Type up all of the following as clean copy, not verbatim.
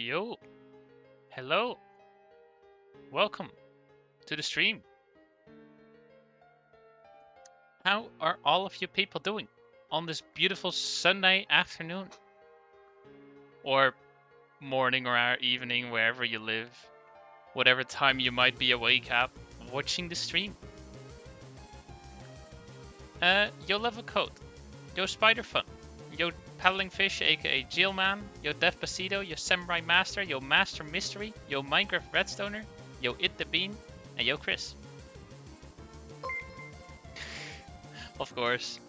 Yo, hello, welcome to the stream. How are all of you people doing on this beautiful Sunday afternoon? Or morning or evening, wherever you live, whatever time you might be awake at, watching the stream. Yo Level Code, yo Spider Fun, yo Paddling Fish aka Jailman, yo Def Basito, yo Samurai Master, yo Master Mystery, yo Minecraft Redstoner, yo It the Bean, and yo Chris. Of course.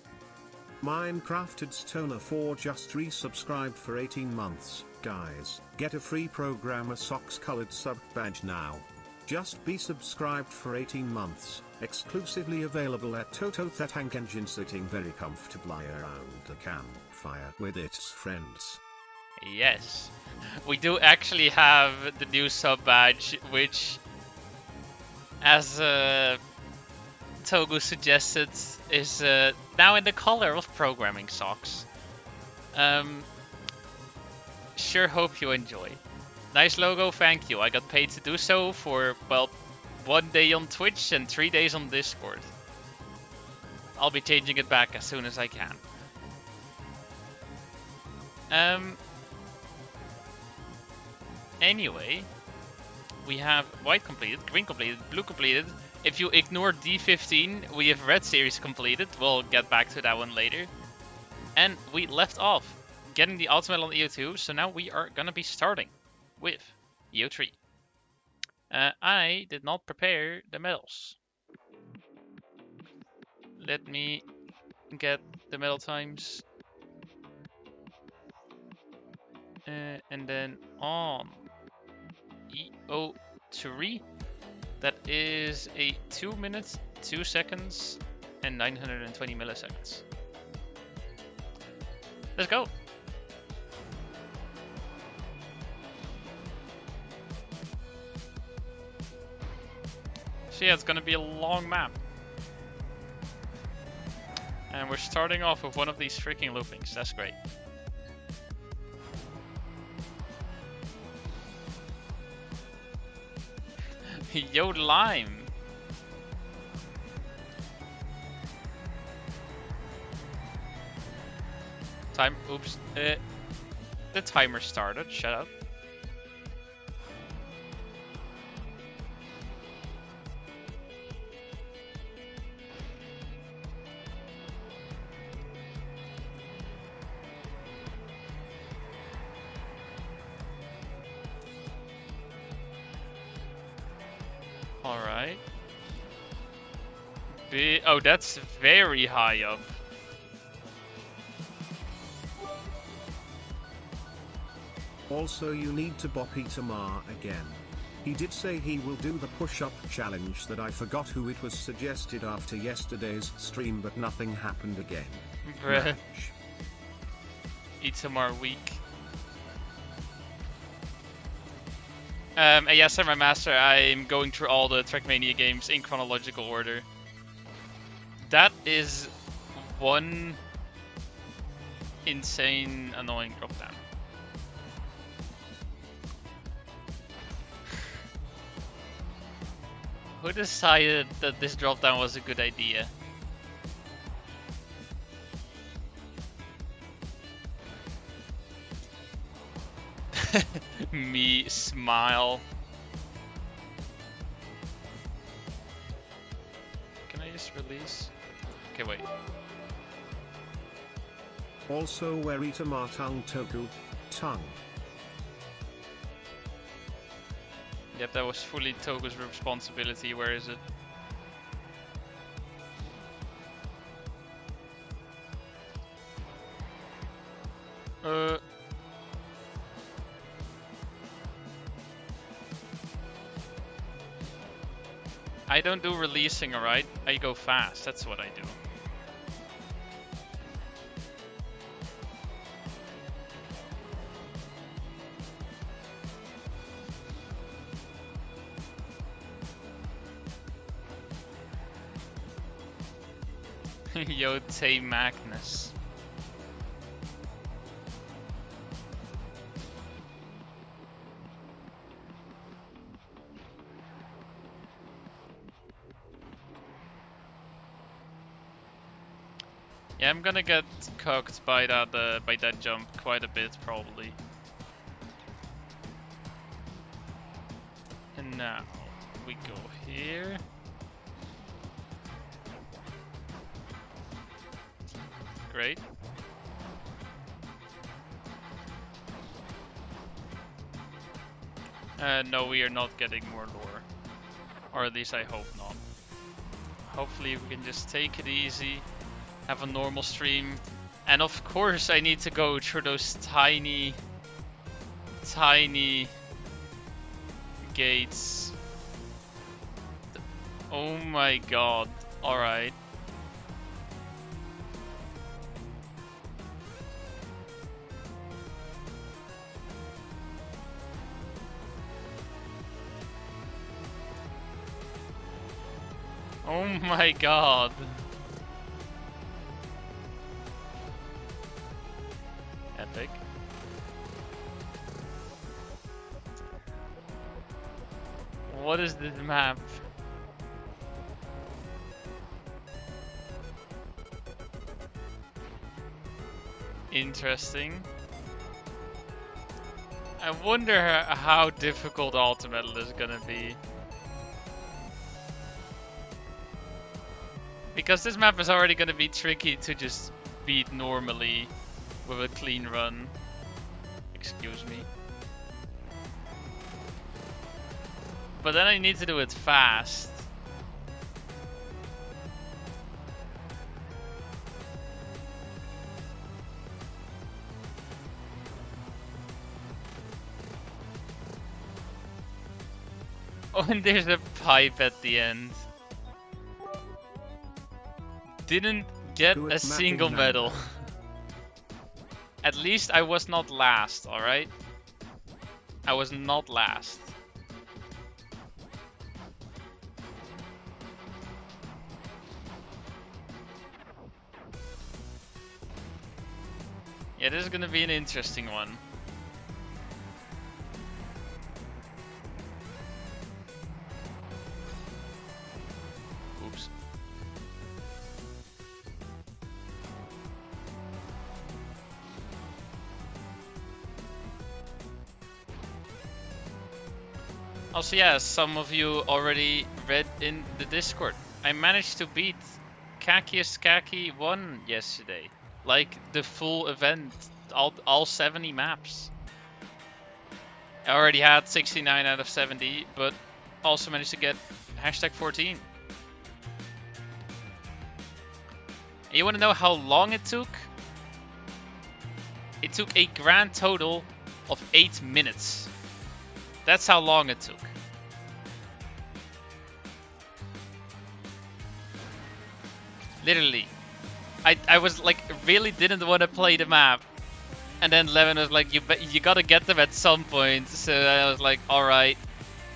Minecrafted Stoner 4 just resubscribed for 18 months. Guys, get a free programmer socks colored sub badge now. Just be subscribed for 18 months. Exclusively available at Toto the Tank Engine, sitting very comfortably around the campfire with its friends. Yes, we do actually have the new sub badge, which, as Togu suggested, is now in the color of programming socks. Sure hope you enjoy. Nice logo, thank you. I got paid to do so for, well, 1 day on Twitch and 3 days on Discord. I'll be changing it back as soon as I can. Anyway, we have white completed, green completed, blue completed. If you ignore D15, we have red series completed. We'll get back to that one later. And we left off getting the ultimate on EO2, so now we are gonna be starting with EO3. I did not prepare the medals. Let me get the medal times. And then on EO3, that is a 2 minutes, 2 seconds, and 920 milliseconds. Let's go! So yeah, it's gonna be a long map. And we're starting off with one of these freaking loopings, that's great. Yo Lime! Oops, the timer started, shut up. Alright. Oh, that's very high up. Also, you need to bop Itamar again. He did say he will do the push-up challenge that I forgot who it was suggested after yesterday's stream, but nothing happened again. Bruh. Itamar weak. Yes, Samurai Master, I'm going through all the Trackmania games in chronological order. That is one insane, annoying drop down. Who decided that this drop down was a good idea? Me smile. Can I just release? Okay, wait. Also, where Itamar tongue Toku, tongue. Yep, that was fully Togu's responsibility. Where is it? I don't do releasing, alright? I go fast, that's what I do. Yo, Tay Magnus. Yeah, I'm gonna get cooked by that jump quite a bit probably. And now we go here. Great. No, we are not getting more lore. Or at least I hope not. Hopefully we can just take it easy, have a normal stream. And of course I need to go through those tiny gates. Oh my god. Alright. Oh my god. Epic. What is this map? Interesting. I wonder how difficult Ultimate is gonna be. Because this map is already gonna be tricky to just beat normally with a clean run. Excuse me. But then I need to do it fast. Oh, and there's a pipe at the end. Didn't get a single medal. At least I was not last, alright? I was not last. Yeah, this is gonna be an interesting one. Oops. Also, yeah, some of you already read in the Discord. I managed to beat Kaki 1 yesterday. Like the full event, all 70 maps. I already had 69 out of 70, but also managed to get hashtag 14. And you want to know how long it took? It took a grand total of 8 minutes. That's how long it took. Literally. I was like, really didn't want to play the map. And then Levin was like, you gotta get them at some point. So I was like, alright,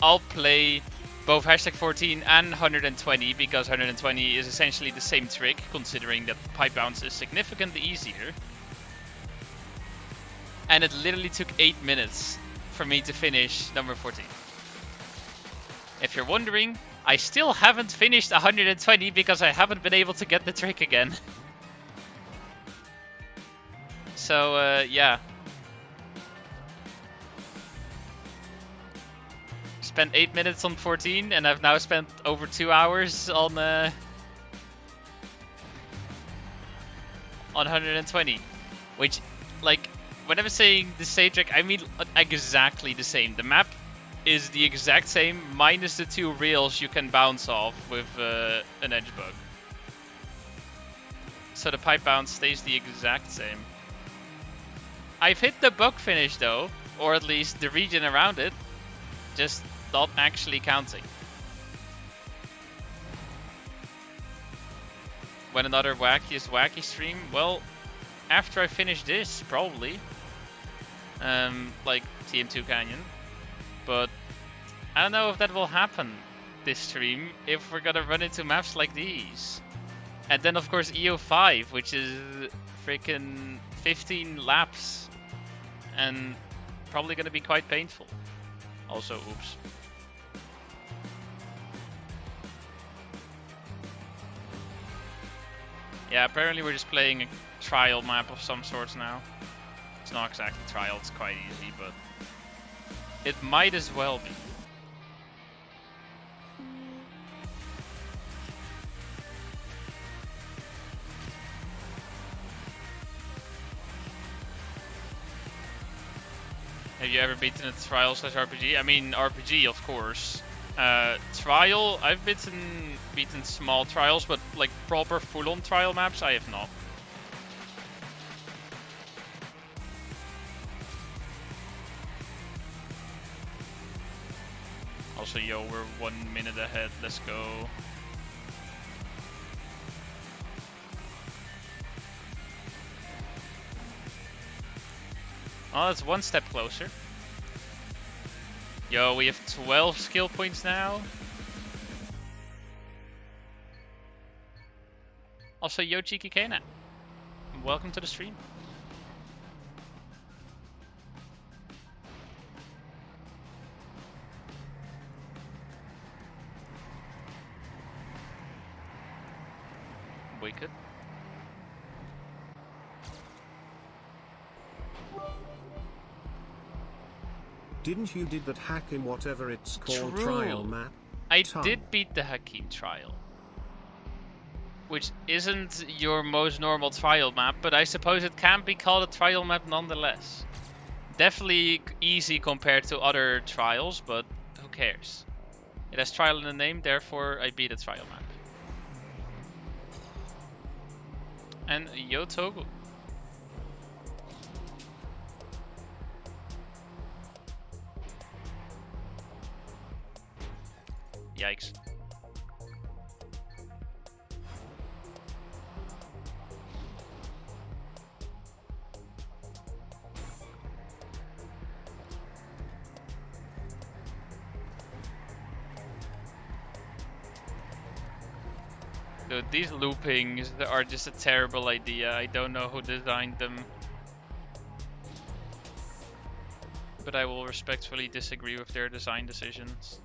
I'll play both hashtag 14 and 120, because 120 is essentially the same trick, considering that pipe bounce is significantly easier. And it literally took 8 minutes for me to finish number 14. If you're wondering, I still haven't finished 120 because I haven't been able to get the trick again. So, yeah. Spent 8 minutes on 14, and I've now spent over 2 hours on 120. Which, like, when I'm saying the same trick, I mean exactly the same. The map is the exact same, minus the 2 rails you can bounce off with an edge bug. So the pipe bounce stays the exact same. I've hit the bug finish though, or at least the region around it, just not actually counting. When another wacky stream? Well, after I finish this, probably. Like TM² Canyon. But I don't know if that will happen this stream, if we're gonna run into maps like these. And then of course EO5, which is freaking 15 laps. And probably gonna be quite painful. Also, oops. Yeah, apparently we're just playing a trial map of some sorts now. It's not exactly trial, it's quite easy, but it might as well be. Have you ever beaten a trial slash RPG? I mean, RPG, of course. Trial, I've beaten small trials, but like proper full-on trial maps, I have not. Also, yo, we're 1 minute ahead. Let's go. Oh, that's one step closer. Yo, we have 12 skill points now. Also, yo, Cheeky Kana. Welcome to the stream. Wicked. Didn't you did that hack in whatever it's called True. trial map? I did beat the Hakim trial, which isn't your most normal trial map, but I suppose it can be called a trial map nonetheless. Definitely easy compared to other trials, but who cares? It has trial in the name, therefore I beat a trial map. And yo Togo. Yikes. Dude, these loopings are just a terrible idea. I don't know who designed them. But I will respectfully disagree with their design decisions.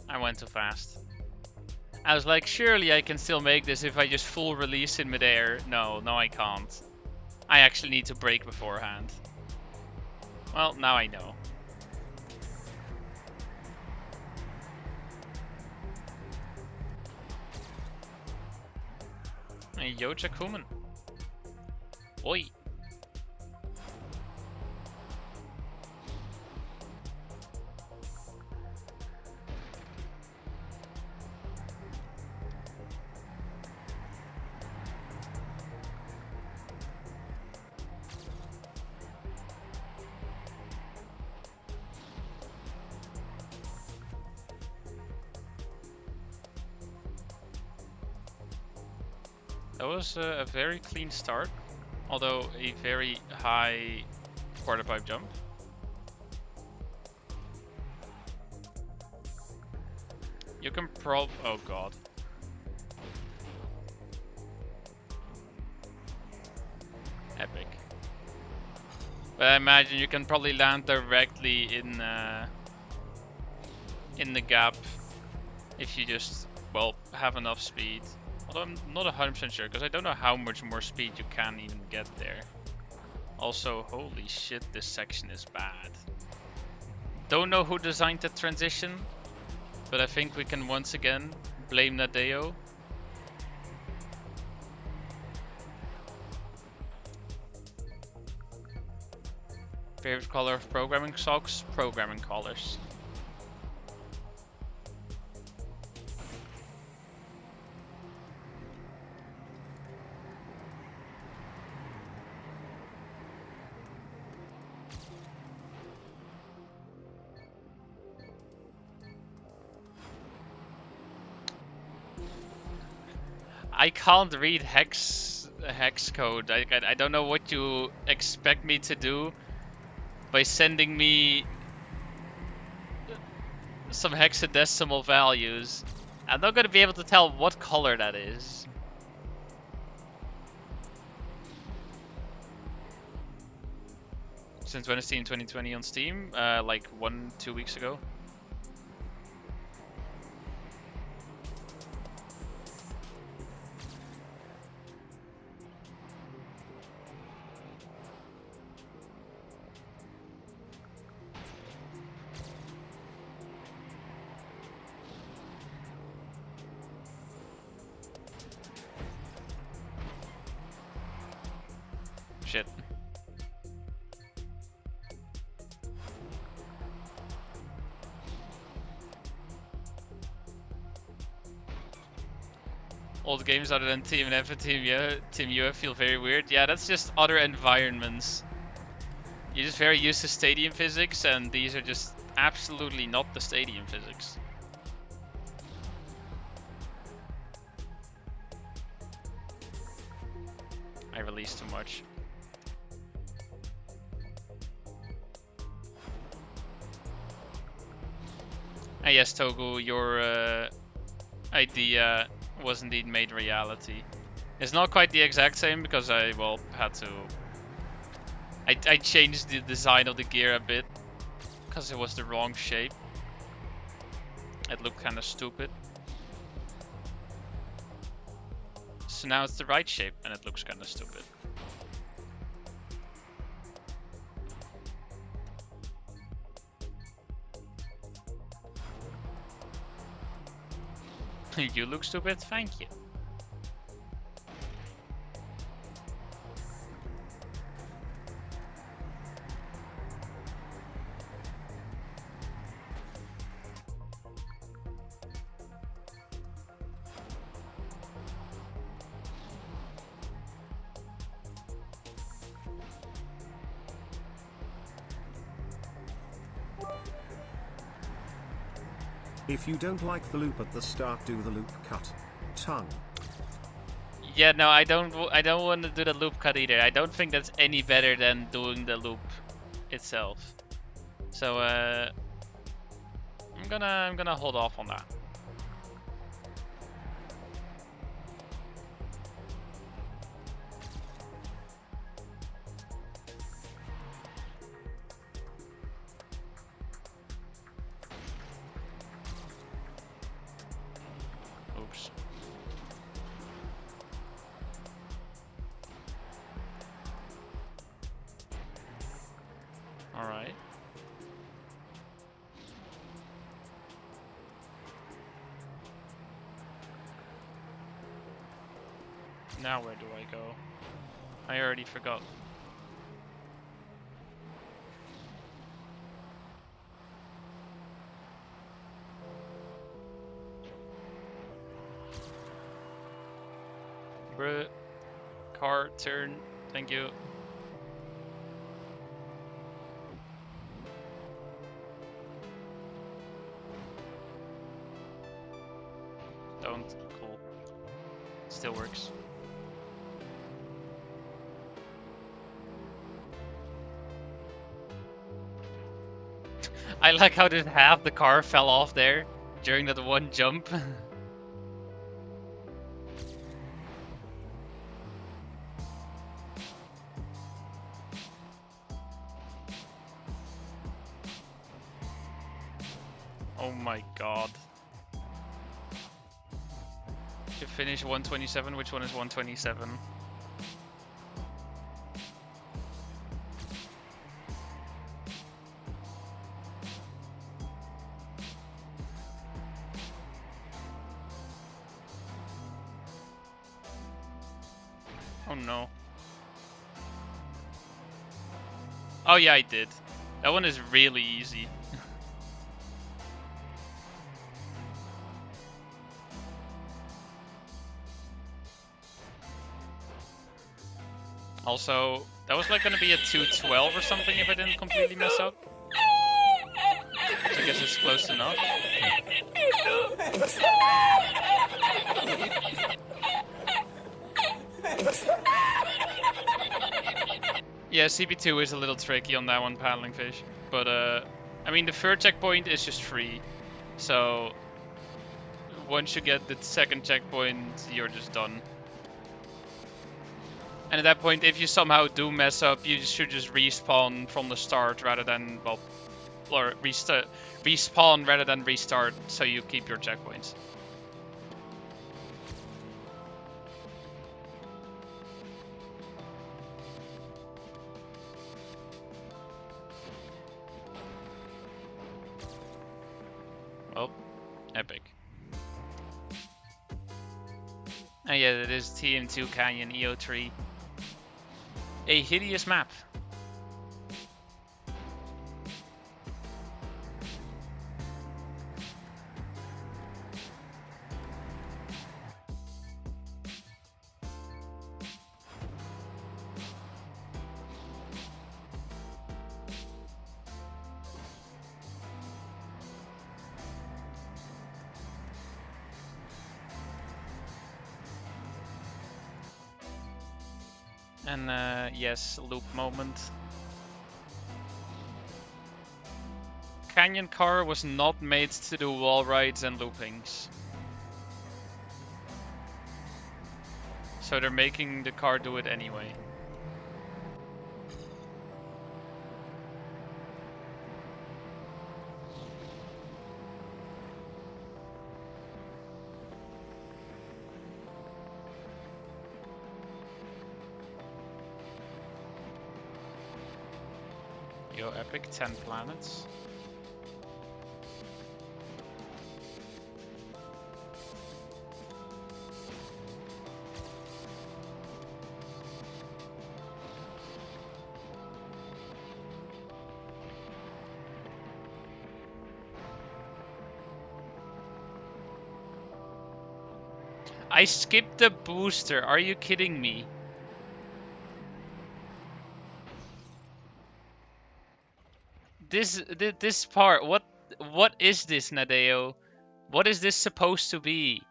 I went too fast. I was like, surely I can still make this if I just full release in midair. No, I can't. I actually need to brake beforehand. Well, now I know. Hey, yo, Jakuman. Oi. That was a very clean start, although a very high quarter pipe jump. You can oh god. Epic. But I imagine you can probably land directly in the gap if you just, well, have enough speed. Although I'm not 100% sure, because I don't know how much more speed you can even get there. Also, holy shit, this section is bad. Don't know who designed the transition, but I think we can once again blame Nadeo. Favorite color of programming socks? Programming colors. I can't read hex code. I don't know what you expect me to do by sending me some hexadecimal values. I'm not gonna be able to tell what color that is. Since when is Team 2020 on Steam? Like 1-2 weeks ago. Shit. Old games other than Team F and Team U feel very weird. Yeah, that's just other environments. You're just very used to stadium physics, and these are just absolutely not the stadium physics. I released too much. And yes, Togu, your idea was indeed made reality. It's not quite the exact same because I, well, had to... I changed the design of the gear a bit because it was the wrong shape. It looked kind of stupid. So now it's the right shape and it looks kind of stupid. You look stupid, thank you. If you don't like the loop at the start, do the loop cut. Tongue. Yeah, no, I don't want to do the loop cut either. I don't think that's any better than doing the loop itself. So I'm gonna hold off on that. Oops. All right. Now where do I go? I already forgot. Bruh. Car turn. Thank you. Don't. Cool. Still works. I like how just half the car fell off there during that one jump. Oh my god. To finish 127, which one is 127? Oh no. Oh yeah, I did. That one is really easy. Also, that was like gonna be a 212 or something if I didn't completely mess up. So I guess it's close enough. Yeah, CP2 is a little tricky on that one, paddling fish. But I mean, the third checkpoint is just free. So once you get the second checkpoint, you're just done. And at that point, if you somehow do mess up, you should just respawn from the start rather than, well, or respawn rather than restart, so you keep your checkpoints. Well, epic. And yeah, it is TM² Canyon EO3. A hideous map. And yes, loop moment. Canyon car was not made to do wall rides and loopings. So they're making the car do it anyway. Yo, epic, 10 planets. I skipped the booster, are you kidding me? This part, what is this, Nadeo? What is this supposed to be?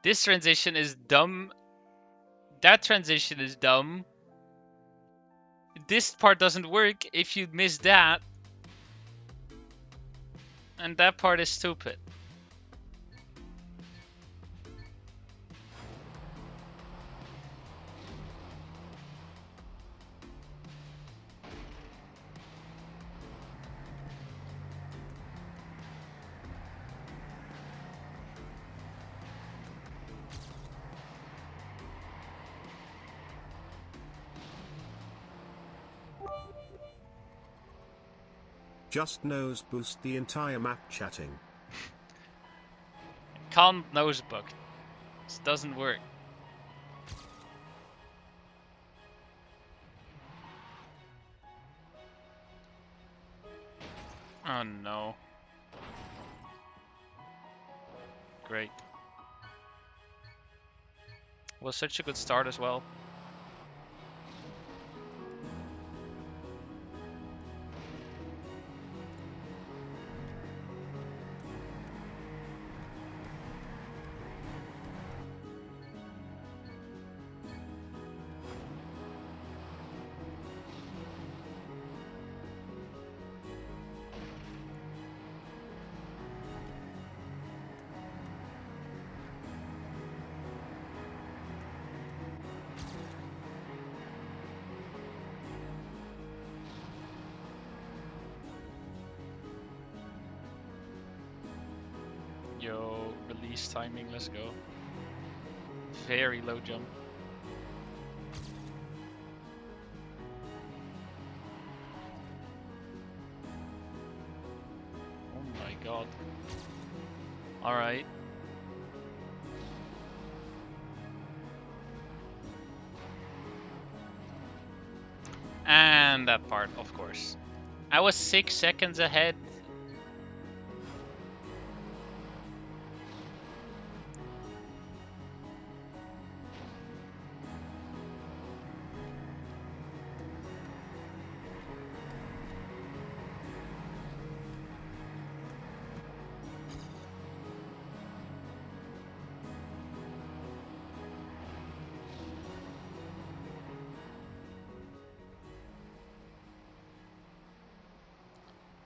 This transition is dumb. That transition is dumb. This part doesn't work if you miss that. And that part is stupid. Just nose boost the entire map chatting. Can't nose book. This doesn't work. Oh no. Great. Was such a good start as well. Yo, release timing, let's go. Very low jump. Oh my god. Alright. And that part, of course. I was 6 seconds ahead.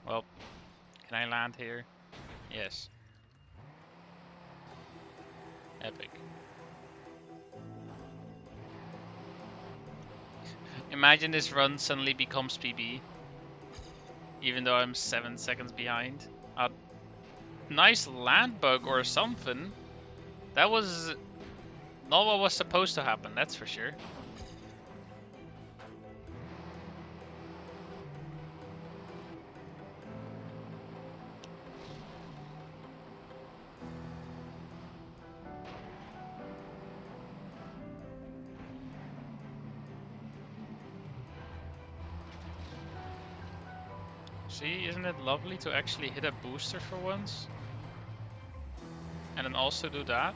Well, can I land here? Yes. Epic. Imagine this run suddenly becomes PB, even though I'm 7 seconds behind. A nice land bug or something. That was not what was supposed to happen, that's for sure. See, isn't it lovely to actually hit a booster for once? And then also do that?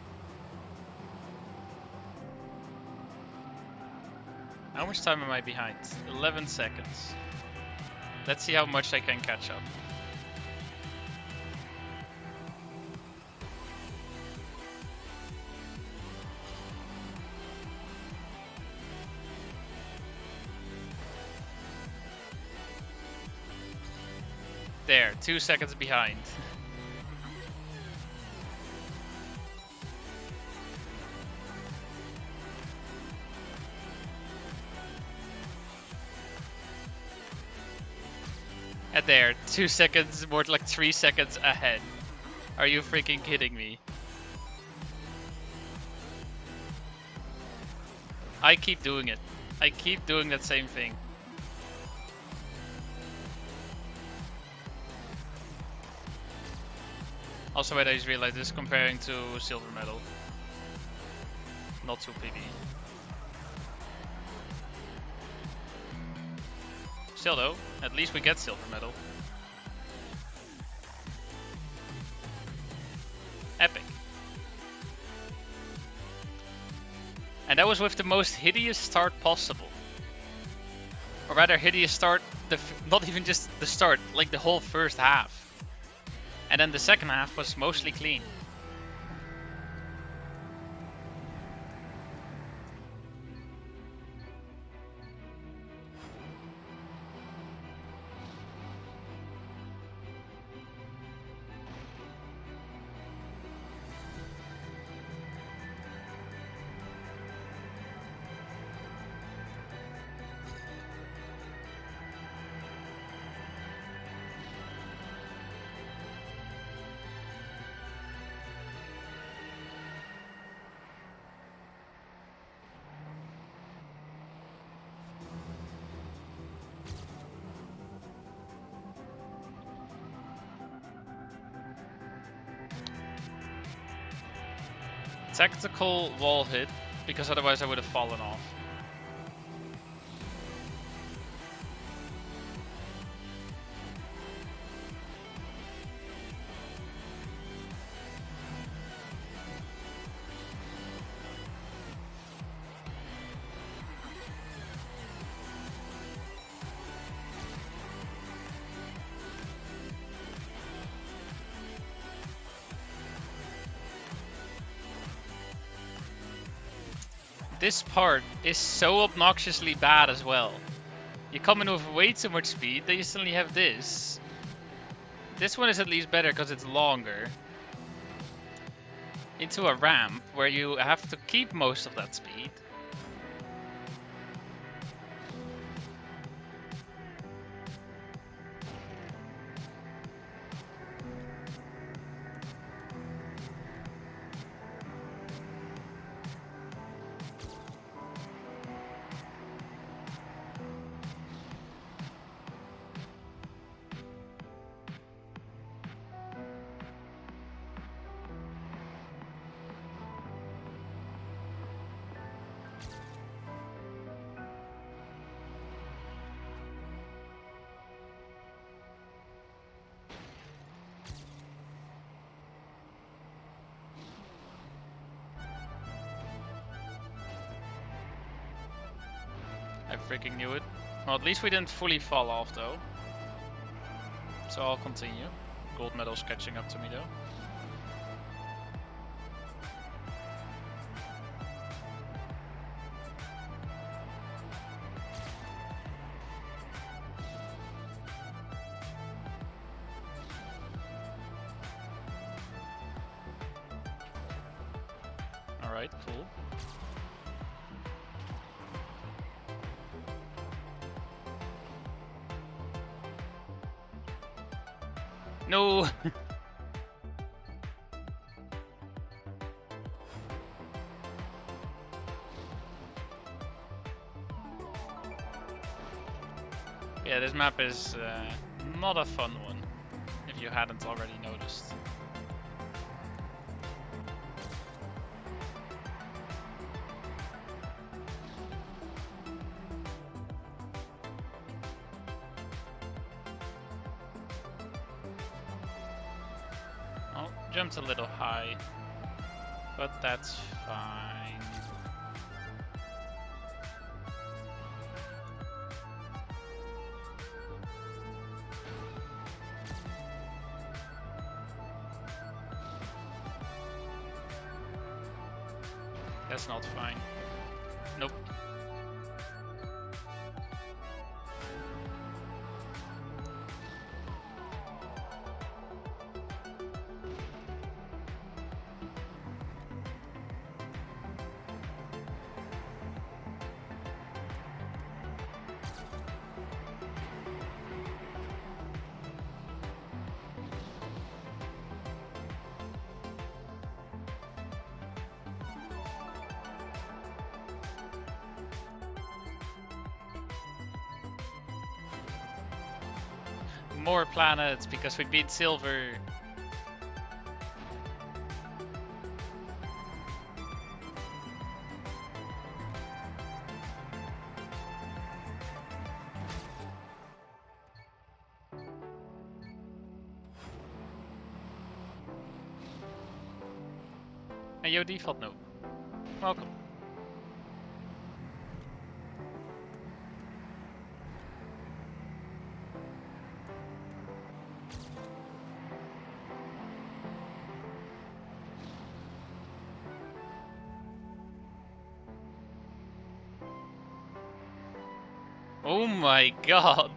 How much time am I behind? 11 seconds. Let's see how much I can catch up. There, 2 seconds behind. And there, 2 seconds, more like 3 seconds ahead. Are you freaking kidding me? I keep doing it. I keep doing that same thing. Also, wait, I just realized this comparing to silver medal. Not to PB. Still though, at least we get silver medal. Epic. And that was with the most hideous start possible. Or rather, hideous start, not even just the start, like the whole first half. And then the second half was mostly clean. Tactical wall hit, because otherwise I would have fallen off. This part is so obnoxiously bad as well. You come in with way too much speed, then you suddenly have this. This one is at least better because it's longer. Into a ramp where you have to keep most of that speed. I freaking knew it. Well, at least we didn't fully fall off though. So I'll continue. Gold medal's catching up to me though. Alright, cool. No! Yeah, this map is not a fun one, if you hadn't already noticed. Oh, jumped a little high, but that's fine. That's not fine. Nope. More planets because we beat silver. Hey, yo, default noob. Welcome. Oh my god.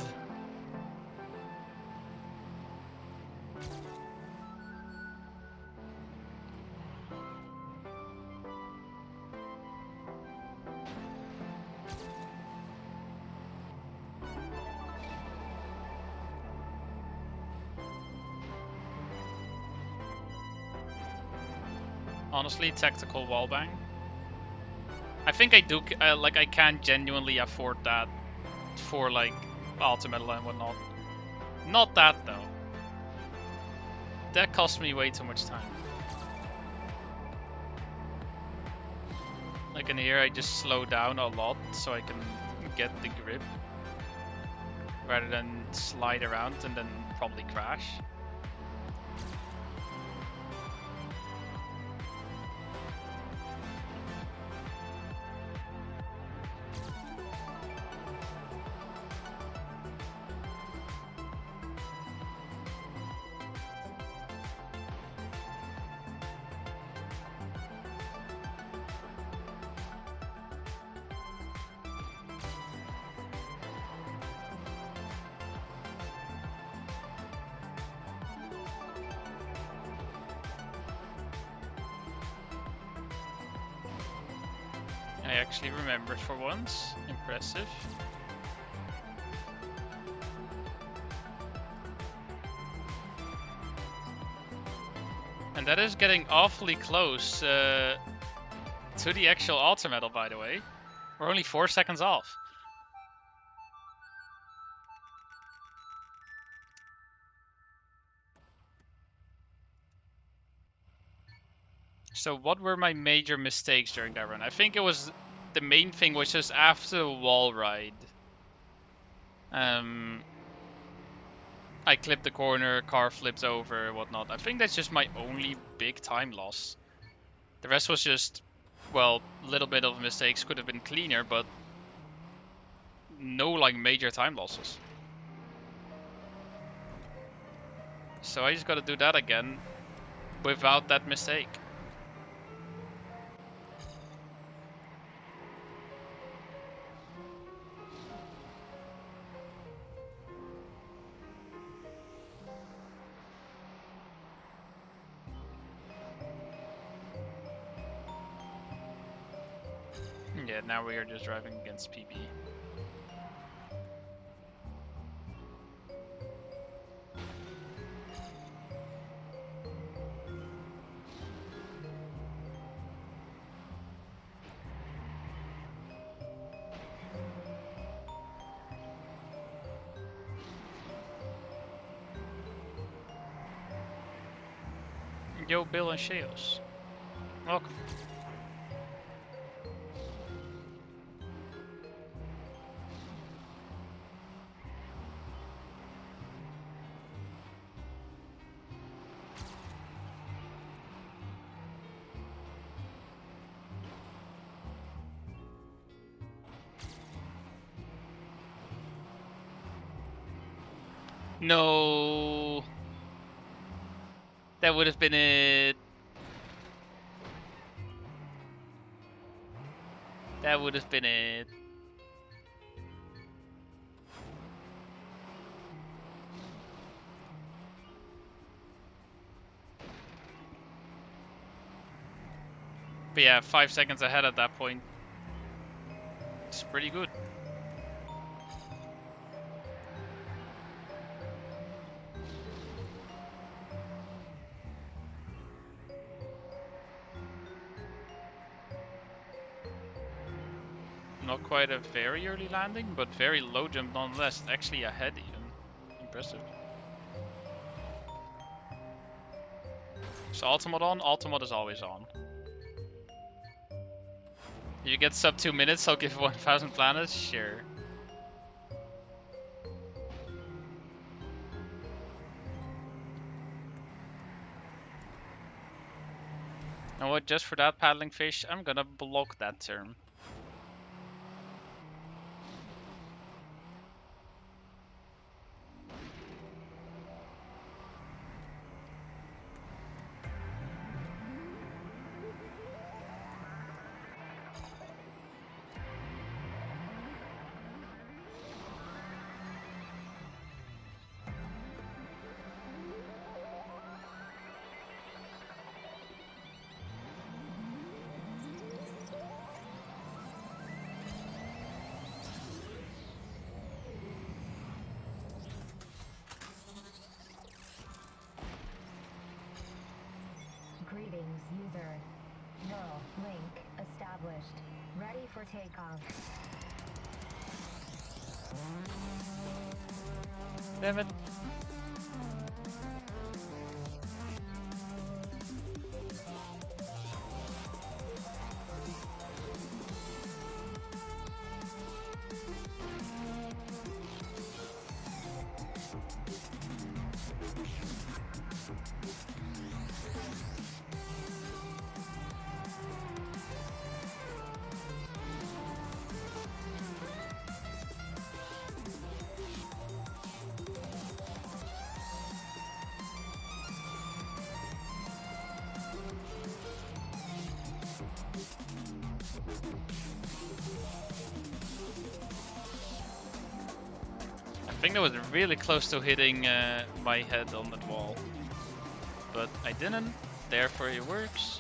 Honestly, tactical wallbang. I think I do, like, I can genuinely afford that for, like, ultimate and whatnot. Not that, though. That cost me way too much time. Like in here, I just slow down a lot so I can get the grip. Rather than slide around and then probably crash. I actually remembered for once. Impressive. And that is getting awfully close to the actual Alter Medal, by the way. We're only 4 seconds off. So what were my major mistakes during that run? I think it was, the main thing was just after the wall ride. I clipped the corner, car flips over, whatnot. I think that's just my only big time loss. The rest was just, well, a little bit of mistakes, could have been cleaner, but no like major time losses. So I just gotta do that again without that mistake. Yeah, now we are just driving against PB. Yo, Bill and Sheos. Welcome. No. That would have been it. That would have been it. But yeah, 5 seconds ahead at that point. It's pretty good. Not quite a very early landing, but very low jump nonetheless. Actually ahead even. Impressive. So ultimate on? Ultimate is always on. You get sub 2 minutes, I'll give 1000 planets? Sure. You know what, just for that paddling fish, I'm gonna block that term. Greetings, user. Neural link established. Ready for takeoff. Damn it. I think that was really close to hitting my head on that wall. But I didn't, therefore it works.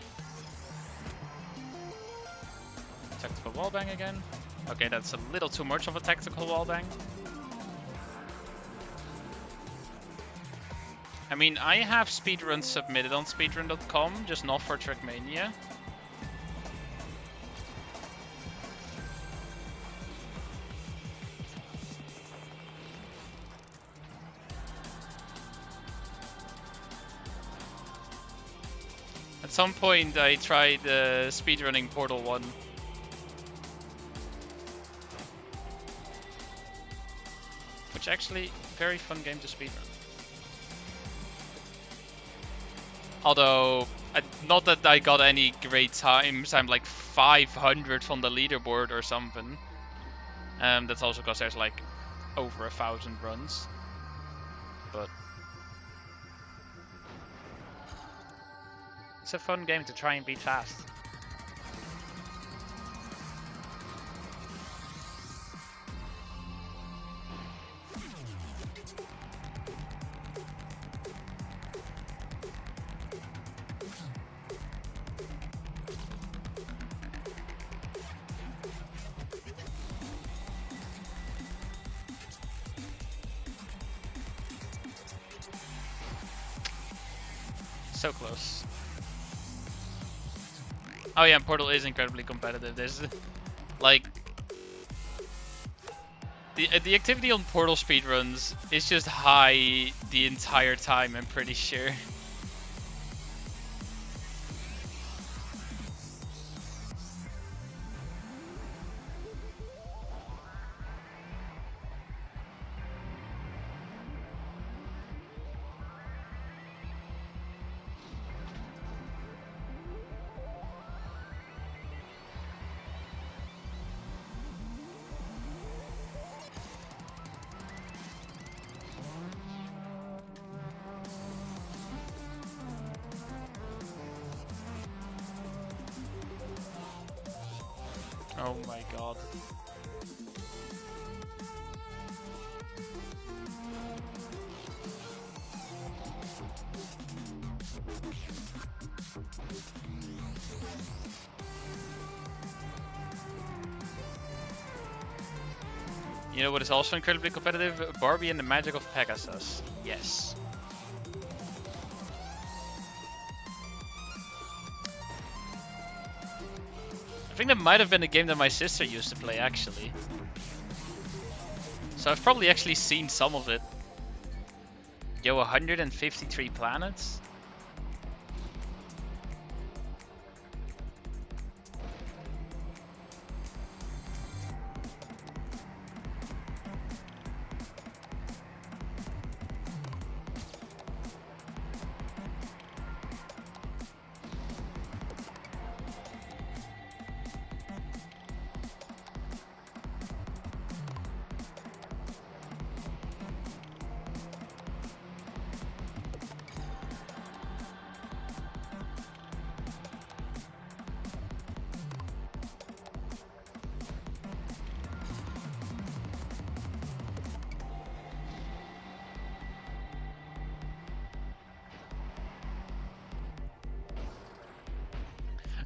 Tactical wallbang again. Okay, that's a little too much of a tactical wallbang. I mean, I have speedruns submitted on speedrun.com, just not for Trackmania. At some point I tried speedrunning Portal 1. Which actually, very fun game to speedrun. Although, not that I got any great times, I'm like 500 from the leaderboard or something. That's also because there's like over 1000 runs. But it's a fun game to try and beat fast. So close. Oh yeah, Portal is incredibly competitive. There's like the activity on Portal speedruns is just high the entire time, I'm pretty sure. Oh my god. You know what is also incredibly competitive? Barbie and the Magic of Pegasus. Yes. I think that might have been a game that my sister used to play, actually. So I've probably actually seen some of it. Yo, 153 planets?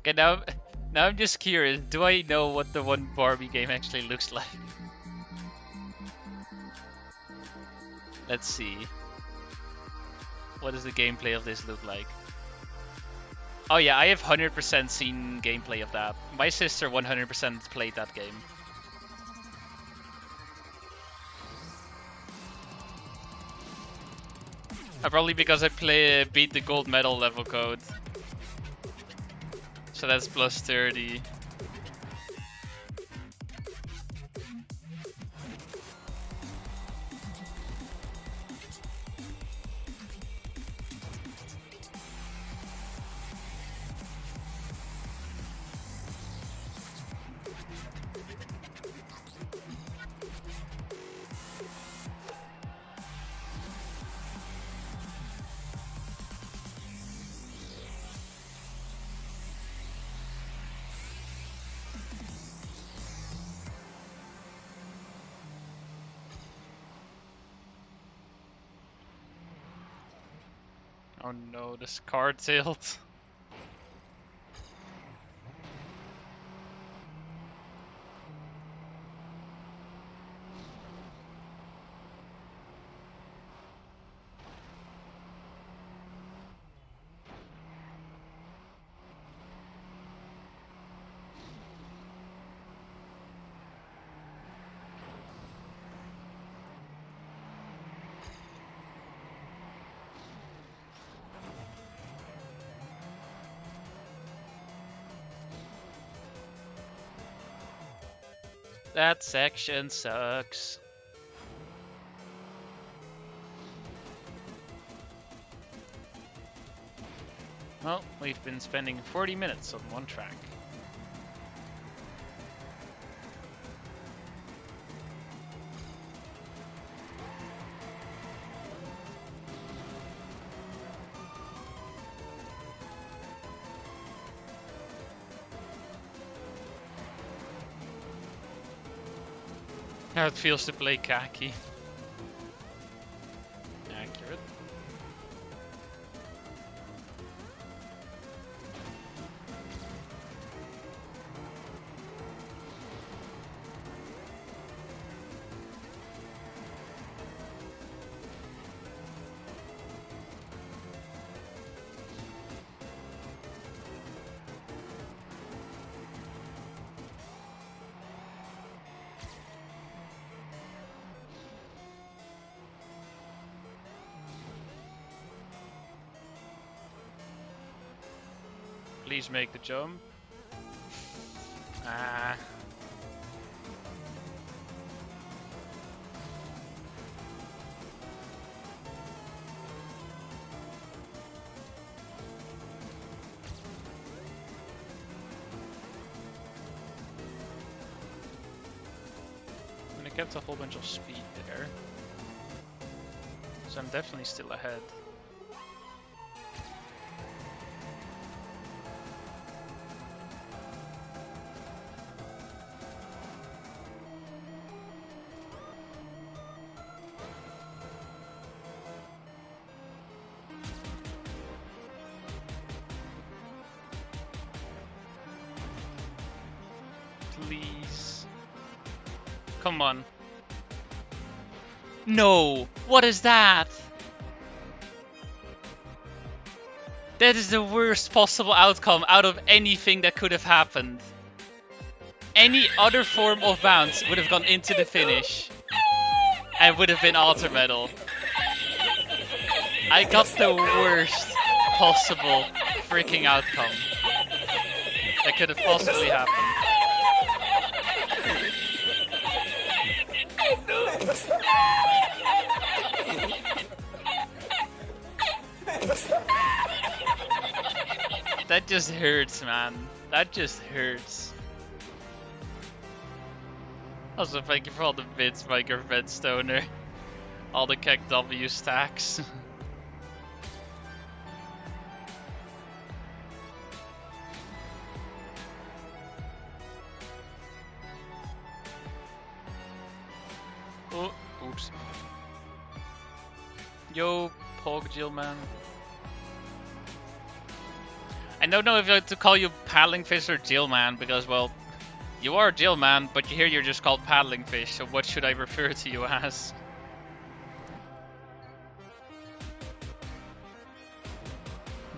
Okay, now I'm just curious. Do I know what the one Barbie game actually looks like? Let's see. What does the gameplay of this look like? Oh yeah, I have 100% seen gameplay of that. My sister 100% played that game. Probably because I beat the gold medal level code. So that's plus 30. Oh no, this card tilt. That section sucks. Well, we've been spending 40 minutes on one track. How it feels to play khaki. Accurate. Please make the jump. Ah. And I kept a whole bunch of speed there. So I'm definitely still ahead. please. Come on. No! What is that? That is the worst possible outcome out of anything that could have happened. Any other form of bounce would have gone into the finish. And would have been altar medal. I got the worst possible freaking outcome that could have possibly happened. That just hurts, man. That just hurts. Also, thank you for all the bits, Micro Red Stoner. All the Kek W stacks. Oh, oops. Yo, Pog Jill man. I don't know if I have to call you Paddling Fish or Jill man, because, well, you are Jill man, but here you're just called Paddling Fish, so what should I refer to you as?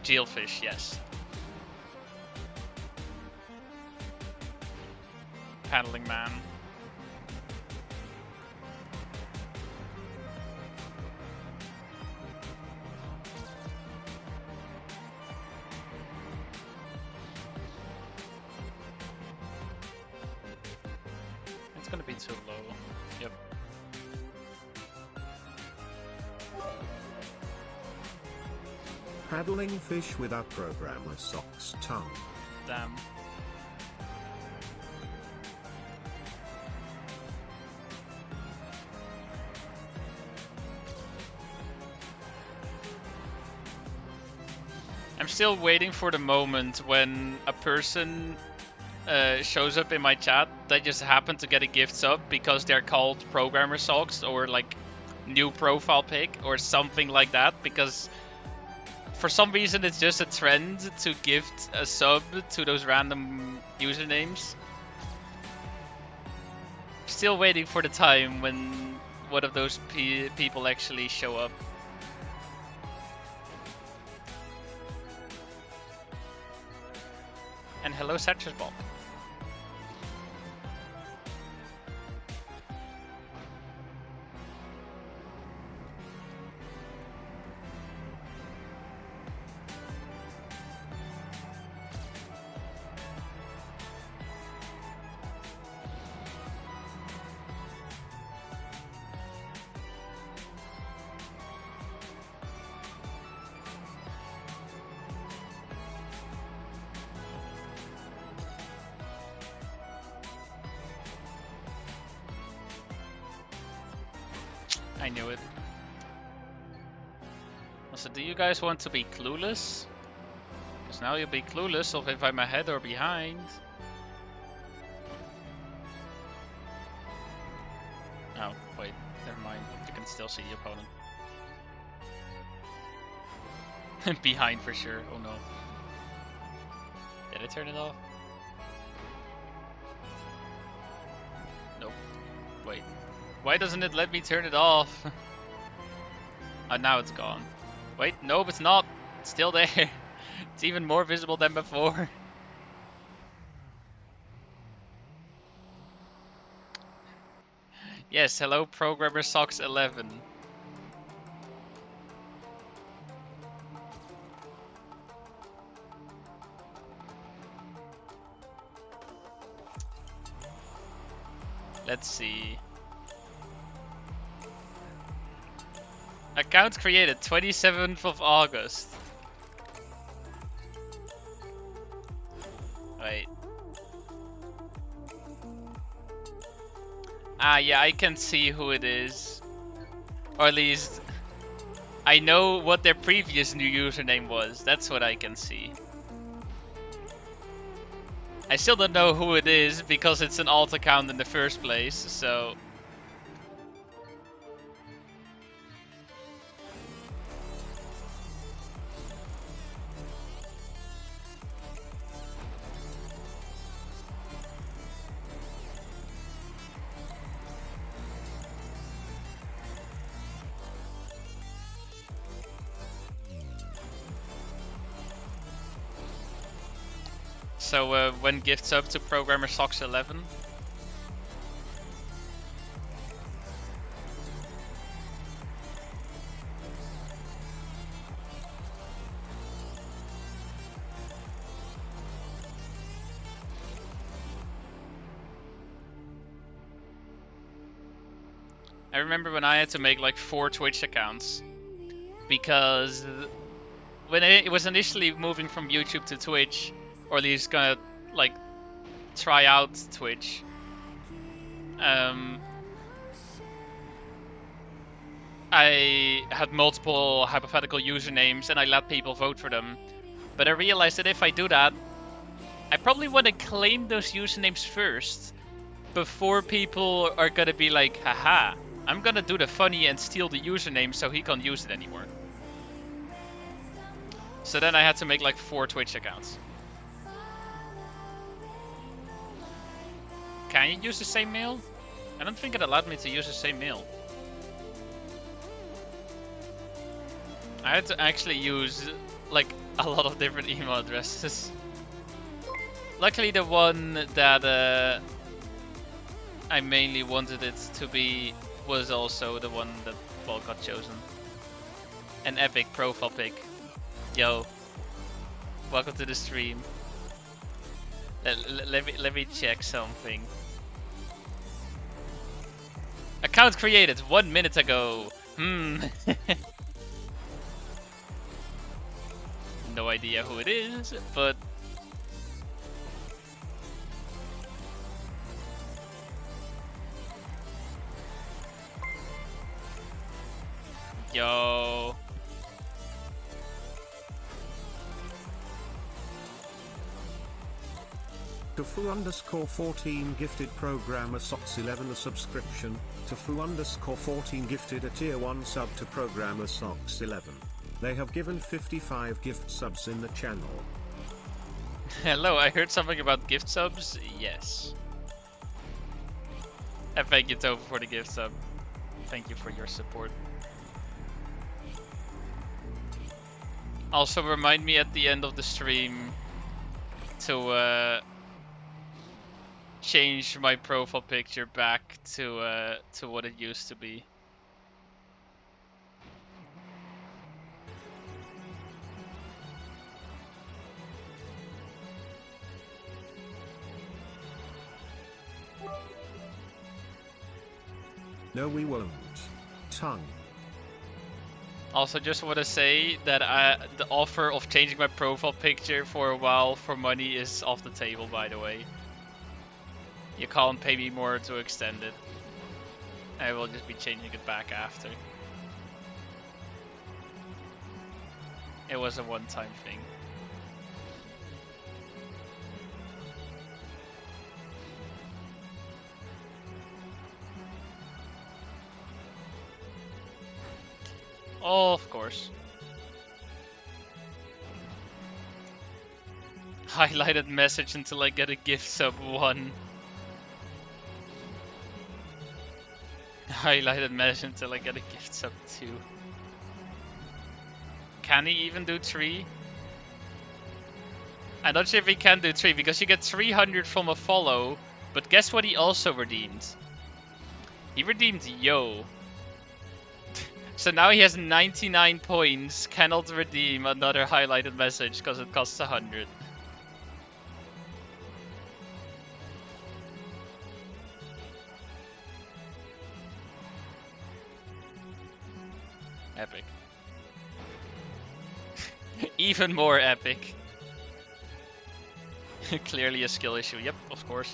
Jillfish, yes. Paddling man. It's gonna be too low. Yep. Paddling fish without programmer socks tongue. Damn. I'm still waiting for the moment when a person shows up in my chat that just happened to get a gift sub because they're called programmer socks or like new profile pic or something like that, because for some reason it's just a trend to gift a sub to those random usernames. Still waiting for the time when one of those people actually show up. And hello, Satchers Bob. I knew it. Also, do you guys want to be clueless? Because now you'll be clueless of if I'm ahead or behind. Oh, wait, never mind. You can still see the opponent. Behind for sure, oh no. Did I turn it off? Nope. Wait. Why doesn't it let me turn it off? Oh, now it's gone. Wait, nope, it's not. It's still there. It's even more visible than before. Yes, hello, Programmer Socks 11. Let's see. Account created 27th of August. Wait. Ah, yeah, I can see who it is. Or at least, I know what their previous new username was. That's what I can see. I still don't know who it is because it's an alt account in the first place, so... So when gifts up to programmer socks 11. I remember when I had to make like 4 Twitch accounts because when it was initially moving from YouTube to Twitch, or at least gonna like try out Twitch, I had multiple hypothetical usernames and I let people vote for them. But I realized that if I do that, I probably want to claim those usernames first before people are gonna be like, haha, I'm gonna do the funny and steal the username so he can't use it anymore. So then I had to make like 4 Twitch accounts. Can you use the same mail? I don't think it allowed me to use the same mail. I had to actually use like a lot of different email addresses. Luckily the one that I mainly wanted it to be was also the one that got chosen. An epic profile pic. Yo, welcome to the stream. Let me check something. Account created 1 minute ago. No idea who it is, but yo. Tofu_14 gifted programmer Socks 11 a subscription. Tofu_14 gifted a tier 1 sub to programmer Socks 11. They have given 55 gift subs in the channel. Hello, I heard something about gift subs. Yes. And thank you, Tofu, for the gift sub. Thank you for your support. Also, remind me at the end of the stream to change my profile picture back to what it used to be. No, we won't. Tongue. Also, just want to say that the offer of changing my profile picture for a while for money is off the table, by the way. You can't pay me more to extend it. I will just be changing it back after. It was a one-time thing. Oh, of course. Highlighted message until I get a gift sub 1. Highlighted message until I get a gift sub 2. Can he even do 3? I'm not sure if he can do 3 because you get 300 from a follow. But guess what he also redeemed? He redeemed Yo. So now he has 99 points, cannot redeem another highlighted message because it costs 100. Epic. Even more epic. Clearly a skill issue, yep, of course.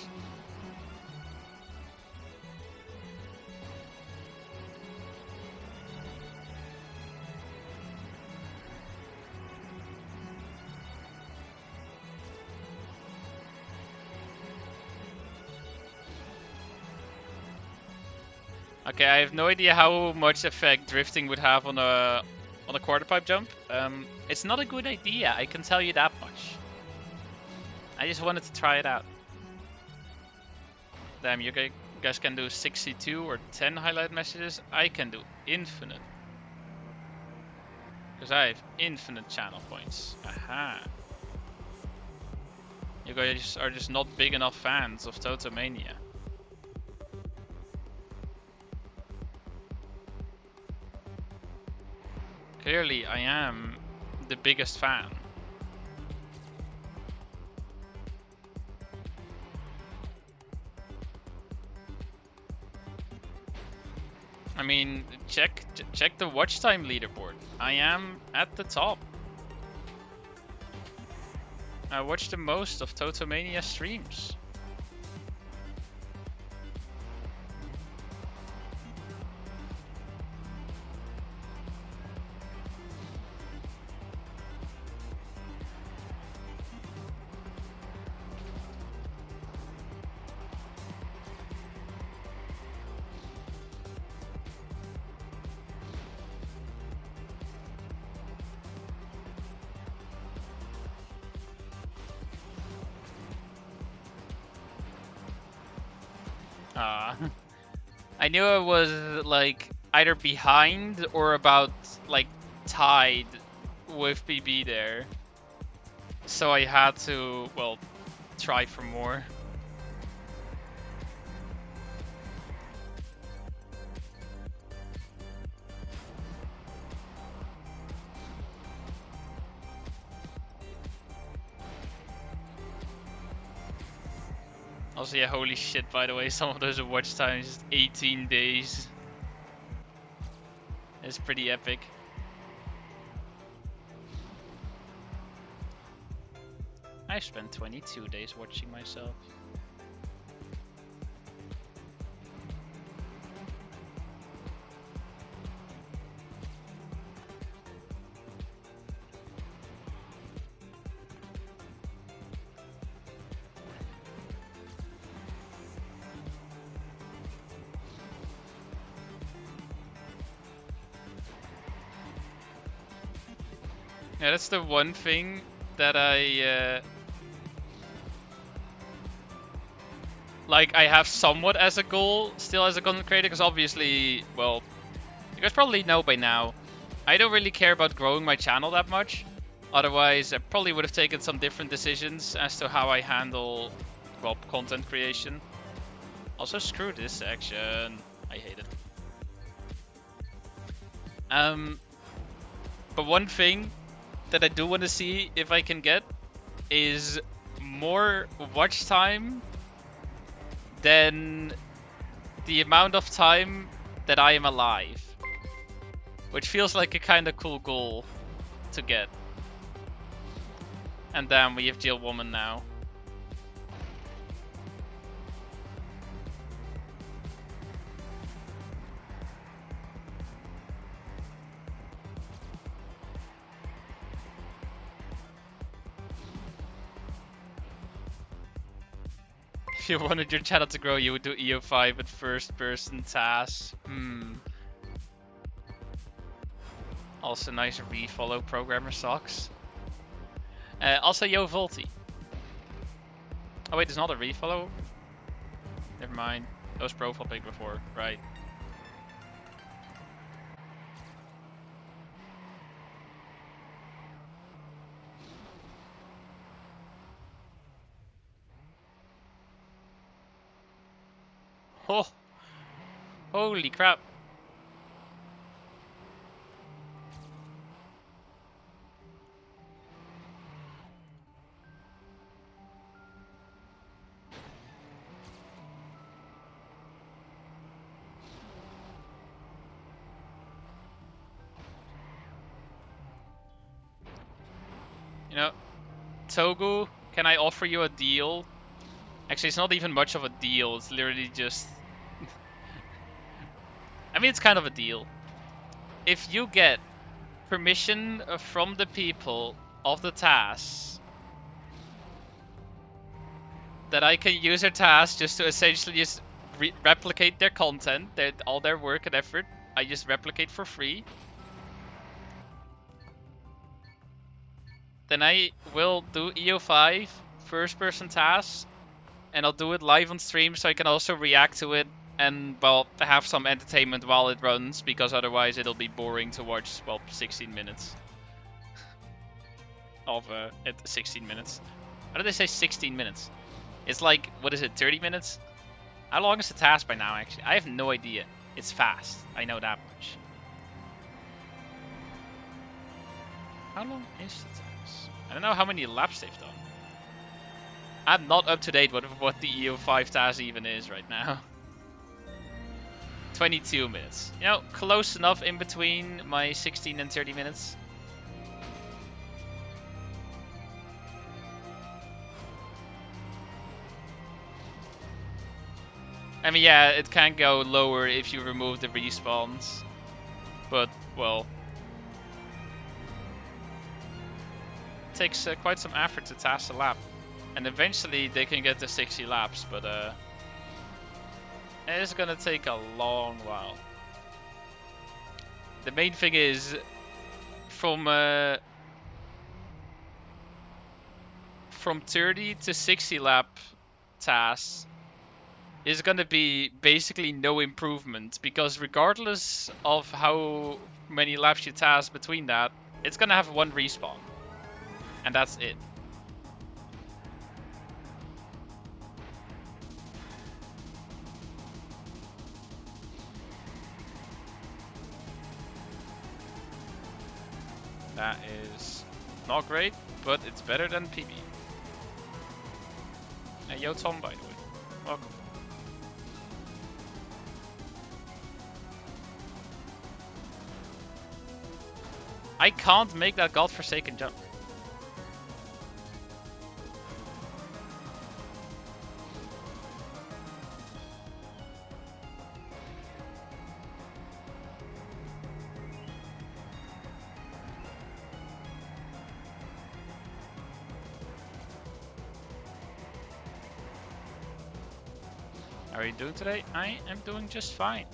Okay, I have no idea how much effect drifting would have on a quarter pipe jump. It's not a good idea, I can tell you that much. I just wanted to try it out. Damn, you guys can do 62 or 10 highlight messages. I can do infinite. Because I have infinite channel points. Aha. You guys are just not big enough fans of Totomania. Clearly, I am the biggest fan. I mean, check the watch time leaderboard. I am at the top. I watch the most of Totomania streams. I knew I was like either behind or about like tied with BB there. So I had to, well, try for more. Also, yeah, holy shit, by the way, some of those watch times is 18 days. It's pretty epic. I spent 22 days watching myself. Yeah, that's the one thing that I like. I have somewhat as a goal still as a content creator, because obviously, well, you guys probably know by now, I don't really care about growing my channel that much. Otherwise, I probably would have taken some different decisions as to how I handle, well, content creation. Also, screw this section. I hate it. But one thing that I do want to see if I can get is more watch time than the amount of time that I am alive. Which feels like a kind of cool goal to get. And then we have Jill Woman now. If you wanted your channel to grow, you would do EO5 with first person tasks. Also nice refollow programmer socks. Also Yo Volti. Oh wait, there's not a refollow? Never mind. That was profile pic before, right. Oh! Holy crap. You know, Togu, can I offer you a deal? Actually, it's not even much of a deal. It's literally just... I mean, it's kind of a deal. If you get permission from the people of the task that I can use their task just to essentially just replicate their content, all their work and effort, I just replicate for free, then I will do EO5 first person tasks, and I'll do it live on stream so I can also react to it and, well, have some entertainment while it runs, because otherwise it'll be boring to watch, well, 16 minutes of 16 minutes. How did they say 16 minutes? It's like, what is it, 30 minutes? How long is the task by now, actually? I have no idea. It's fast. I know that much. How long is the task? I don't know how many laps they've done. I'm not up to date with what the EO5 task even is right now. 22 minutes. You know, close enough in between my 16 and 30 minutes. I mean, yeah, it can go lower if you remove the respawns. But, well, it takes quite some effort to task a lap. And eventually they can get to 60 laps, but it's gonna take a long while. The main thing is, from 30 to 60 lap tasks is gonna be basically no improvement, because regardless of how many laps you task between that, it's gonna have one respawn. And that's it. That is not great, but it's better than PB. Hey, yo Tom, by the way. Welcome. I can't make that godforsaken jump. How are you doing today? I am doing just fine.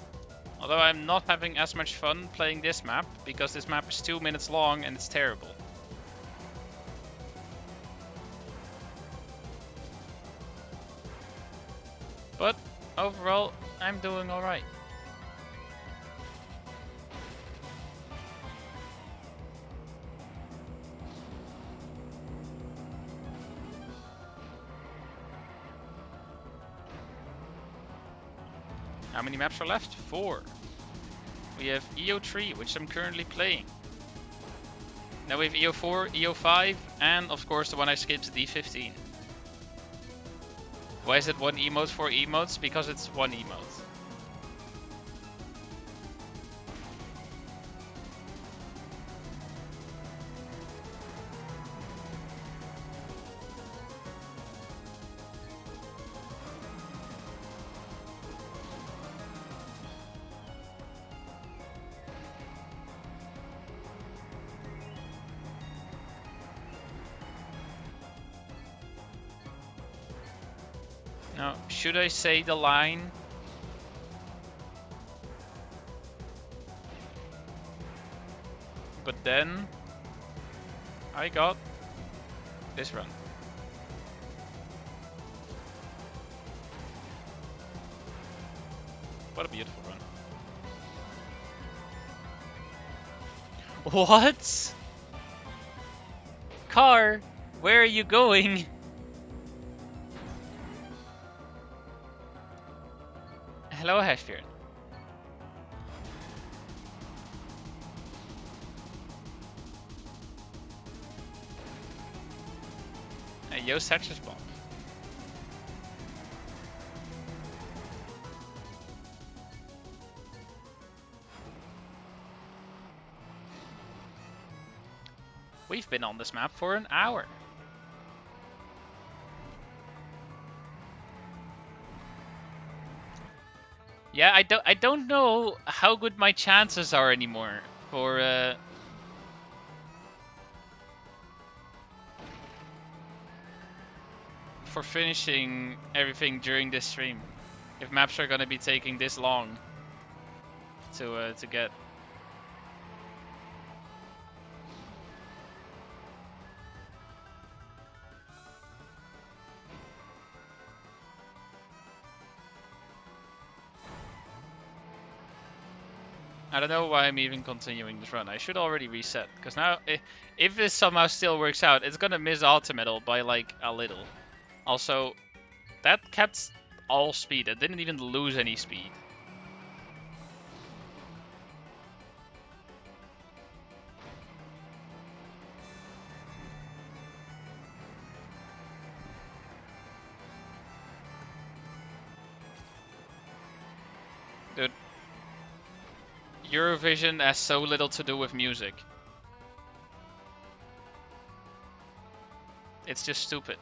Although I'm not having as much fun playing this map, because this map is 2 minutes long and it's terrible. But overall, I'm doing alright. How many maps are left? 4. We have EO3, which I'm currently playing. Now we have EO4, EO5, and of course the one I skipped, D15. Why is it one emote for emotes? Because it's one emote. Now, should I say the line? But then I got this run. What a beautiful run. What? Car, where are you going? Hello, Hashbjörn. Yo, Satch's bomb. We've been on this map for an hour. Yeah, I don't know how good my chances are anymore for finishing everything during this stream. If maps are gonna be taking this long to get. I don't know why I'm even continuing this run. I should already reset, because now, if this somehow still works out, it's gonna miss Ultimate by like a little. Also, that kept all speed. It didn't even lose any speed. Dude, Eurovision has so little to do with music. It's just stupid.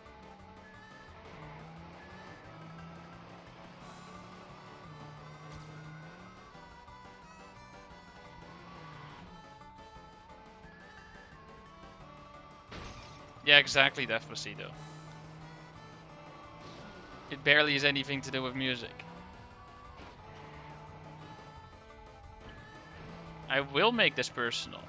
Yeah, exactly, Despacito. It barely has anything to do with music. I will make this personal.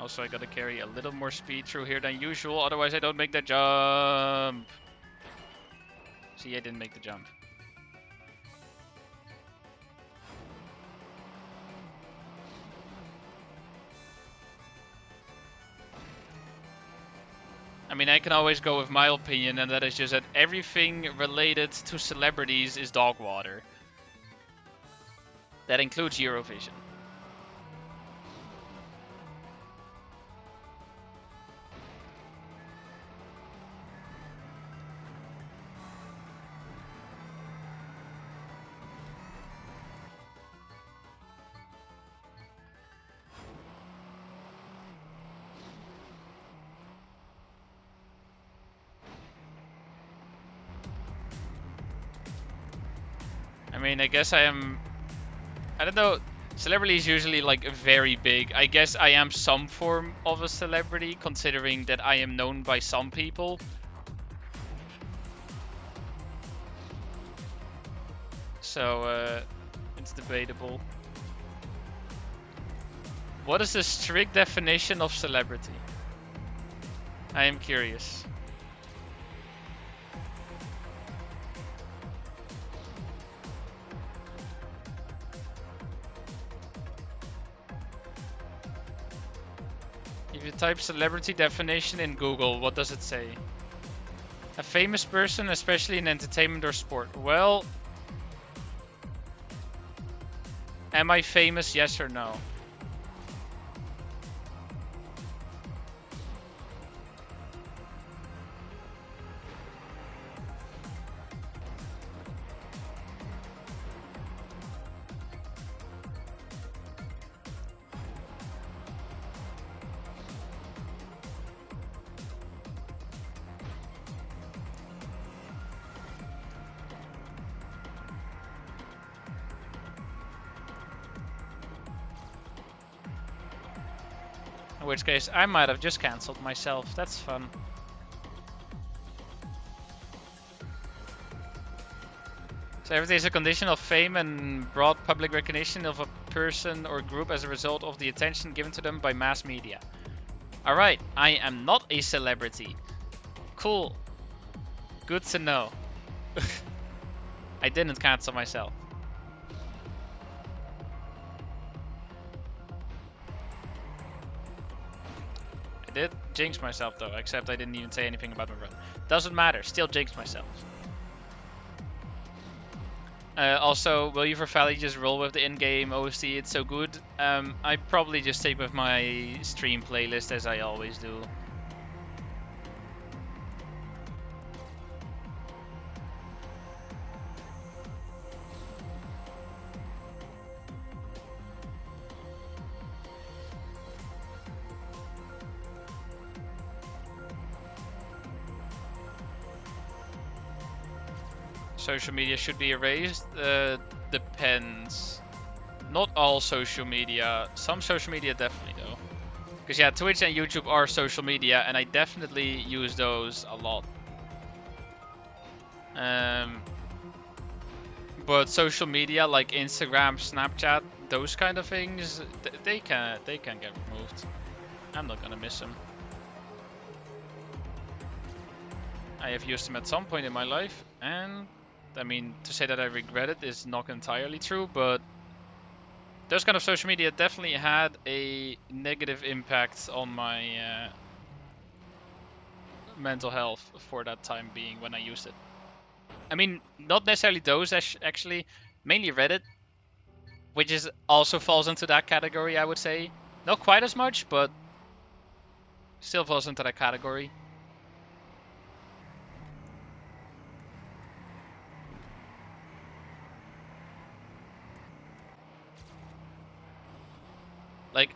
Also, I gotta carry a little more speed through here than usual, otherwise I don't make the jump. See, I didn't make the jump. I mean, I can always go with my opinion, and that is just that everything related to celebrities is dog water. That includes Eurovision. I mean, I guess I am... I don't know. Celebrity is usually like very big. I guess I am some form of a celebrity, considering that I am known by some people. So, it's debatable. What is the strict definition of celebrity? I am curious. If you type celebrity definition in Google, what does it say? A famous person, especially in entertainment or sport. Well, am I famous? Yes or no? In which case, I might have just cancelled myself. That's fun. So everything is a condition of fame and broad public recognition of a person or group as a result of the attention given to them by mass media. Alright, I am not a celebrity. Cool. Good to know. I didn't cancel myself. I did jinx myself though, except I didn't even say anything about my run. Doesn't matter, still jinxed myself. Also, will you for Valley just roll with the in-game OST? It's so good. I probably just stick with my stream playlist as I always do. Social media should be erased? Depends. Not all social media. Some social media definitely though. Because yeah, Twitch and YouTube are social media and I definitely use those a lot. But social media like Instagram, Snapchat, those kind of things, they can get removed. I'm not gonna miss them. I have used them at some point in my life, and I mean, to say that I regret it is not entirely true, but those kind of social media definitely had a negative impact on my mental health for that time being when I used it. I mean, not necessarily those actually, mainly Reddit, which is also falls into that category, I would say. Not quite as much, but still falls into that category. Like,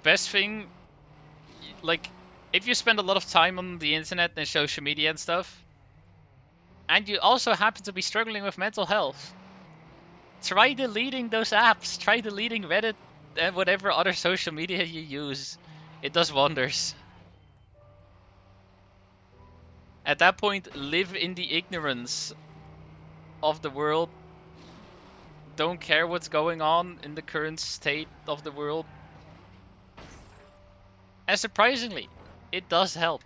best thing, like, if you spend a lot of time on the internet and social media and stuff, and you also happen to be struggling with mental health, try deleting those apps. Try deleting Reddit and whatever other social media you use. It does wonders. At that point, live in the ignorance of the world. Don't care what's going on in the current state of the world. And surprisingly, it does help.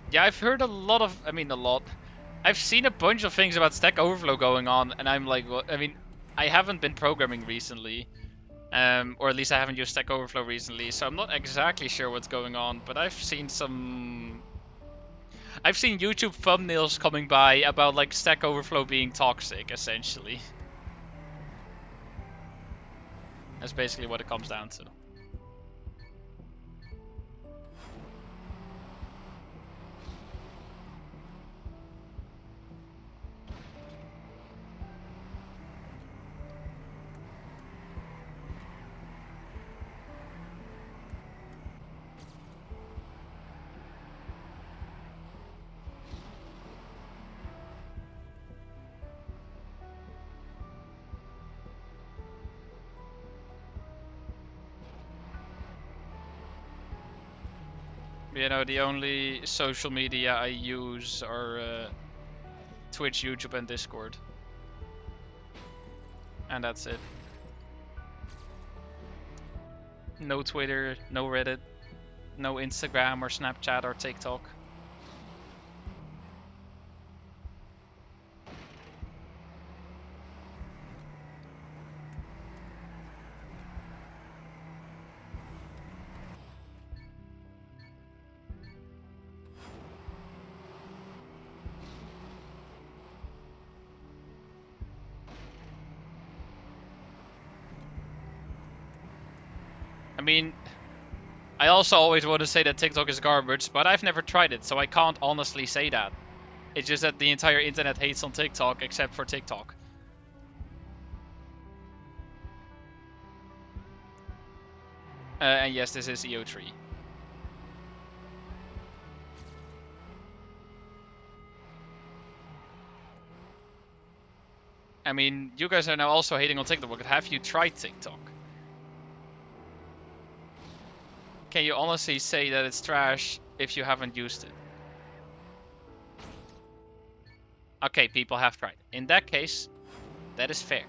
Yeah, I've heard a lot of, I mean, a lot. I've seen a bunch of things about Stack Overflow going on, and I'm like, well, I mean, I haven't been programming recently. Or at least I haven't used Stack Overflow recently, so I'm not exactly sure what's going on, but I've seen YouTube thumbnails coming by about like Stack Overflow being toxic, essentially. That's basically what it comes down to. You know, the only social media I use are Twitch, YouTube, and Discord. And that's it. No Twitter, no Reddit, no Instagram or Snapchat or TikTok. I mean, I also always want to say that TikTok is garbage, but I've never tried it, so I can't honestly say that. It's just that the entire internet hates on TikTok except for TikTok. And yes, this is EO3. I mean, you guys are now also hating on TikTok, but have you tried TikTok? Can you honestly say that it's trash if you haven't used it? Okay, people have tried. In that case, that is fair.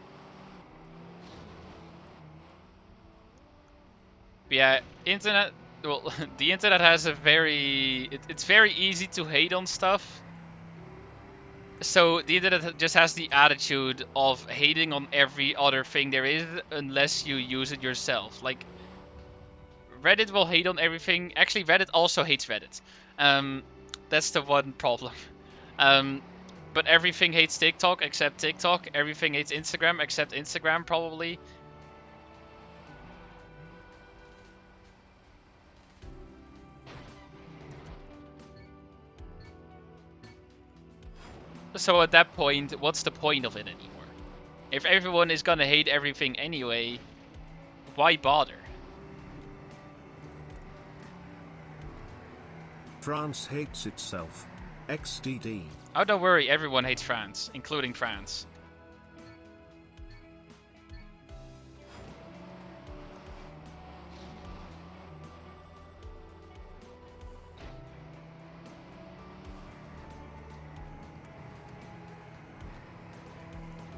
But yeah, internet. Well, the internet has a very. It's very easy to hate on stuff. So the internet just has the attitude of hating on every other thing there is unless you use it yourself. Like, Reddit will hate on everything. Actually, Reddit also hates Reddit. That's the one problem. But everything hates TikTok except TikTok. Everything hates Instagram except Instagram, probably. So at that point, what's the point of it anymore? If everyone is gonna hate everything anyway, why bother? France hates itself. XDD. Oh, don't worry, everyone hates France, including France.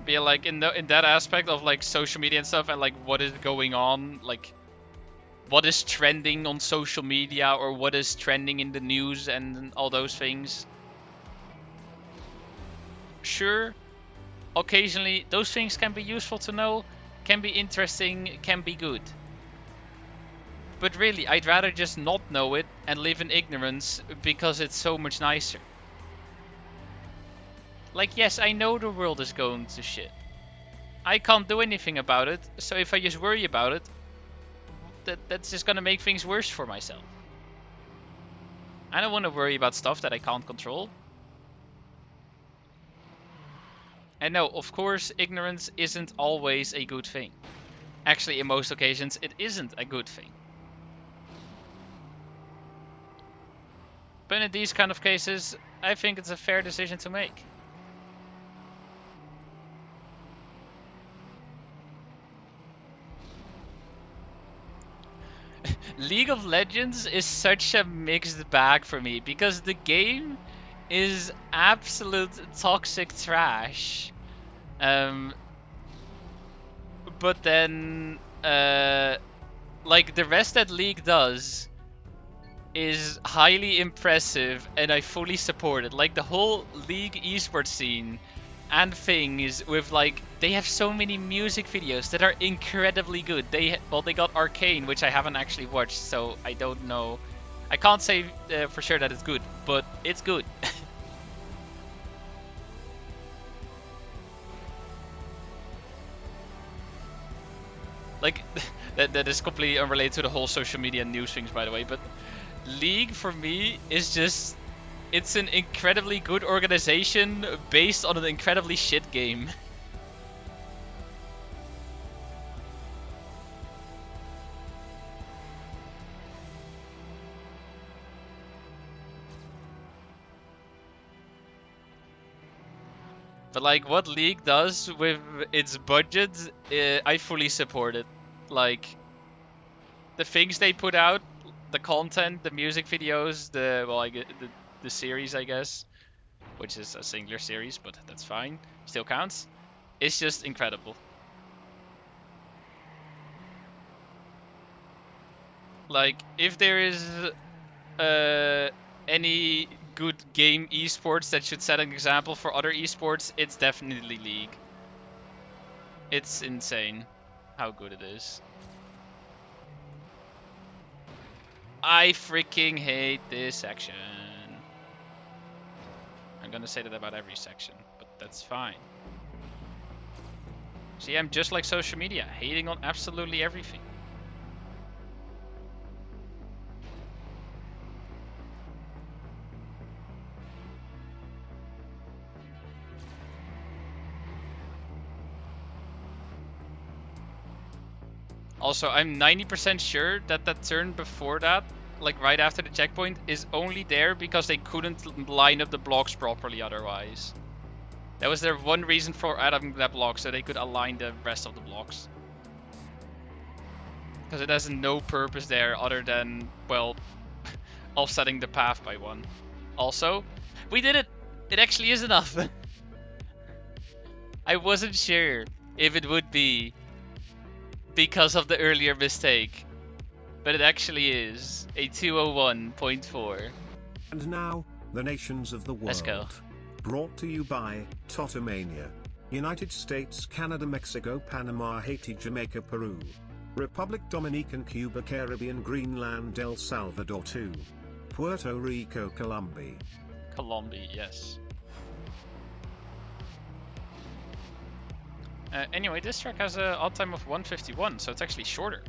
But yeah, like in that aspect of like social media and stuff, and like what is going on, like what is trending on social media or what is trending in the news and all those things. Sure, occasionally those things can be useful to know, can be interesting, can be good. But really, I'd rather just not know it and live in ignorance because it's so much nicer. Like, yes, I know the world is going to shit. I can't do anything about it, so if I just worry about it, that's just gonna make things worse for myself. I don't want to worry about stuff that I can't control. And no, of course, ignorance isn't always a good thing. Actually, in most occasions, it isn't a good thing. But in these kind of cases, I think it's a fair decision to make. League of Legends is such a mixed bag for me because the game is absolute toxic trash. But then, like the rest that League does is highly impressive, and I fully support it. Like the whole League esports scene and things with like they have so many music videos that are incredibly good. They got Arcane, which I haven't actually watched, so I don't know. I can't say for sure that it's good, but it's good. Like that is completely unrelated to the whole social media news things, by the way. But League for me is just it's an incredibly good organization based on an incredibly shit game. But like what League does with its budget, I fully support it. Like the things they put out, the content, the music videos, the series, I guess, which is a singular series, but that's fine, still counts. It's just incredible. Like if there is any good game esports that should set an example for other esports, it's definitely League. It's insane how good it is. I freaking hate this section. I'm gonna say that about every section, but that's fine. See, I'm just like social media, hating on absolutely everything. Also, I'm 90% sure that that turn before that, like right after the checkpoint, is only there because they couldn't line up the blocks properly otherwise. That was their one reason for adding that block, so they could align the rest of the blocks. Because it has no purpose there other than, well, offsetting the path by one. Also, we did it! It actually is enough! I wasn't sure if it would be because of the earlier mistake, but it actually is a 201.4. And now, the nations of the world. Let's go. Brought to you by Totomania. United States, Canada, Mexico, Panama, Haiti, Jamaica, Peru, Republic Dominican, Cuba, Caribbean, Greenland, El Salvador 2, Puerto Rico, Colombia. Colombia, yes. Anyway, this track has an odd time of 151, so it's actually shorter.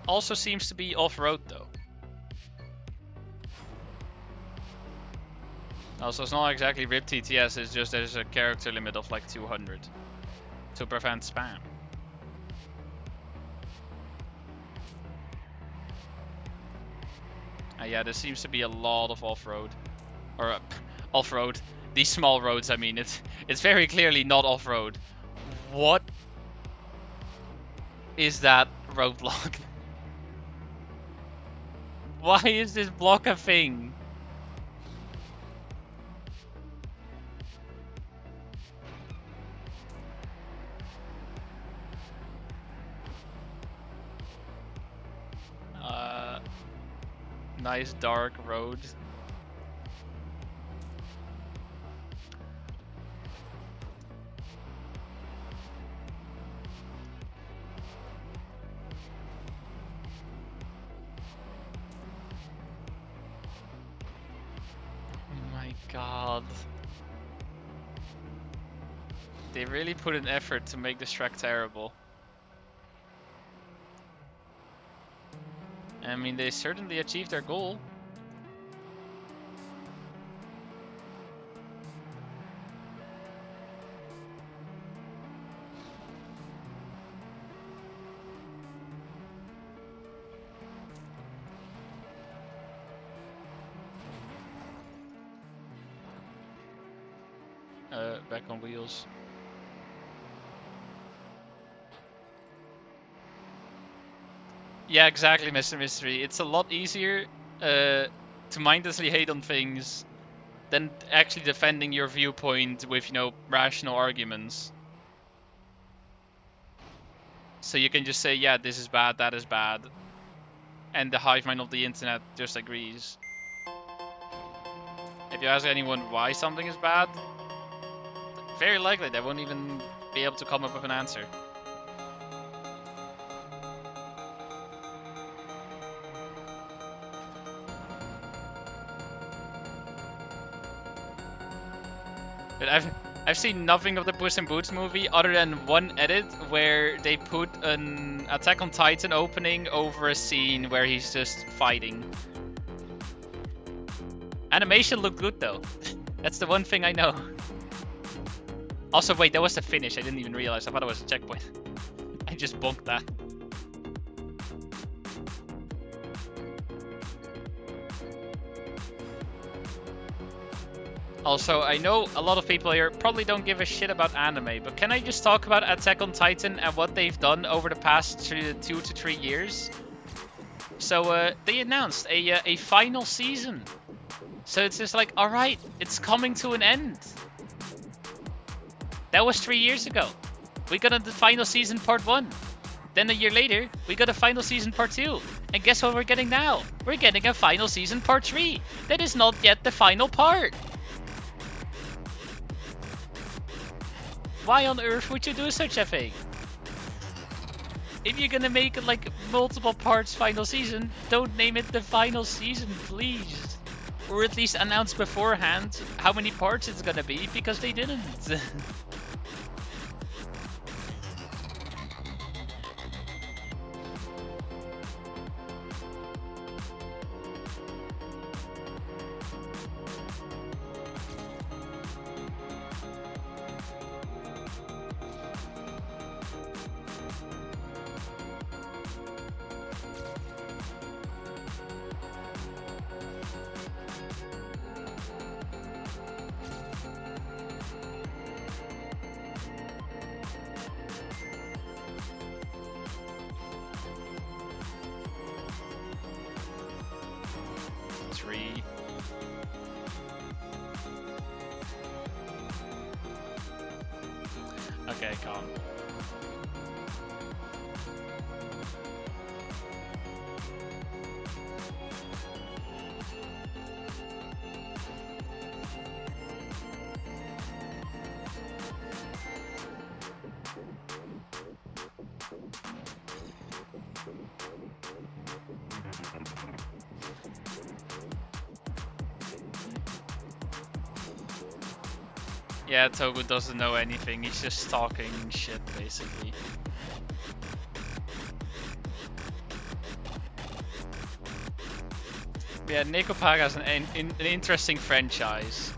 Also seems to be off-road though. Also, it's not exactly RIP TTS, it's just there's a character limit of like 200 to prevent spam. Yeah, there seems to be a lot of off-road. Or off-road. These small roads, I mean. It's very clearly not off-road. What is that roadblock? Why is this block a thing? Nice dark road. Oh my god. They really put an effort to make this track terrible. I mean, they certainly achieved their goal. Back on wheels. Yeah, exactly, Mr. Mystery. It's a lot easier to mindlessly hate on things than actually defending your viewpoint with, you know, rational arguments. So you can just say, yeah, this is bad, that is bad. And the hive mind of the internet just agrees. If you ask anyone why something is bad, very likely they won't even be able to come up with an answer. But I've seen nothing of the Puss in Boots movie other than one edit where they put an Attack on Titan opening over a scene where he's just fighting. Animation looked good though. That's the one thing I know. Also, wait, that was the finish. I didn't even realize. I thought it was a checkpoint. I just bonked that. Also, I know a lot of people here probably don't give a shit about anime, but can I just talk about Attack on Titan and what they've done over the past 2 to 3 years? So they announced a final season. So it's just like, alright, it's coming to an end. That was 3 years ago. We got the final season part 1. Then a year later, we got a final season part 2. And guess what we're getting now? We're getting a final season part 3. That is not yet the final part. Why on earth would you do such a thing? If you're gonna make like multiple parts final season, don't name it the final season, please. Or at least announce beforehand how many parts it's gonna be, because they didn't. Three. Okay, calm. Yeah, Togu doesn't know anything, he's just talking shit, basically. Yeah, Nekopaga is an interesting franchise.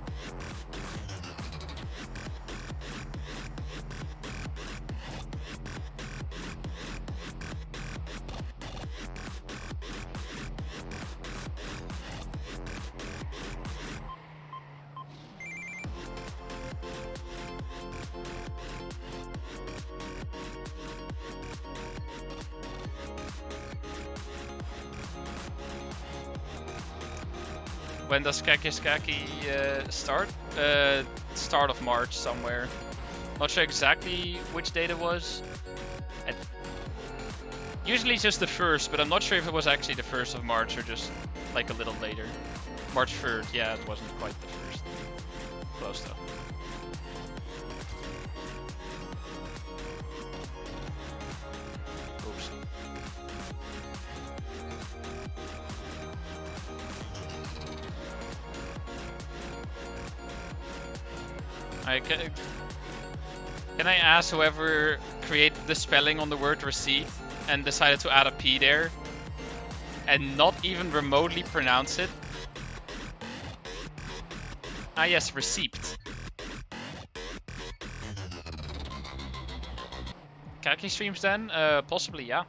When does Kakiskaki start? Start of March somewhere. Not sure exactly which date it was. Usually it's just the 1st, but I'm not sure if it was actually the 1st of March or just like a little later. March 3rd, yeah, it wasn't quite the 1st. Close though. Oops. Can I ask whoever created the spelling on the word receipt and decided to add a P there and not even remotely pronounce it? Ah yes, receipt. Kaki streams then? Possibly, yeah.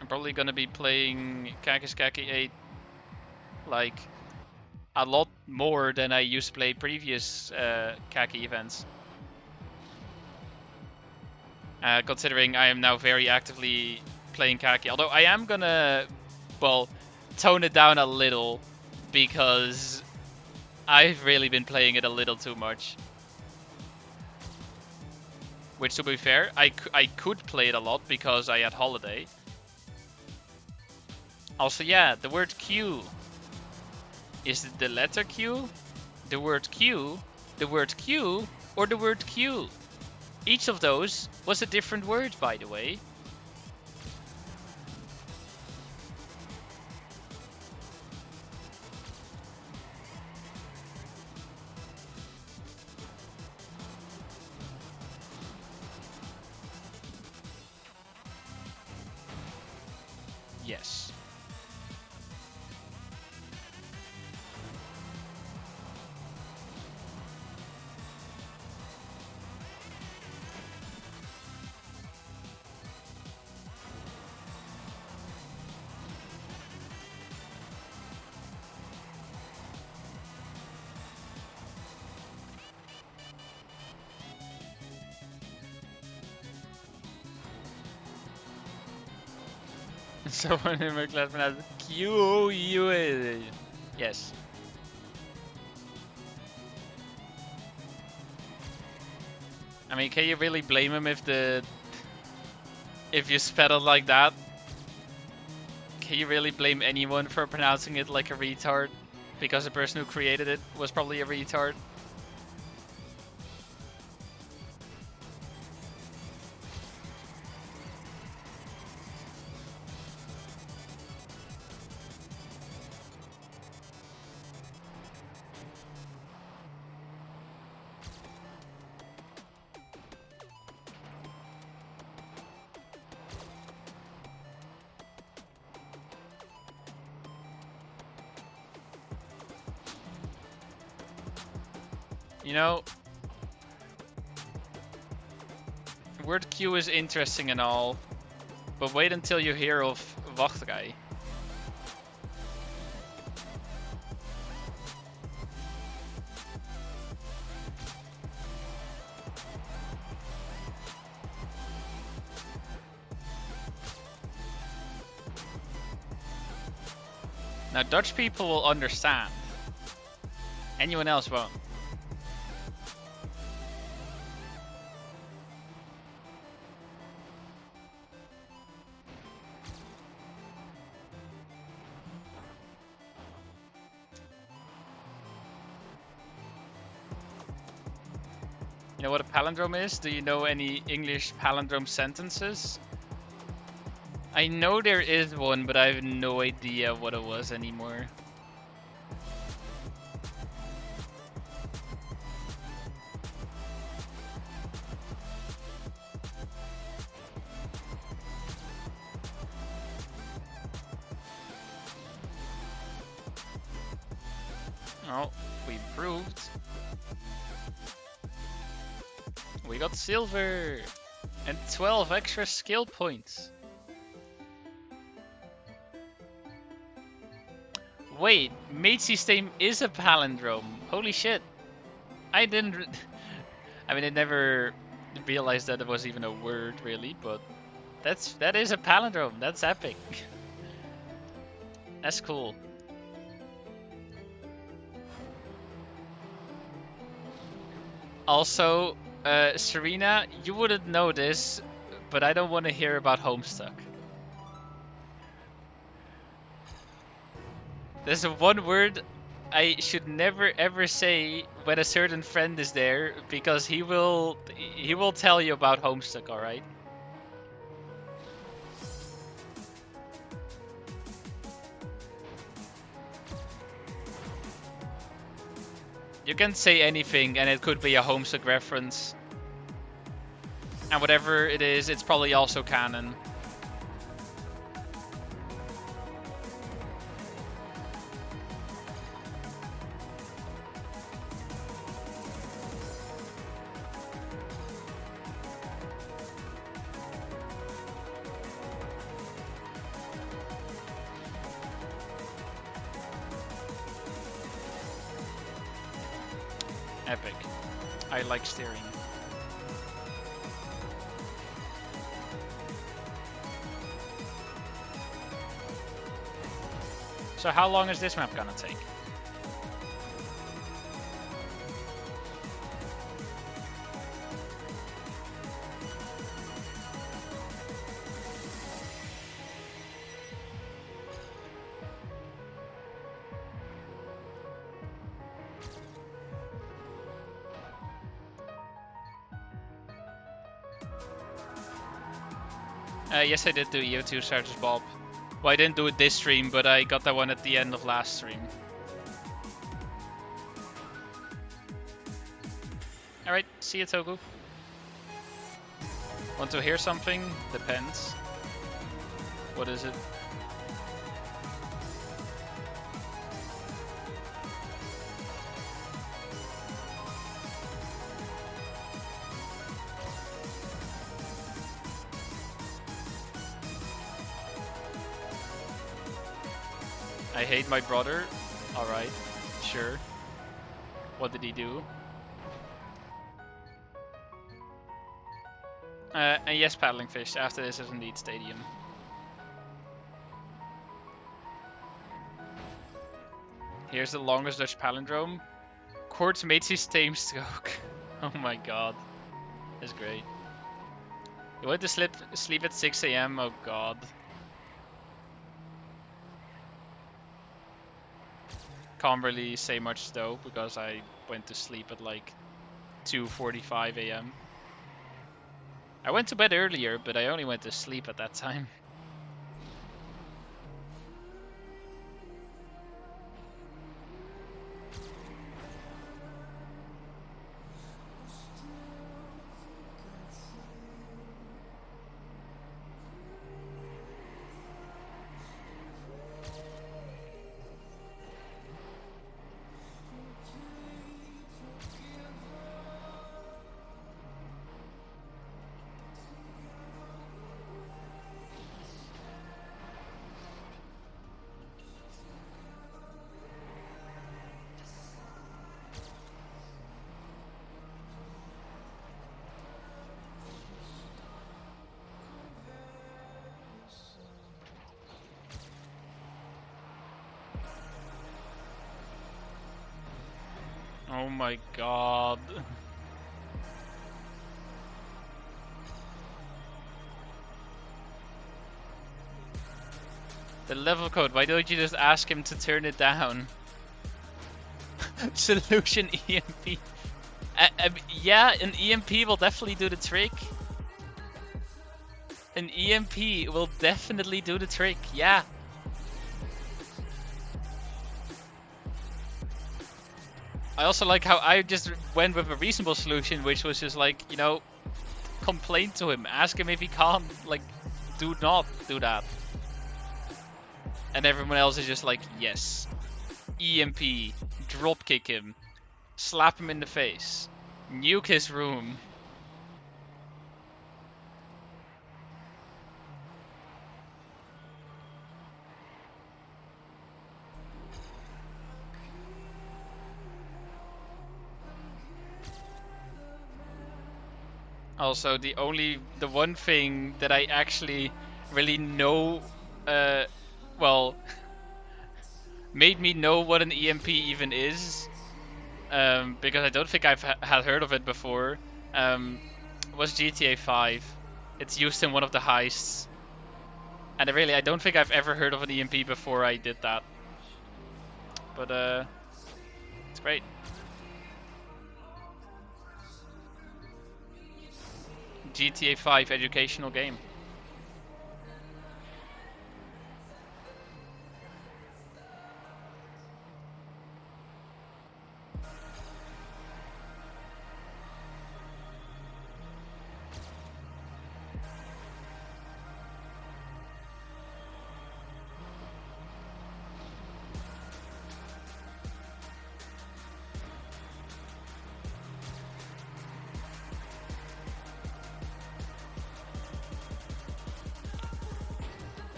I'm probably gonna be playing Kakiskaki 8 like a lot more than I used to play previous Kaki events. Considering I am now very actively playing Kaki. Although I am gonna, well, tone it down a little because I've really been playing it a little too much. Which, to be fair, I could play it a lot because I had holiday. Also, yeah, the word Q. Is it the letter Q, the word Q, the word Q, or the word Q? Each of those was a different word, by the way. Yes. Someone in my class pronounced Q U. Yes. I mean, can you really blame him if you spell it like that? Can you really blame anyone for pronouncing it like a retard? Because the person who created it was probably a retard. You know, word Q is interesting and all, but wait until you hear of wachtrij. Now, Dutch people will understand. Anyone else won't. You know what a palindrome is? Do you know any English palindrome sentences? I know there is one, but I have no idea what it was anymore. Oh, we improved. We got silver and 12 extra skill points. Wait, mate system is a palindrome. Holy shit. I didn't... I mean, I never realized that it was even a word, really, but that is a palindrome. That's epic. That's cool. Also, Serena, you wouldn't know this, but I don't want to hear about Homestuck. There's a one word I should never ever say when a certain friend is there, because he will tell you about Homestuck, alright? You can say anything and it could be a Homestuck reference. And whatever it is, it's probably also canon. Epic. I like steering. So how long is this map gonna take? Yes, I did do EO2 Starters Bob. Well, I didn't do it this stream, but I got that one at the end of last stream. Alright, see you, Togu. Want to hear something? Depends. What is it? I hate my brother. Alright, sure. What did he do? And yes, paddling fish. After this is indeed stadium. Here's the longest Dutch palindrome. Quartz Matesy Tame Stroke. Oh my god. That's great. You went to sleep at 6 AM? Oh god. Can't really say much though, because I went to sleep at like 2:45 AM. I went to bed earlier, but I only went to sleep at that time. Oh my god. The level code, why don't you just ask him to turn it down? Solution EMP. Yeah, an EMP will definitely do the trick. An EMP will definitely do the trick, yeah. I also like how I just went with a reasonable solution, which was just like, you know, complain to him, ask him if he can't, like, do not do that. And everyone else is just like, yes. EMP, dropkick him, slap him in the face, nuke his room. Also, the one thing that I actually really know, well, made me know what an EMP even is, because I don't think I've had heard of it before, was GTA 5. It's used in one of the heists. And I don't think I've ever heard of an EMP before I did that. But, it's great. GTA 5 educational game.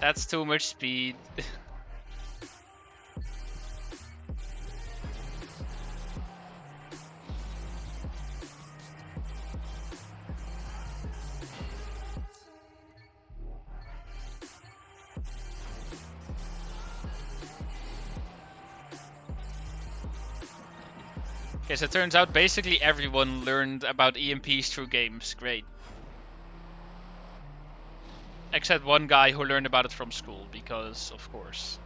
That's too much speed. Okay, so it turns out basically everyone learned about EMPs through games. Great. Except one guy who learned about it from school, because of course.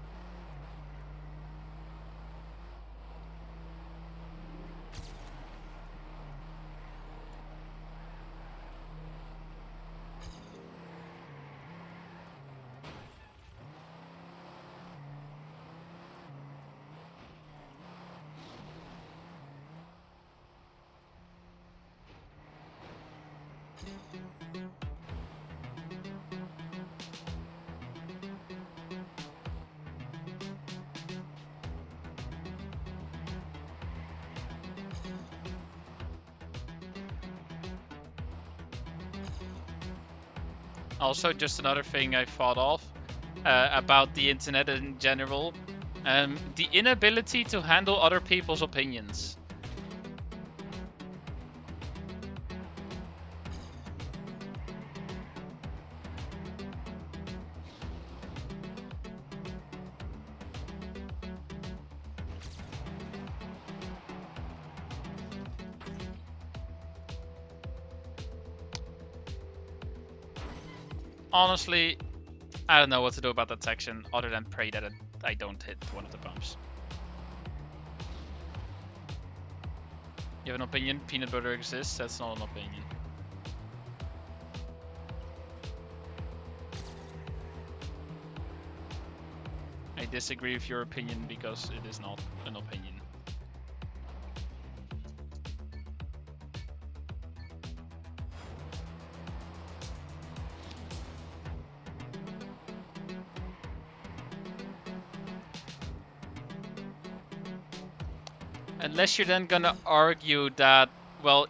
Also, just another thing I thought of about the internet in general. The inability to handle other people's opinions. Honestly, I don't know what to do about that section other than pray that I don't hit one of the bumps. You have an opinion? Peanut butter exists? That's not an opinion. I disagree with your opinion because it is not an opinion. Unless you're then gonna argue that, well,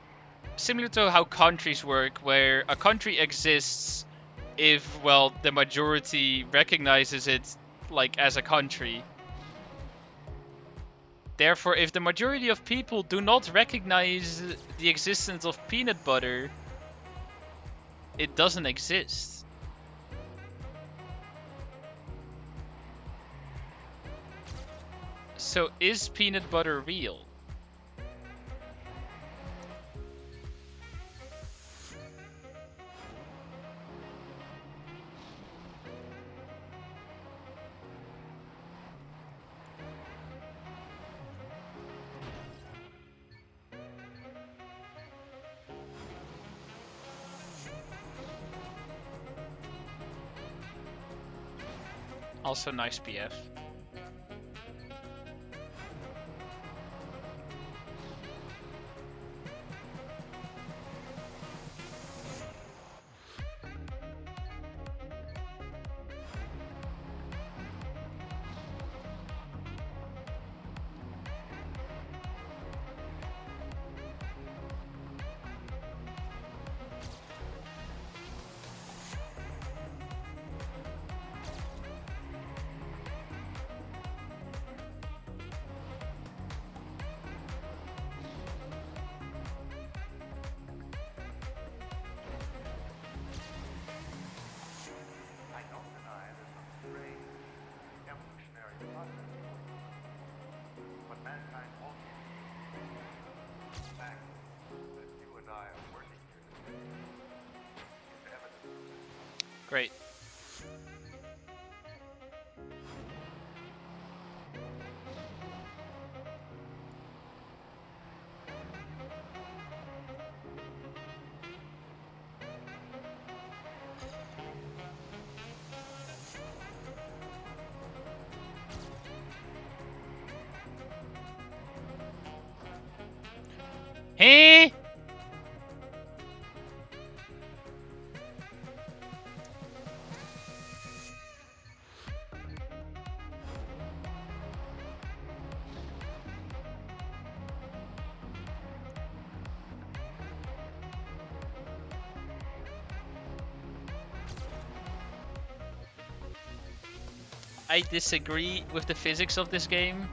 similar to how countries work, where a country exists if, well, the majority recognizes it, like, as a country. Therefore, if the majority of people do not recognize the existence of peanut butter, it doesn't exist. So is peanut butter real? Also nice PF. Great. Hey! I disagree with the physics of this game.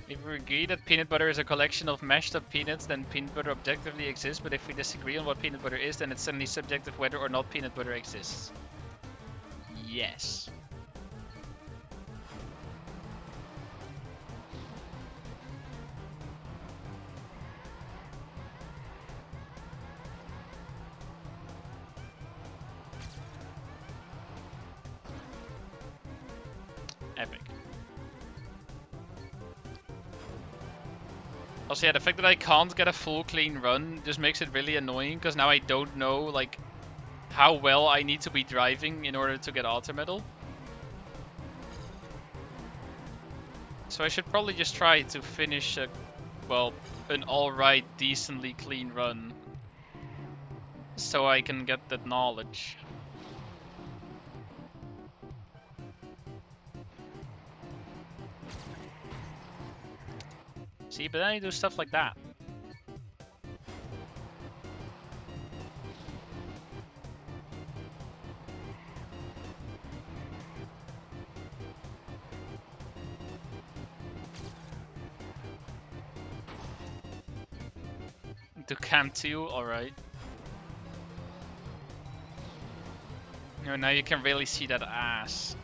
If we agree that peanut butter is a collection of mashed up peanuts, then peanut butter objectively exists, but if we disagree on what peanut butter is, then it's suddenly subjective whether or not peanut butter exists. Yes. Epic. Also, yeah, the fact that I can't get a full clean run just makes it really annoying, because now I don't know, like, how well I need to be driving in order to get auto medal. So I should probably just try to finish a, well, an alright, decently clean run, so I can get that knowledge. See, but then I do stuff like that. To camp 2, alright. No, now you can really see that ass.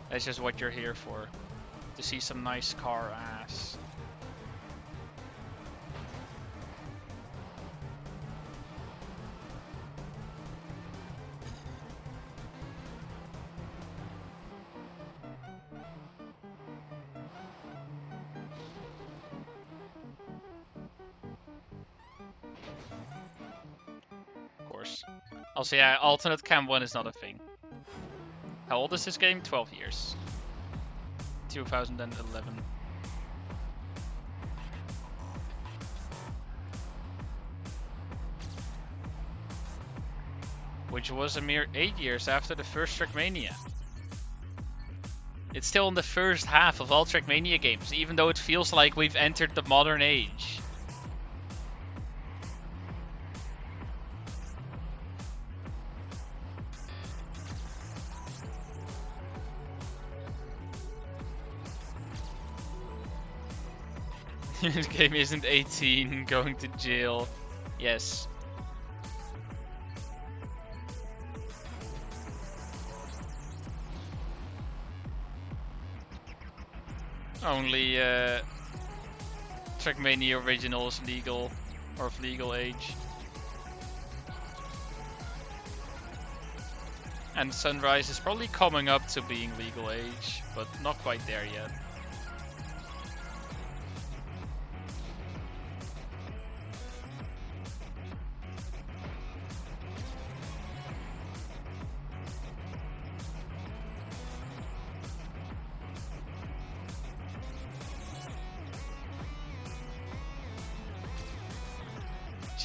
That's just what you're here for. To see some nice car ass. Of course. Also, yeah, alternate cam 1 is not a thing. How old is this game? 12 years. 2011. Which was a mere 8 years after the first Trackmania. It's still in the first half of all Trackmania games, even though it feels like we've entered the modern age. This game isn't 18, going to jail. Yes. Only Trackmania Original is legal, or of legal age. And Sunrise is probably coming up to being legal age, but not quite there yet.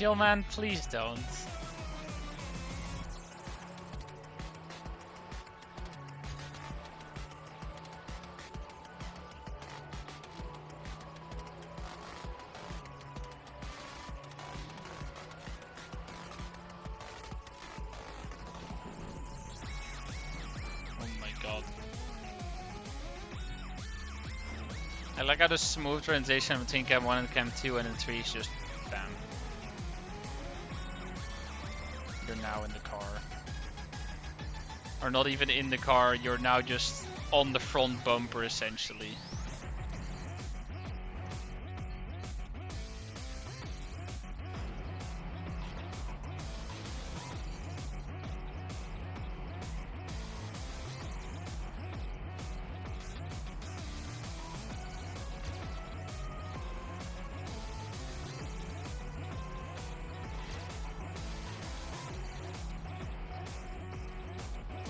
Chill, man, please don't. Oh my god. I like how the smooth transition between Cam 1 and Cam 2 and then 3 is just bam. You're now in the car. Or not even in the car, you're now just on the front bumper essentially.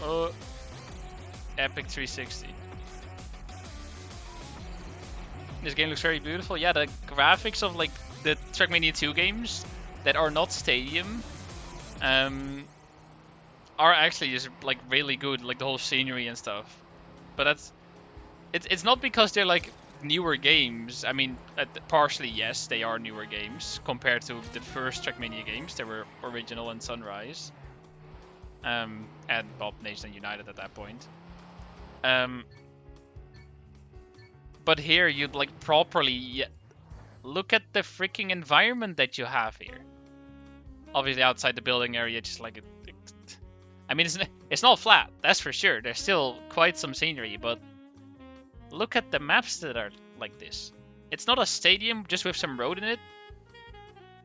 Oh, epic 360. This game looks very beautiful. Yeah, the graphics of like the Trackmania 2 games that are not Stadium are actually just like really good, like the whole scenery and stuff. But it's not because they're like newer games. I mean, partially yes, they are newer games compared to the first Trackmania games. They were original and Sunrise. And Bob Nation United at that point. But here you'd like properly look at the freaking environment that you have here. Obviously outside the building area, just like I mean, it's not flat, that's for sure. There's still quite some scenery, but look at the maps that are like this. It's not a stadium just with some road in it.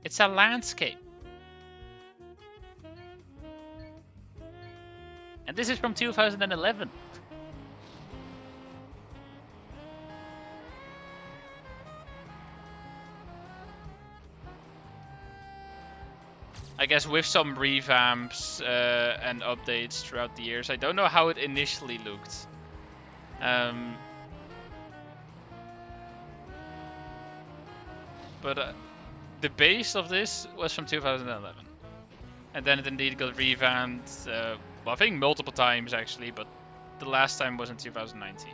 It's a landscape. And this is from 2011. I guess with some revamps and updates throughout the years. I don't know how it initially looked. But the base of this was from 2011. And then it indeed got revamped, well, I think multiple times actually, but the last time was in 2019.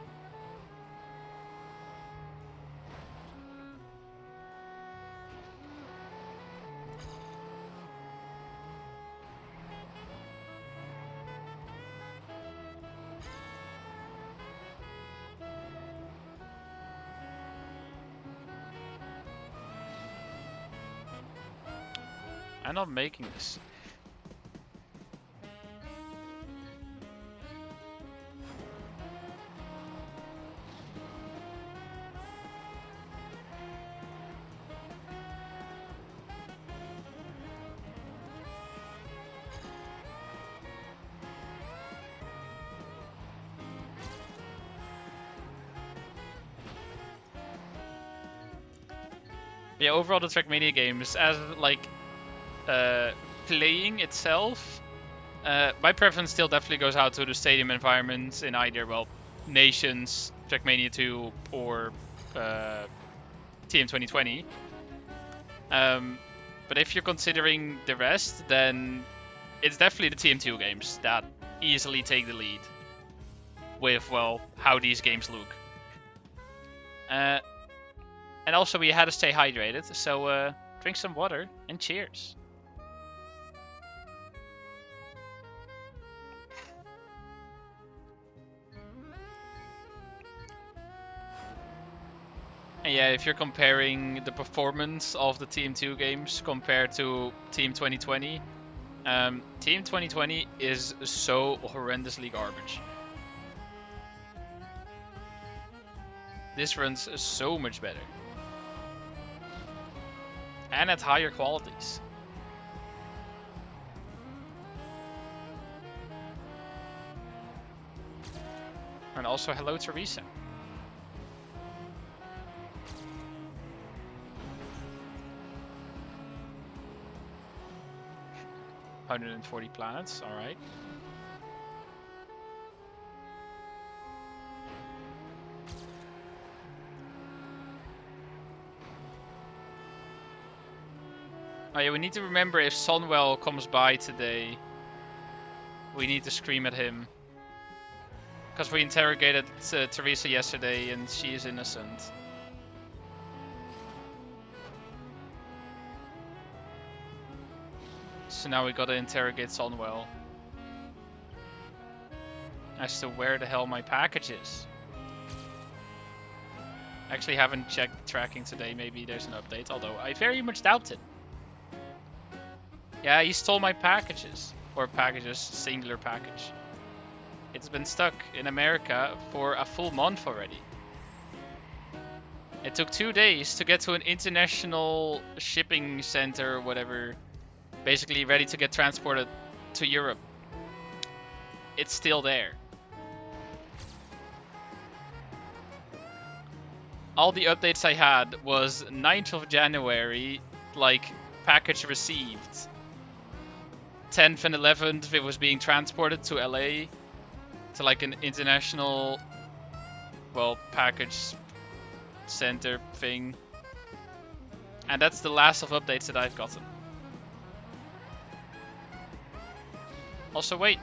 I'm not making this. Yeah, overall the Trackmania games, as like playing itself, my preference still definitely goes out to the stadium environments in either, well, Nations, Trackmania 2, or TM 2020. But if you're considering the rest, then it's definitely the TM2 games that easily take the lead with, well, how these games look. And also we had to stay hydrated, so drink some water and cheers. And yeah, if you're comparing the performance of the TM2 games compared to Team 2020, Team 2020 is so horrendously garbage. This runs so much better. And at higher qualities. And also hello Teresa. $140 planets, alright. Oh yeah, we need to remember if Sonwell comes by today, we need to scream at him. Because we interrogated Teresa yesterday and she is innocent. So now we gotta interrogate Sonwell. As to where the hell my package is. Actually haven't checked the tracking today, maybe there's an update, although I very much doubt it. Yeah, he stole my packages. Or packages, singular package. It's been stuck in America for a full month already. It took 2 days to get to an international shipping center or whatever. Basically ready to get transported to Europe. It's still there. All the updates I had was 9th of January, like, package received. 10th and 11th, it was being transported to LA. To like an international, well, package center thing. And that's the last of updates that I've gotten. Also, wait.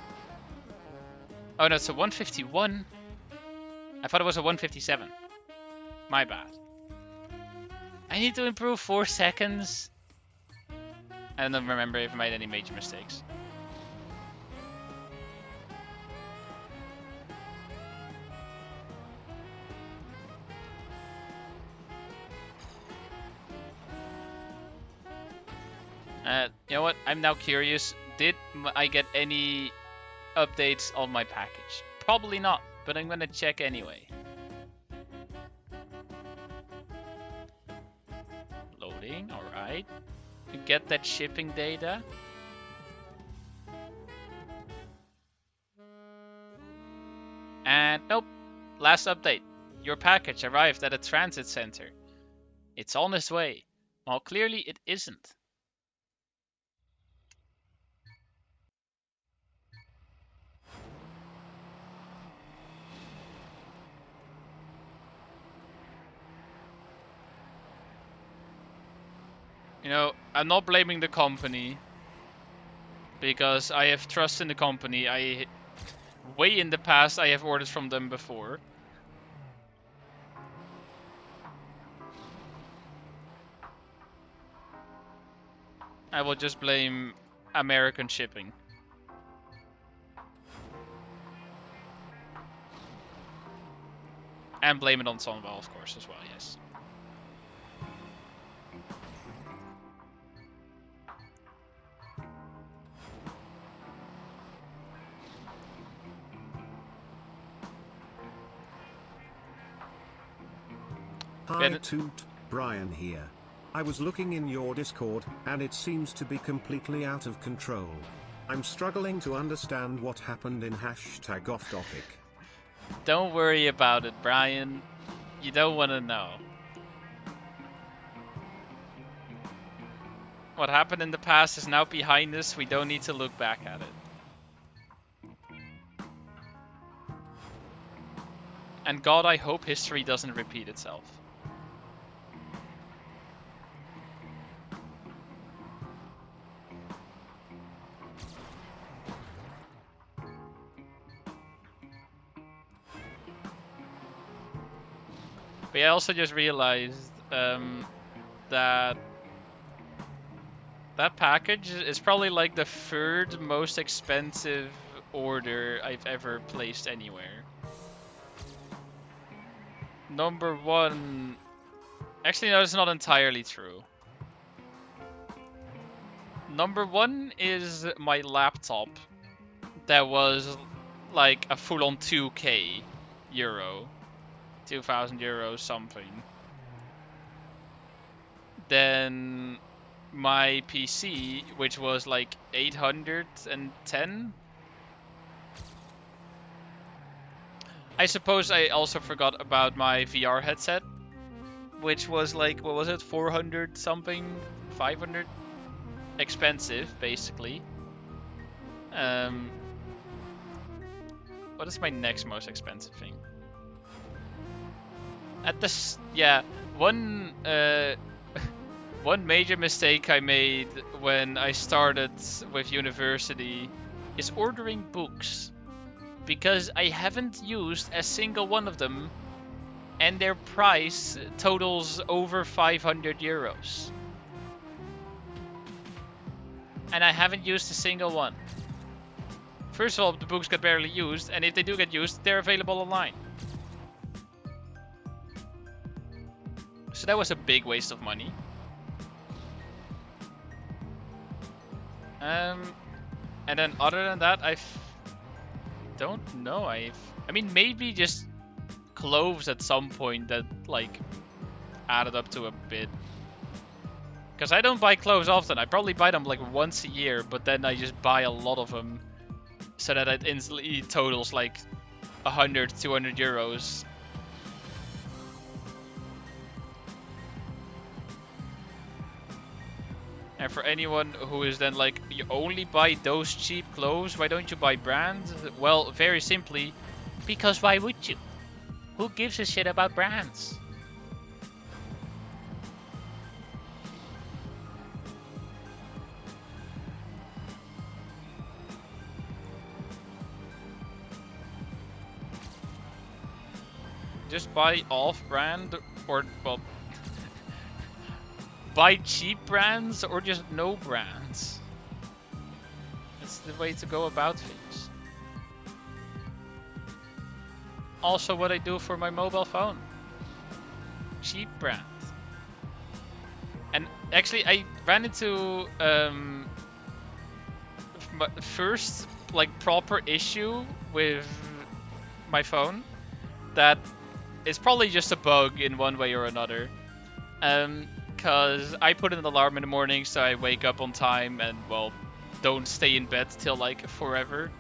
Oh no, it's a 151. I thought it was a 157. My bad. I need to improve 4 seconds. I don't remember if I made any major mistakes. You know what? I'm now curious. Did I get any updates on my package? Probably not, but I'm gonna check anyway. Loading, alright. Get that shipping data. And nope. Last update. Your package arrived at a transit center. It's on its way. Well, clearly it isn't. You know, I'm not blaming the company. Because I have trust in the company. Way in the past, I have ordered from them before. I will just blame American shipping. And blame it on Sunwell, of course, as well, yes. Hi Toot, Brian here. I was looking in your Discord, and it seems to be completely out of control. I'm struggling to understand what happened in hashtag off topic. Don't worry about it, Brian. You don't want to know. What happened in the past is now behind us. We don't need to look back at it. And God, I hope history doesn't repeat itself. But I also just realized that package is probably like the 3rd most expensive order I've ever placed anywhere. Number 1... Actually, no, it's not entirely true. Number 1 is my laptop that was like a full-on 2k euro. 2,000 euros something. Then my PC, which was like 810. I suppose I also forgot about my VR headset, which was like, what was it, 400 something, 500? Expensive, basically. What is my next most expensive thing? At this, yeah, one One major mistake I made when I started with university is ordering books, because I haven't used a single one of them and their price totals over 500 euros. And I haven't used a single one. First of all, the books get barely used, and if they do get used, they're available online. So that was a big waste of money. And then other than that, I don't know. I mean, maybe just clothes at some point that like added up to a bit. Because I don't buy clothes often. I probably buy them like once a year, but then I just buy a lot of them so that it instantly totals like 100, 200 euros. And for anyone who is then like, you only buy those cheap clothes, why don't you buy brands? Well, very simply, because why would you? Who gives a shit about brands? Just buy off-brand or, well, buy cheap brands or just no brands. That's the way to go about things. Also what I do for my mobile phone. Cheap brand. And actually I ran into my first like proper issue with my phone that is probably just a bug in one way or another. Cause I put an alarm in the morning so I wake up on time and, well, don't stay in bed till like forever.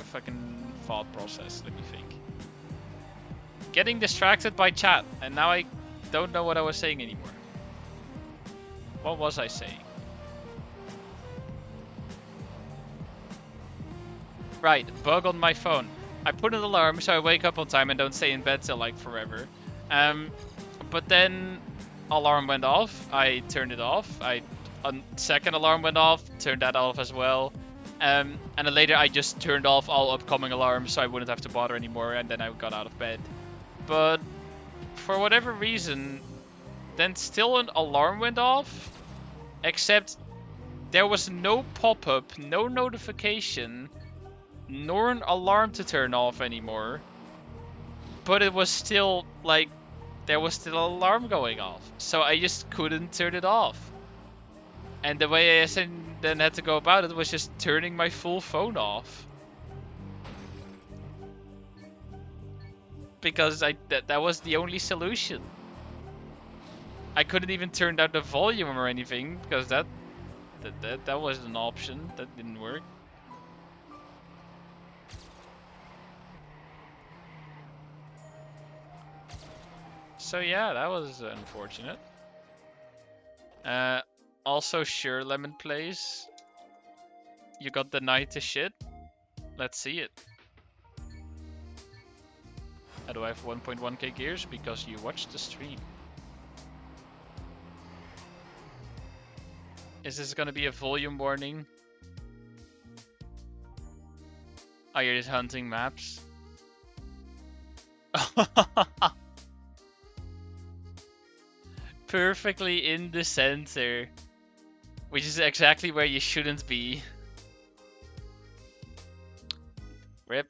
Fucking thought process, let me think. Getting distracted by chat, and now I don't know what I was saying anymore. What was I saying? Right, bug on my phone. I put an alarm so I wake up on time and don't stay in bed till like forever. But then alarm went off, I turned it off. A second alarm went off, turned that off as well. And then later I just turned off all upcoming alarms so I wouldn't have to bother anymore, and then I got out of bed. But for whatever reason, then still an alarm went off, except there was no pop-up, no notification, nor an alarm to turn off anymore. But it was still, like, there was still an alarm going off. So I just couldn't turn it off. And the way I then had to go about it was just turning my full phone off. Because that was the only solution. I couldn't even turn down the volume or anything, because that wasn't an option. That didn't work. So yeah, that was unfortunate. Also, sure, Lemon plays. You got denied to shit. Let's see it. How do I have 1.1k gears? Because you watched the stream. Is this gonna be a volume warning? Oh, you're just hunting maps? Perfectly in the center. Which is exactly where you shouldn't be. Rip.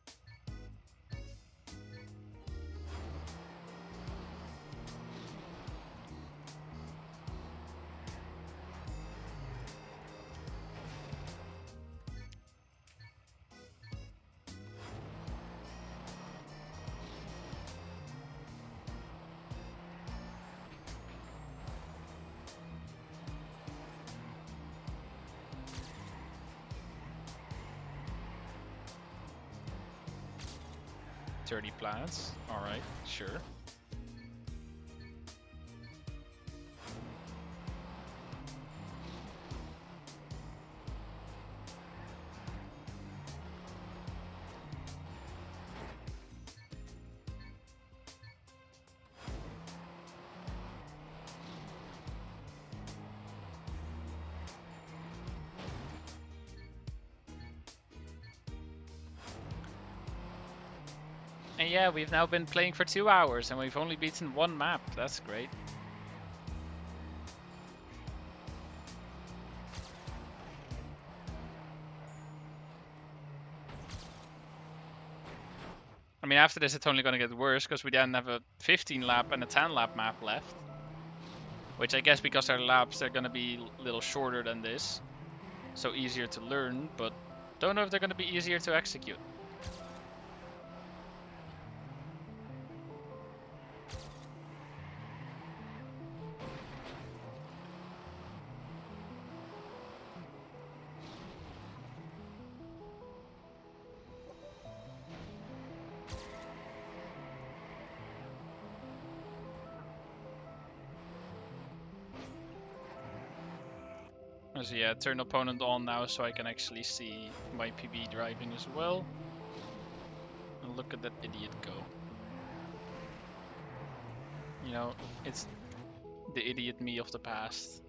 Dirty planets. Alright, sure. And yeah, we've now been playing for 2 hours and we've only beaten 1 map. That's great. I mean, after this it's only gonna get worse because we then have a 15 lap and a 10 lap map left. Which I guess because our laps are gonna be a little shorter than this. So easier to learn, but don't know if they're gonna be easier to execute. So yeah, turn opponent on now so I can actually see my PB driving as well. And look at that idiot go. You know, it's the idiot me of the past.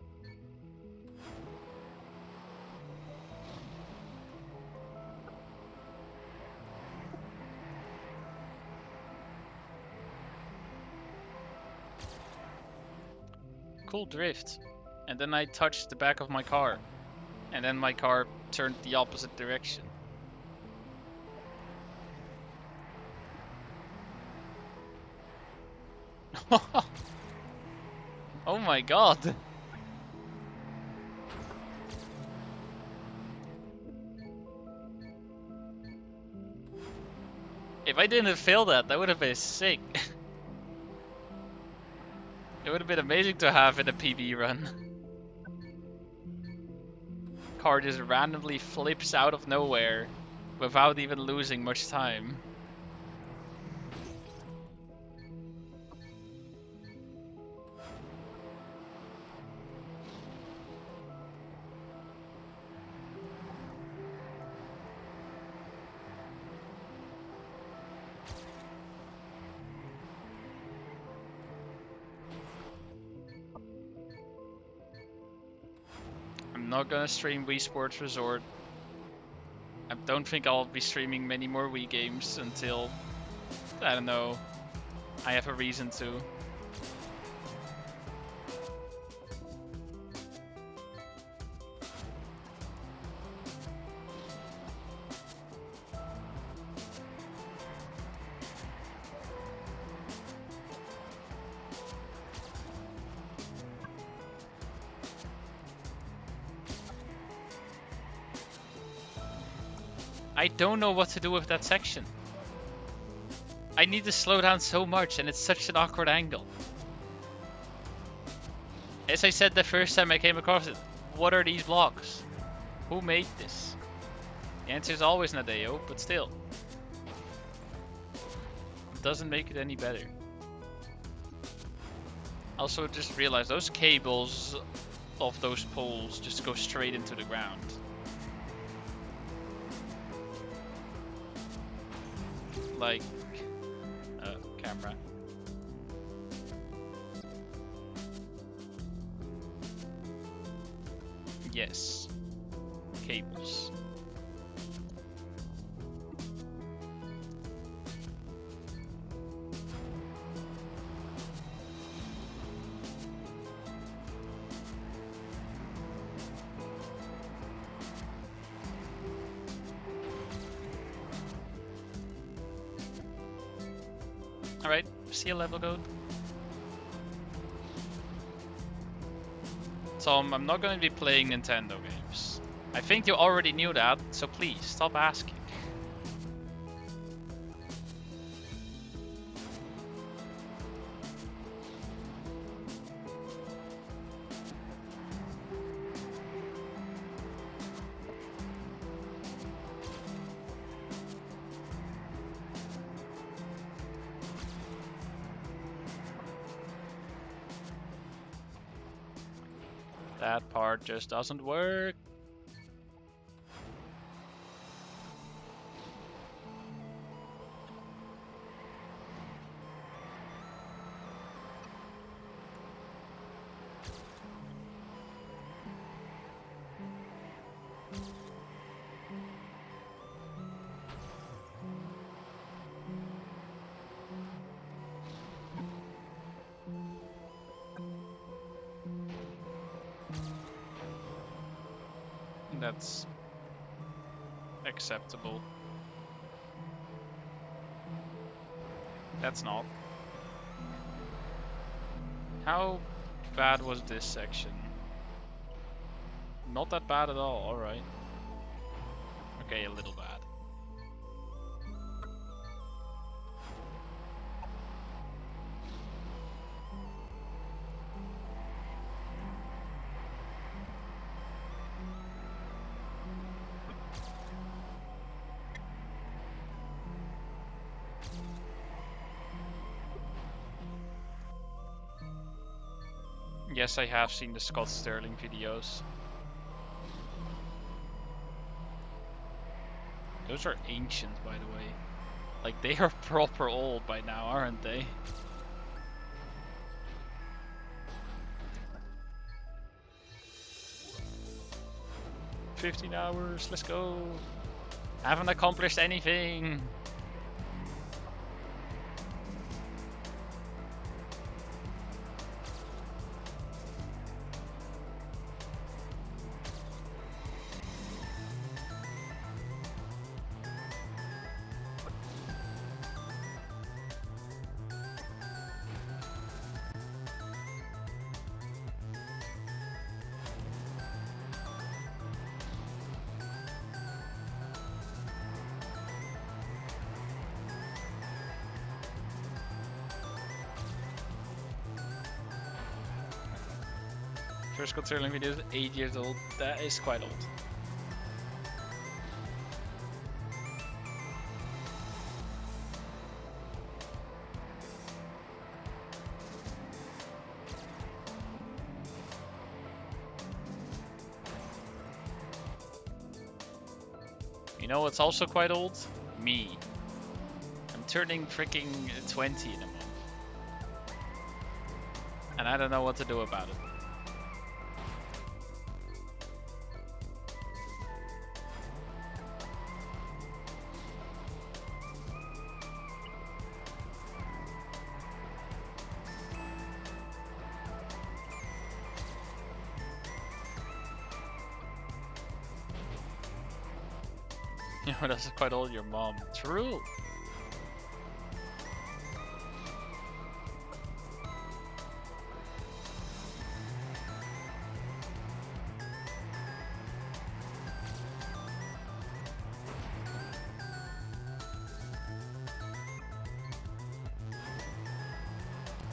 Cool drift. And then I touched the back of my car. And then my car turned the opposite direction. Oh my god. If I didn't fail that, that would have been sick. It would have been amazing to have in a PB run. Car just randomly flips out of nowhere without even losing much time. I'm not gonna stream Wii Sports Resort. I don't think I'll be streaming many more Wii games until, I don't know, I have a reason to. I don't know what to do with that section. I need to slow down so much and it's such an awkward angle. As I said the first time I came across it, what are these blocks? Who made this? The answer is always Nadeo, but still. It doesn't make it any better. Also just realized those cables of those poles just go straight into the ground. Like, camera. Yes. Cables. Alright, see a level code. Tom, I'm not going to be playing Nintendo games. I think you already knew that, so please, stop asking. That part just doesn't work. that's acceptable. That's not. How bad was this section? Not that bad at all, alright. Okay, a little bad. Yes, I have seen the Scott Sterling videos. Those are ancient, by the way. Like, they are proper old by now, aren't they? "15 hours, let's go. Haven't accomplished anything." First Scott Sterling video is 8 years old. That is quite old. You know what's also quite old? Me. I'm turning freaking 20 in a month. And I don't know what to do about it. You know, that's quite old, your mom. True.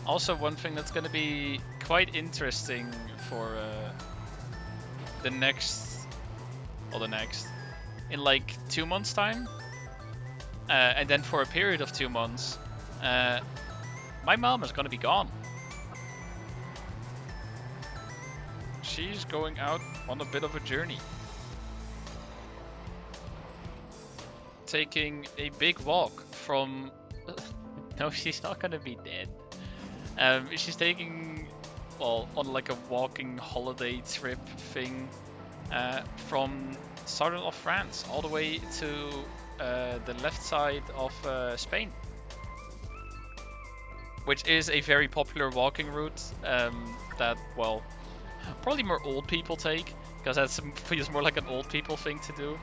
Also, one thing that's going to be quite interesting for the next, in like 2 months' time, and then for a period of 2 months, my mom is going to be gone. She's going out on a bit of a journey. Taking a big walk from... No, she's not going to be dead. She's taking, well, on like a walking holiday trip thing from southern of France all the way to the left side of Spain, which is a very popular walking route that, well, probably more old people take, because that feels more like an old people thing to do.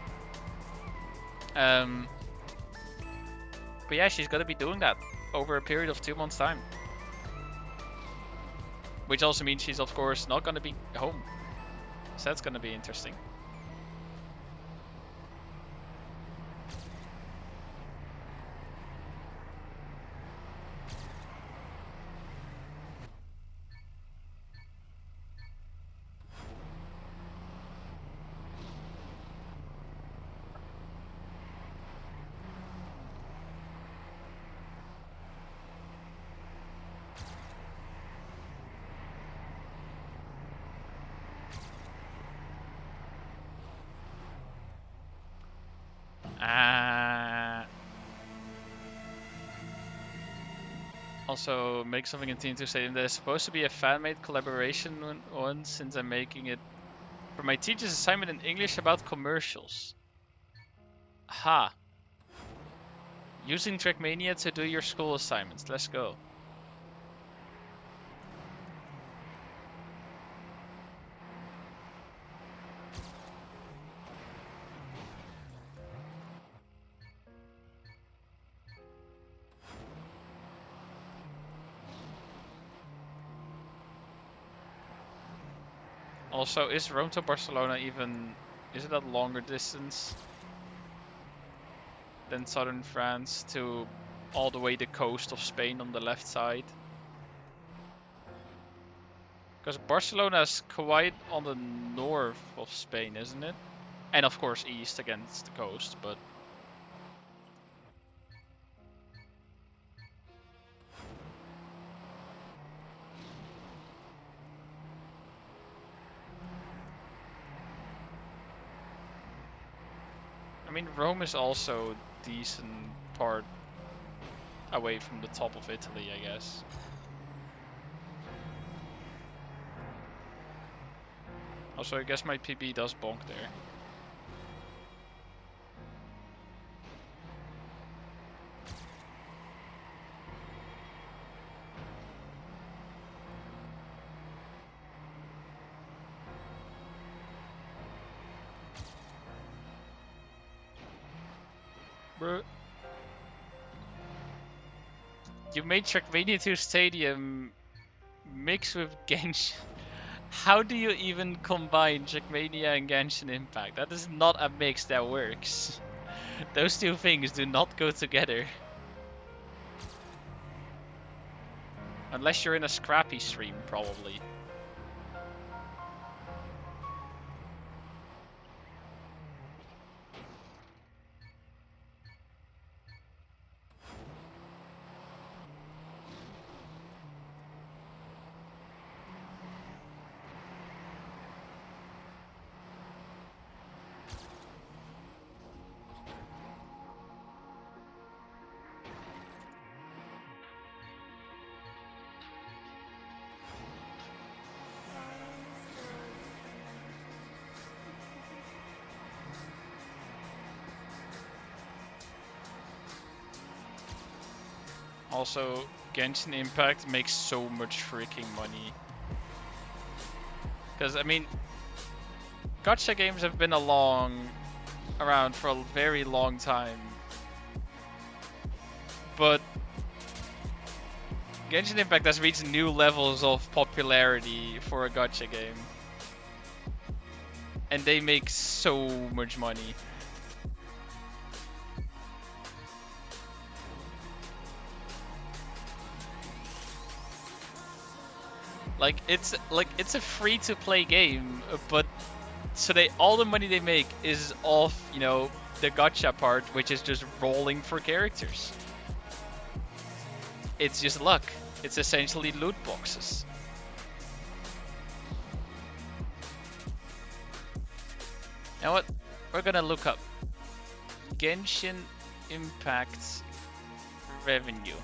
But yeah, she's gonna be doing that over a period of 2 months' time. Which also means she's, of course, not going to be home. So that's going to be interesting. Also, make something in TM² Stadium. There's supposed to be a fan-made collaboration one since I'm making it for my teacher's assignment in English about commercials. Ha! Using Trackmania to do your school assignments. Let's go. Also, is Rome to Barcelona even... Is it a longer distance than southern France to all the way the coast of Spain on the left side? Because Barcelona is quite on the north of Spain, isn't it? And of course east against the coast, but... I mean, Rome is also a decent part away from the top of Italy, I guess. Also, I guess my PB does bonk there. Bro. You made Trackmania 2 Stadium mix with Genshin. How do you even combine Trackmania and Genshin Impact? That is not a mix that works. Those two things do not go together. Unless you're in a Scrappy stream, probably. Also, Genshin Impact makes so much freaking money. Because, I mean, gacha games have been around for a very long time. But Genshin Impact has reached new levels of popularity for a gacha game. And they make so much money. Like it's a free to play game, but so all the money they make is off, you know, the gacha part, which is just rolling for characters. It's just luck. It's essentially loot boxes. Now what? We're gonna look up Genshin Impact revenue.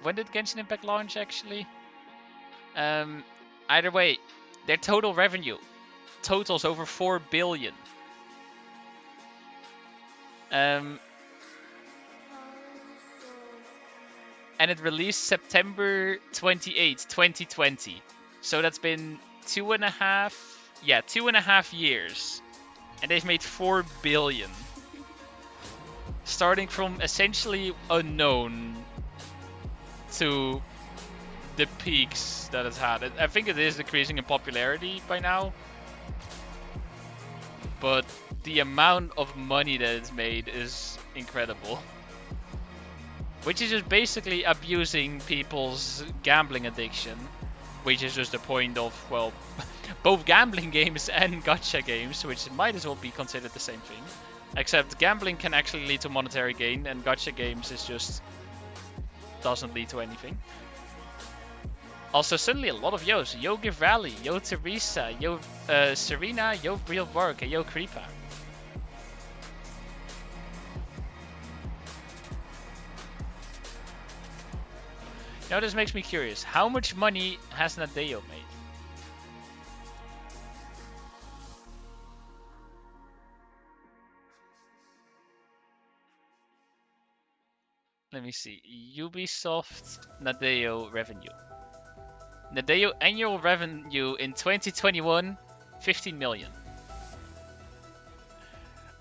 When did Genshin Impact launch actually? Either way, their total revenue totals over 4 billion. And it released September 28th, 2020. So that's been 2.5 years. And they've made 4 billion. Starting from essentially unknown to the peaks that it's had. I think it is decreasing in popularity by now. But the amount of money that it's made is incredible. Which is just basically abusing people's gambling addiction. Which is just the point of, well, both gambling games and gacha games, which might as well be considered the same thing. Except gambling can actually lead to monetary gain, and gacha games is just doesn't lead to anything. Also, suddenly a lot of yos. Yo Give Rally, yo Teresa, yo Serena, yo Real Work, and yo Creeper. Now this makes me curious. How much money has Nadeo made? Let me see. Ubisoft Nadeo revenue. Nadeo annual revenue in 2021, 15 million.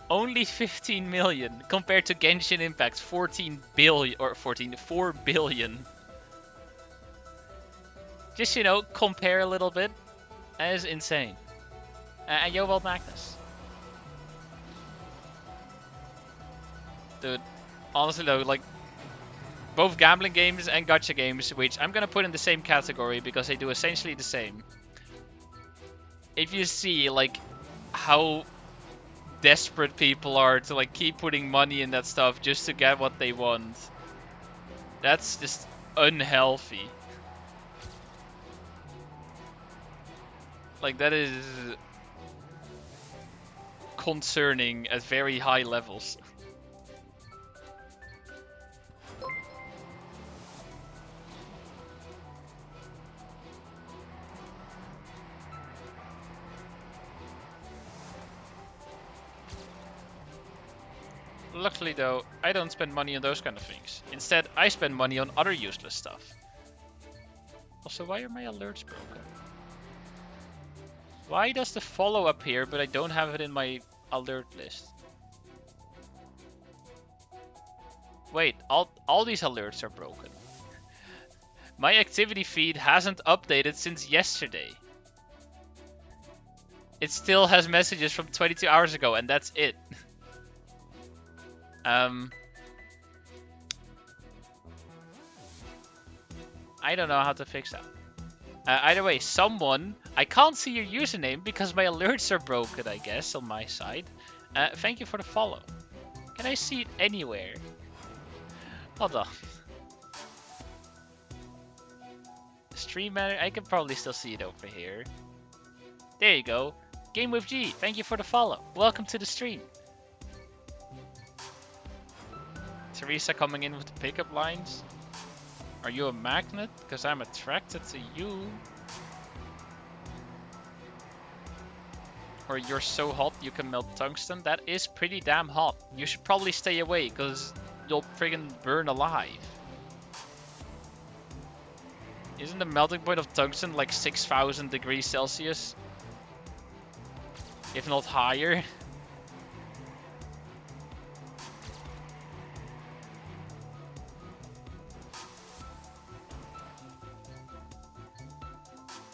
Only 15 million compared to Genshin Impact's 4 billion. Just, you know, compare a little bit. That is insane. And yo, well, Magnus. Dude, honestly though, like, both gambling games and gacha games, which I'm gonna put in the same category because they do essentially the same. If you see, like, how desperate people are to, like, keep putting money in that stuff just to get what they want, that's just unhealthy. Like, that is concerning at very high levels. Luckily though, I don't spend money on those kind of things. Instead, I spend money on other useless stuff. Also, why are my alerts broken? Why does the follow appear, but I don't have it in my alert list? Wait, all these alerts are broken. My activity feed hasn't updated since yesterday. It still has messages from 22 hours ago, and that's it. I don't know how to fix that. Either way, someone... I can't see your username because my alerts are broken, I guess, on my side. Thank you for the follow. Can I see it anywhere? Hold on. Stream manager, I can probably still see it over here. There you go. Game with G, thank you for the follow. Welcome to the stream. Teresa coming in with the pickup lines. Are you a magnet? Because I'm attracted to you. Or you're so hot you can melt tungsten. That is pretty damn hot. You should probably stay away because you'll friggin' burn alive. Isn't the melting point of tungsten like 6,000 degrees Celsius? If not higher.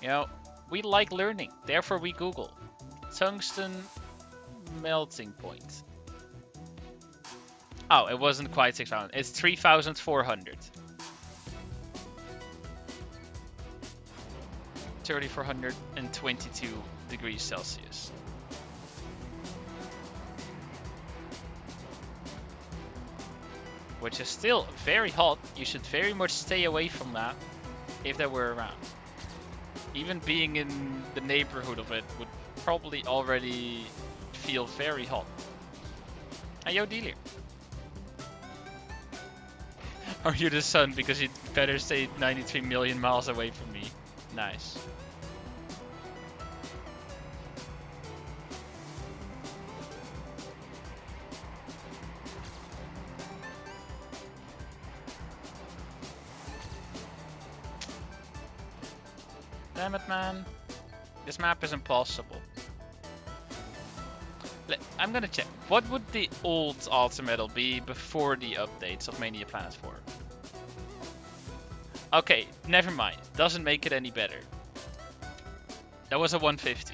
You know, we like learning, therefore we Google. Tungsten melting point. Oh, it wasn't quite 6,000. It's 3,400. 3,422 degrees Celsius. Which is still very hot. You should very much stay away from that if they were around. Even being in the neighborhood of it would probably already feel very hot. Hey, yo, Dealer. Are you the sun? Because you'd better stay 93 million miles away from me. Nice. Damn it, man. This map is impossible. I'm gonna check. What would the old Ultimetal be before the updates of Mania Planet 4? Okay, never mind. Doesn't make it any better. That was a 150.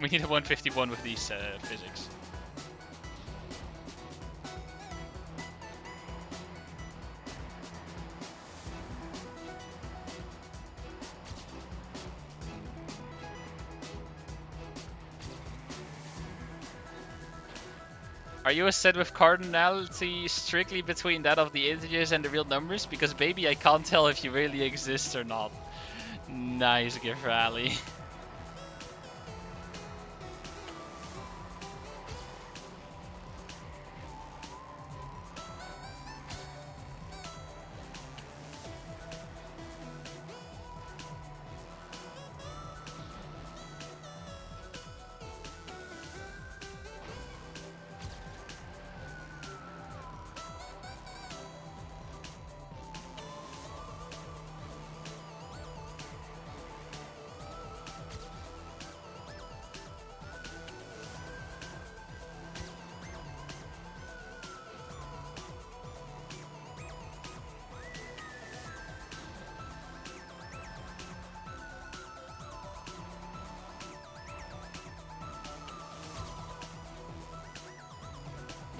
We need a 151 with these physics. Are you a set with cardinality strictly between that of the integers and the real numbers? Because baby, I can't tell if you really exist or not. Nice, Gift Rally.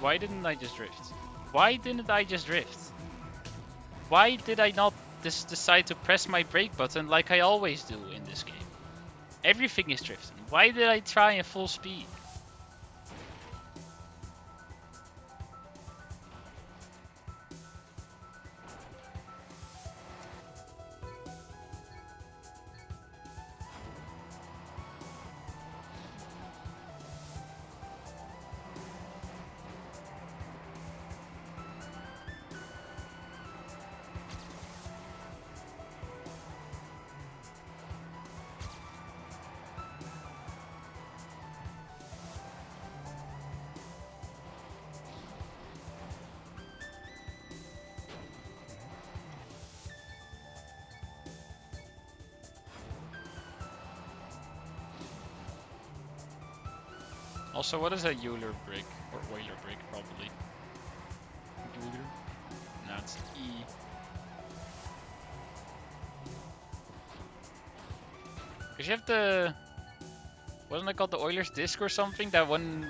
Why didn't I just drift? Why didn't I just drift? Why did I not just decide to press my brake button like I always do in this game? Everything is drifting. Why did I try in full speed? Also, what is a Euler brick? Or Euler brick, probably. Euler? No, it's E. Because you have the... Wasn't it called the Euler's disc or something? That one...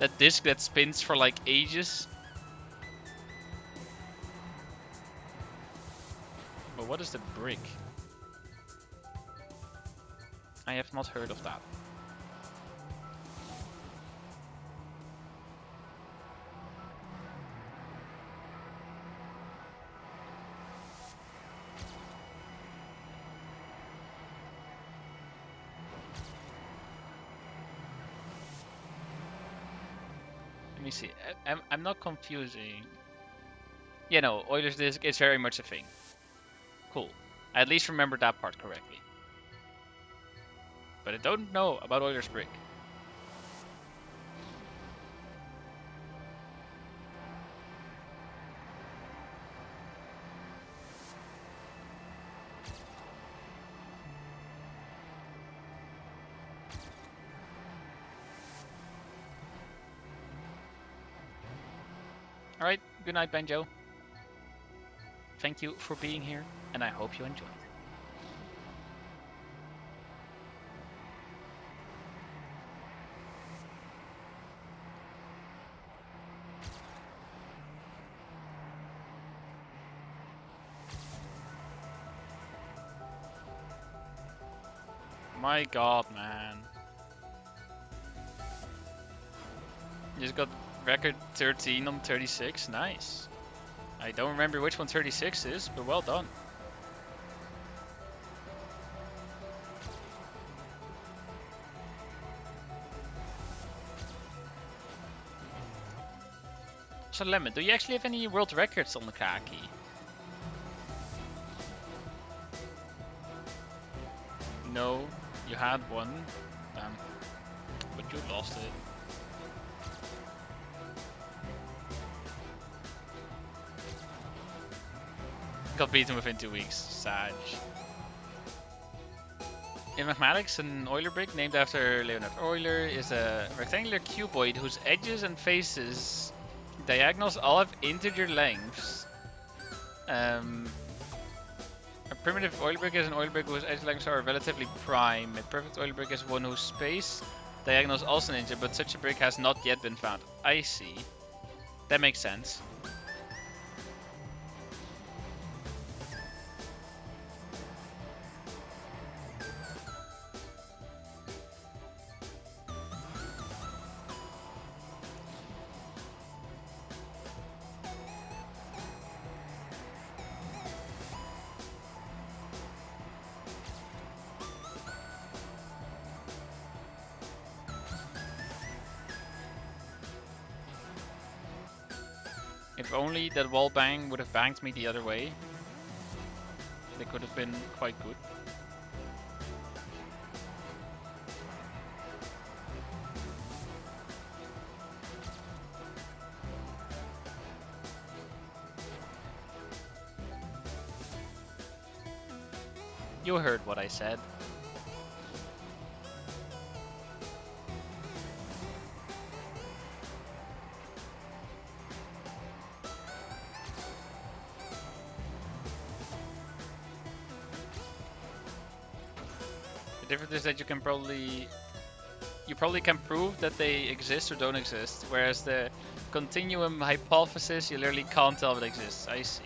that disc that spins for like ages? But what is the brick? I have not heard of that. Let me see. I'm not confusing. Yeah, no, Euler's disc is very much a thing. Cool. I at least remember that part correctly. But I don't know about Euler's brick. Alright, good night, Banjo. Thank you for being here, and I hope you enjoyed. My god, man. Just got record 13 on 36. Nice. I don't remember which one 36 is, but well done. So Lemon, do you actually have any world records on the Kaki? No, you had one, but you lost it. Got beaten within 2 weeks. Sag. In mathematics, an Euler brick named after Leonhard Euler is a rectangular cuboid whose edges and faces diagonals all have integer lengths. A primitive Euler brick is an Euler brick whose edge lengths are relatively prime. A perfect Euler brick is one whose space diagonals also an integer, but such a brick has not yet been found. I see. That makes sense. If only that wall bang would have banged me the other way. They could have been quite good. You heard what I said. The difference is that you probably can prove that they exist or don't exist, whereas the continuum hypothesis, you literally can't tell if it exists. I see.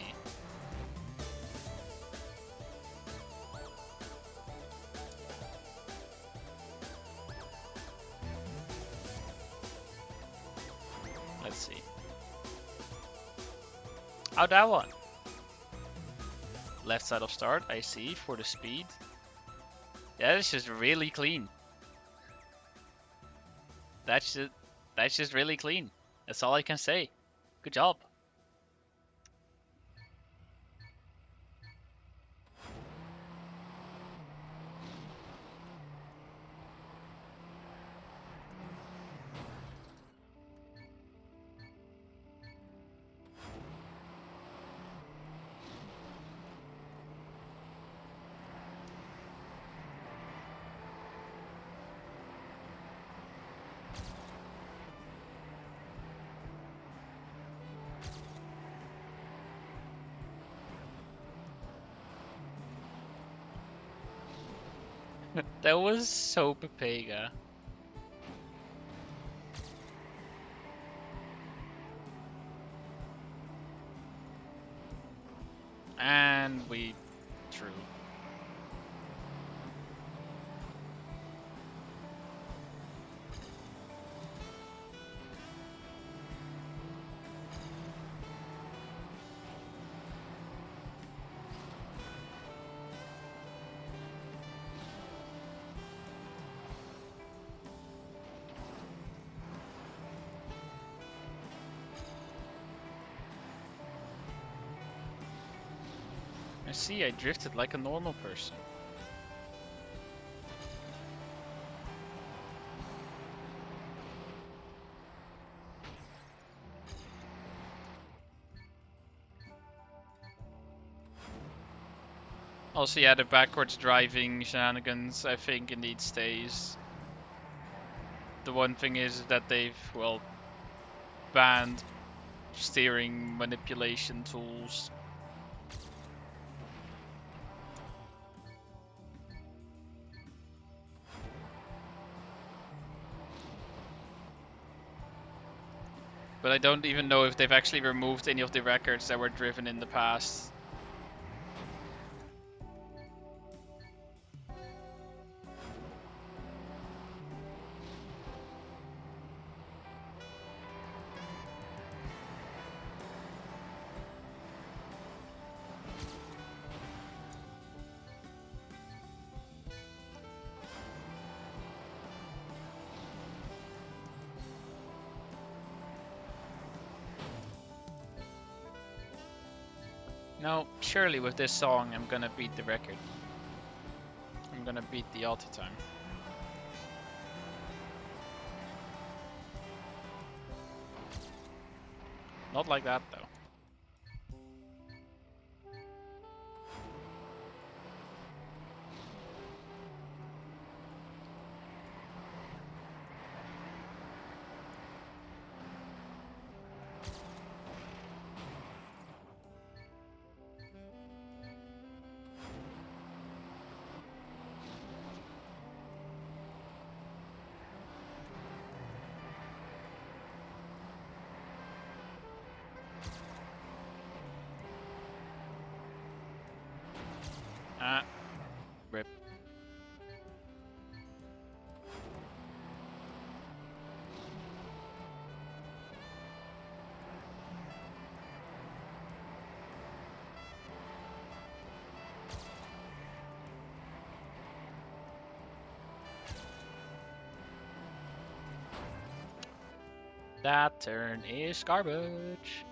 Let's see. Oh, that one. Left side of start, I see, for the speed. Yeah, that's just really clean. That's just really clean. That's all I can say. Good job. That was so Pepega. And we drew. I see, I drifted like a normal person. Also, yeah, the backwards driving shenanigans, I think, indeed stays. The one thing is that they've, well, banned steering manipulation tools. But I don't even know if they've actually removed any of the records that were driven in the past. No, surely with this song I'm gonna beat the record. I'm gonna beat the auto time. Not like that though. Ah, rip. That turn is garbage.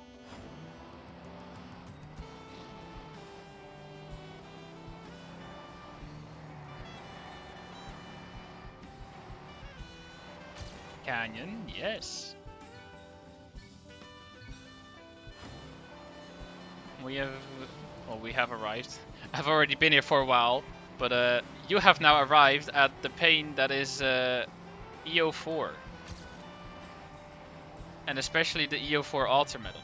Canyon, yes. We have arrived. I've already been here for a while, but you have now arrived at the pain that is EO4. And especially the EO4 Alter Metal.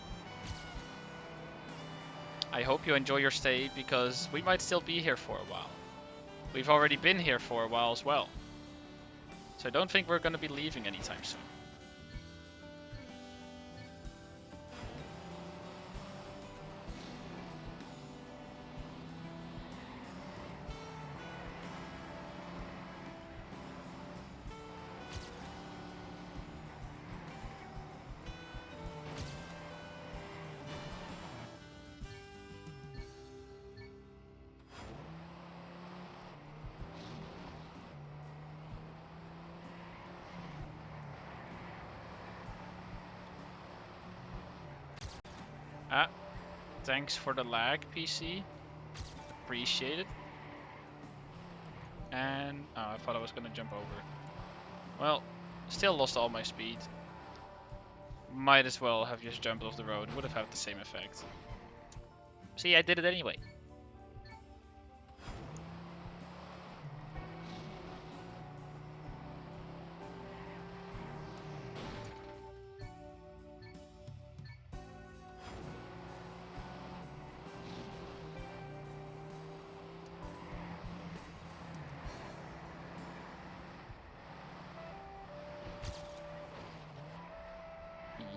I hope you enjoy your stay, because we might still be here for a while. We've already been here for a while as well. So I don't think we're going to be leaving anytime soon. Ah, thanks for the lag, PC. Appreciate it. And oh, I thought I was gonna jump over. Well, still lost all my speed. Might as well have just jumped off the road. Would have had the same effect. See, I did it anyway.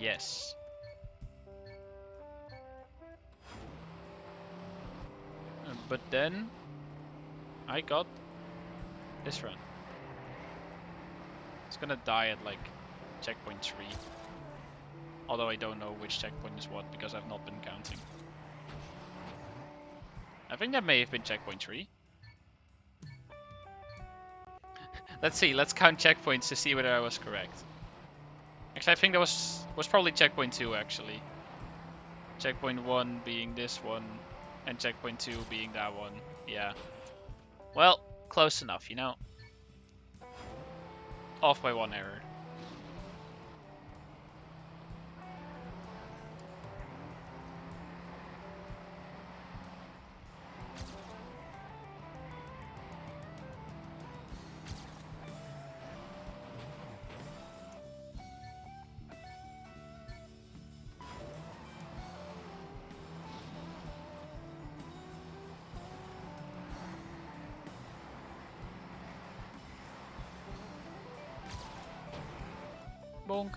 Yes. But then I got this run. It's gonna die at like checkpoint 3. Although I don't know which checkpoint is what because I've not been counting. I think that may have been checkpoint 3. Let's see, let's count checkpoints to see whether I was correct. Actually, I think that was probably checkpoint 2 actually. Checkpoint 1 being this one, and checkpoint 2 being that one. Yeah. Well, close enough, you know. Off by 1 error. Bonk.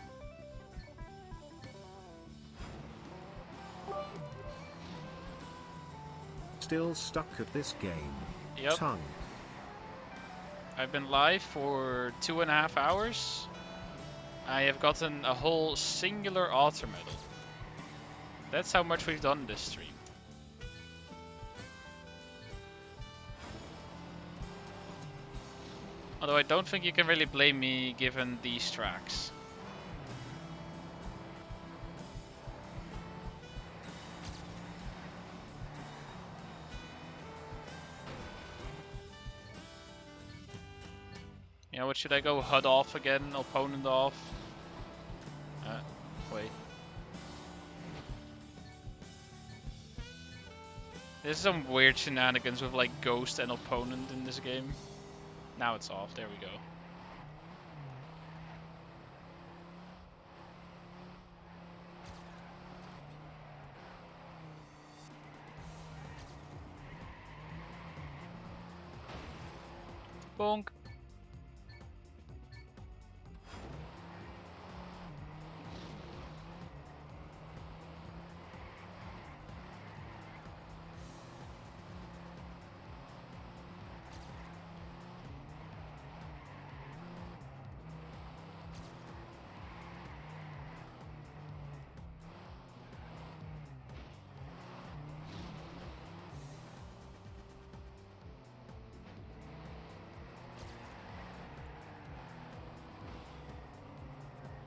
Still stuck at this game. Yep. Tongue. I've been live for 2.5 hours. I have gotten a whole singular auto medal. That's how much we've done this stream. Although I don't think you can really blame me given these tracks. You know what, should I go HUD off again, opponent off? Wait. There's some weird shenanigans with like ghost and opponent in this game. Now it's off, there we go. Bonk.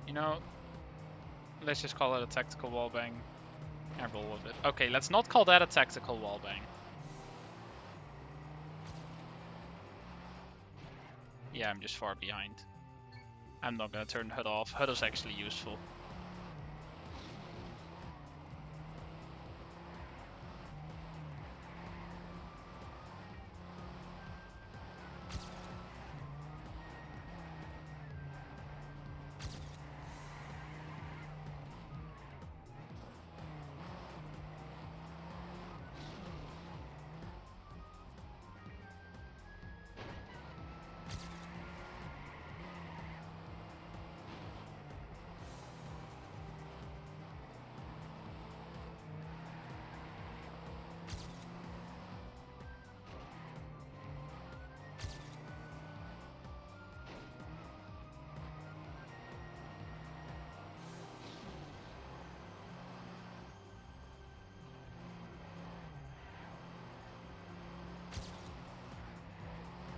You know, let's just call it a tactical wallbang and roll with it. Okay, let's not call that a tactical wallbang. Yeah, I'm just far behind. I'm not gonna turn HUD off. HUD is actually useful.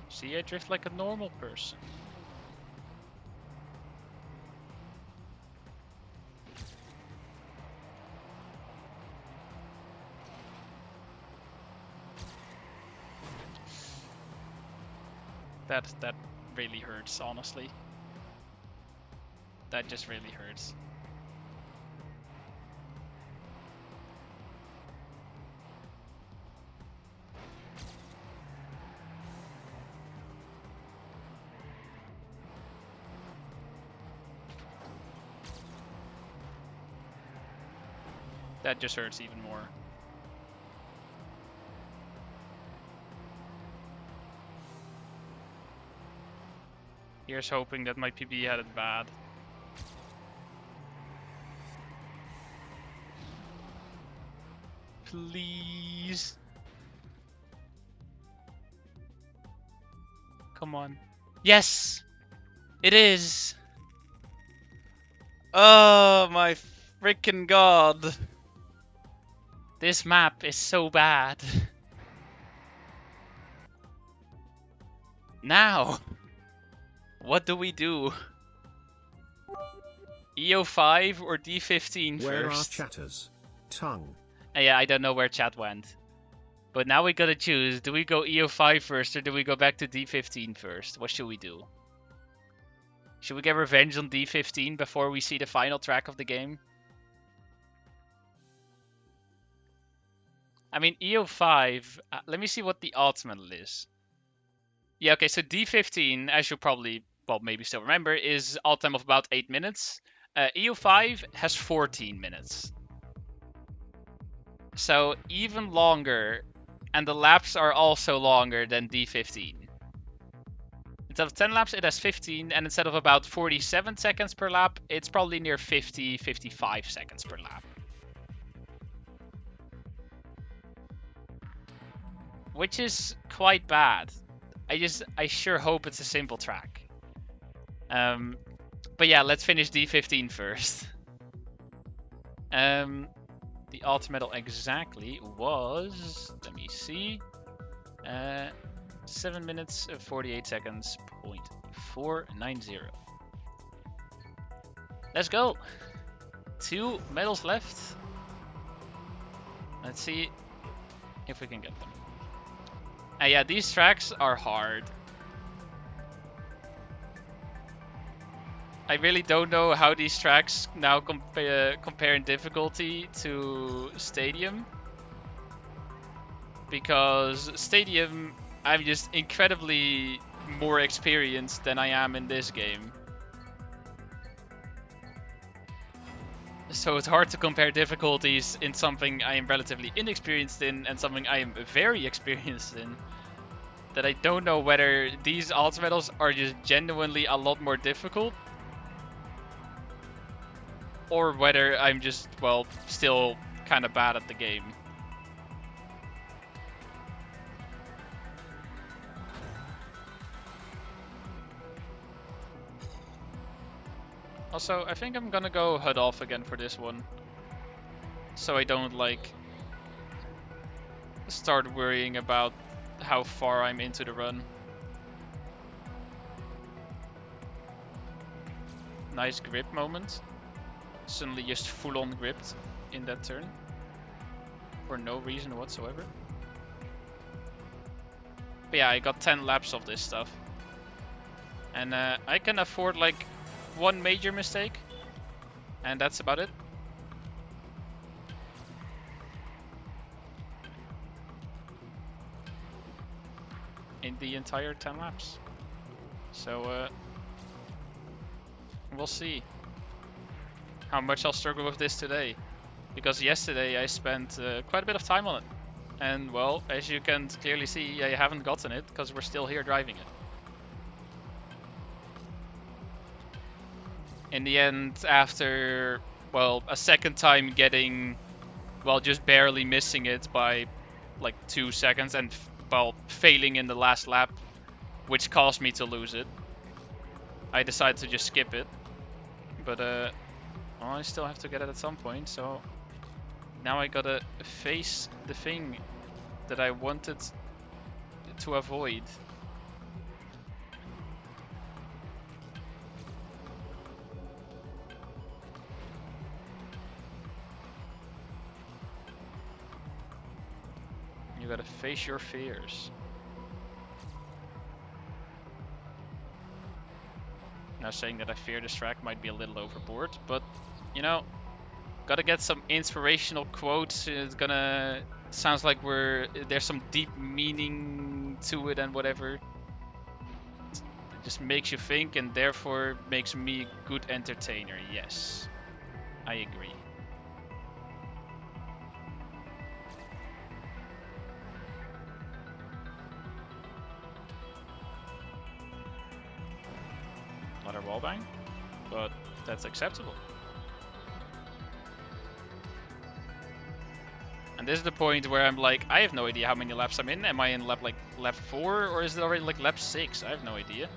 See, I drift like a normal person. That really hurts, honestly. That just really hurts. That just hurts even more. Here's hoping that my PB had it bad. Please. Come on. Yes! It is! Oh my freaking god. This map is so bad. Now, what do we do? EO5 or D15 Where are first? chatters? Tongue. Yeah, I don't know where chat went. But now we gotta choose. Do we go EO5 first or do we go back to D15 first? What should we do? Should we get revenge on D15 before we see the final track of the game? I mean, EO5, let me see what the ultimate is. Yeah, okay, so D15, as you probably, well, maybe still remember, is all time of about 8 minutes. EO5 has 14 minutes. So even longer, and the laps are also longer than D15. Instead of 10 laps, it has 15, and instead of about 47 seconds per lap, it's probably near 50, 55 seconds per lap. Which is quite bad. I sure hope it's a simple track. But yeah, let's finish D15 first. The ultimate exactly was, let me see, 7 minutes 48 seconds, 0.490. Let's go. 2 medals left. Let's see if we can get them. Yeah, these tracks are hard. I really don't know how these tracks now compare in difficulty to Stadium. Because Stadium, I'm just incredibly more experienced than I am in this game. So it's hard to compare difficulties in something I am relatively inexperienced in and something I am very experienced in. That I don't know whether these ultimatals are just genuinely a lot more difficult, or whether I'm just, well, still kind of bad at the game. Also, I think I'm gonna go HUD off again for this one. So I don't, like, start worrying about how far I'm into the run. Nice grip moment. Suddenly just full on gripped in that turn. For no reason whatsoever. But yeah, I got 10 laps of this stuff. And I can afford like one major mistake. And that's about it. In the entire 10 laps. So we'll see how much I'll struggle with this today. Because yesterday I spent quite a bit of time on it. And well, as you can clearly see, I haven't gotten it because we're still here driving it. In the end, after, well, a second time getting, well, just barely missing it by like 2 seconds and, well, failing in the last lap, which caused me to lose it, I decided to just skip it. But, well, I still have to get it at some point, so now I gotta face the thing that I wanted to avoid. You gotta face your fears. Now saying that I fear this track might be a little overboard, but you know, gotta get some inspirational quotes. It's gonna sounds like there's some deep meaning to it and whatever. It just makes you think and therefore makes me a good entertainer. Yes, I agree. Another wallbang, but that's acceptable. And this is the point where I'm like, I have no idea how many laps I'm in. Am I in lap 4 or is it already like lap 6? I have no idea.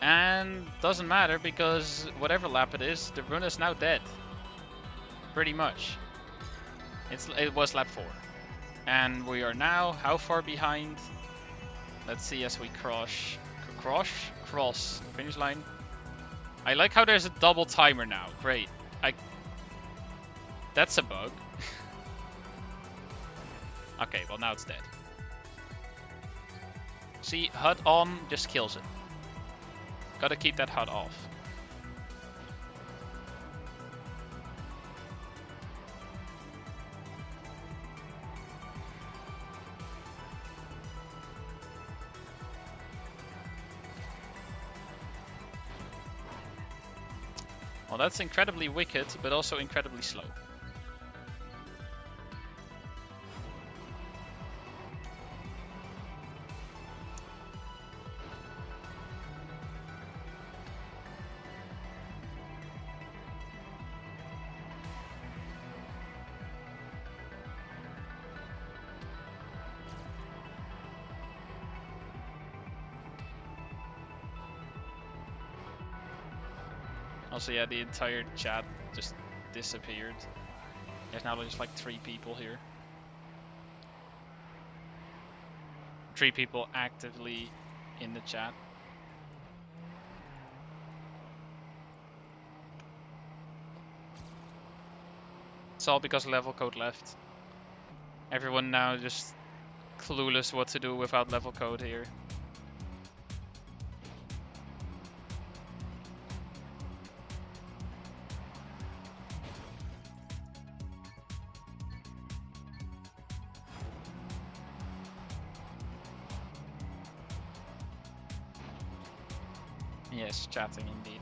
And doesn't matter because whatever lap it is, the run is now dead. Pretty much. It was lap 4. And we are now how far behind? Let's see as we cross the finish line. I like how there's a double timer now. Great. That's a bug. Okay, well now it's dead. See, HUD on just kills it. Gotta keep that HUD off. Well, that's incredibly wicked, but also incredibly slow. Also, yeah, the entire chat just disappeared. There's now just like 3 people here. 3 people actively in the chat. It's all because level code left. Everyone now just clueless what to do without level code here. Yes, chatting indeed.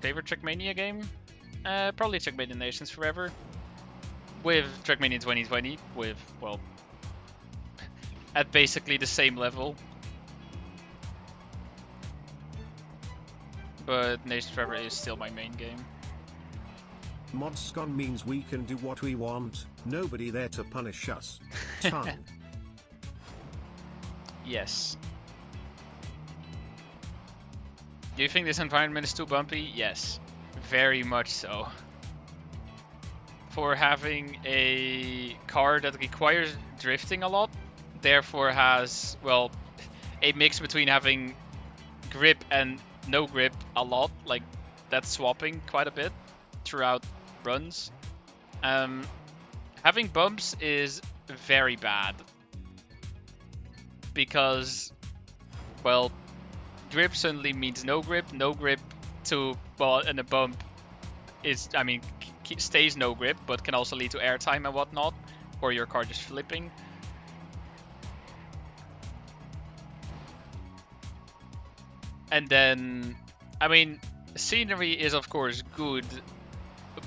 Favorite Trackmania game? Probably Trackmania Nations Forever. With Trackmania 2020, with, well, at basically the same level. But Nations Forever is still my main game. Modscon means we can do what we want, nobody there to punish us. Tongue. Yes. Do you think this environment is too bumpy? Yes. Very much so. For having a car that requires drifting a lot, therefore has, well, a mix between having grip and no grip a lot, like that's swapping quite a bit throughout runs. Having bumps is very bad because, well, grip suddenly means no grip to, well, and a bump is, I mean, stays no grip, but can also lead to airtime and whatnot, or your car just flipping. And then, I mean, scenery is of course good,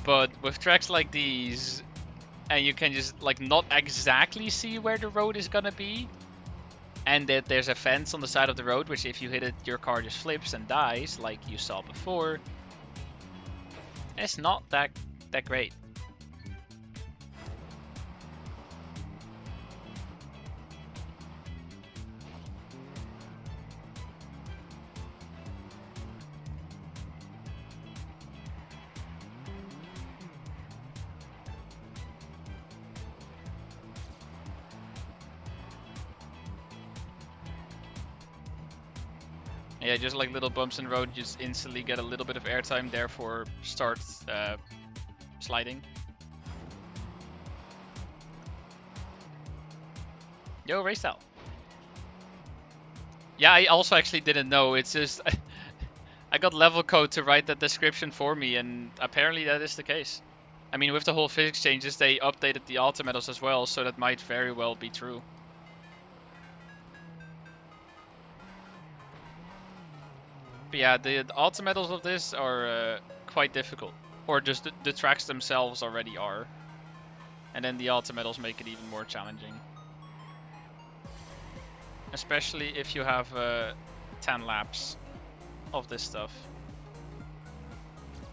but with tracks like these, and you can just like not exactly see where the road is gonna be, and that there's a fence on the side of the road, which if you hit it, your car just flips and dies, like you saw before. It's not that great. Yeah, just like little bumps in the road, just instantly get a little bit of airtime, therefore start sliding. Yo, Raystal. Yeah, I also actually didn't know. It's just I got level code to write that description for me, and apparently that is the case. I mean, with the whole physics changes, they updated the alta metals as well, so that might very well be true. But yeah, the alta metals of this are quite difficult. Or just the tracks themselves already are. And then the alta metals make it even more challenging. Especially if you have 10 laps of this stuff.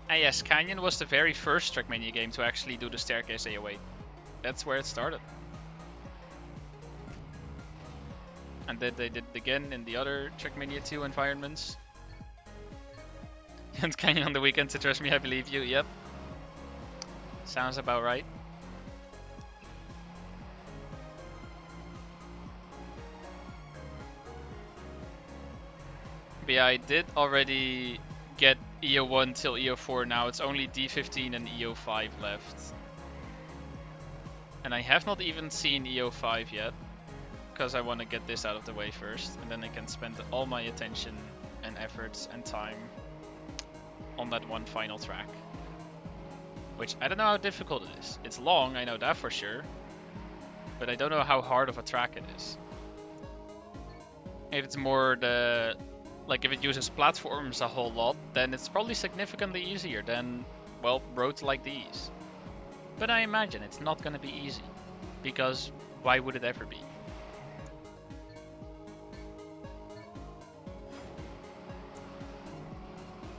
And yes, Canyon was the very first Trackmania game to actually do the staircase AOA. That's where it started. And then they did it again in the other Trackmania 2 environments. And Canyon on the weekend, to trust me, I believe you. Yep. Sounds about right. But yeah, I did already get EO1 till EO4 now. It's only D15 and EO5 left. And I have not even seen EO5 yet. Because I want to get this out of the way first. And then I can spend all my attention and efforts and time on that one final track. Which I don't know how difficult it is. It's long, I know that for sure. But I don't know how hard of a track it is. If it's more the... Like if it uses platforms a whole lot, then it's probably significantly easier than, well, roads like these. But I imagine it's not going to be easy. Because why would it ever be?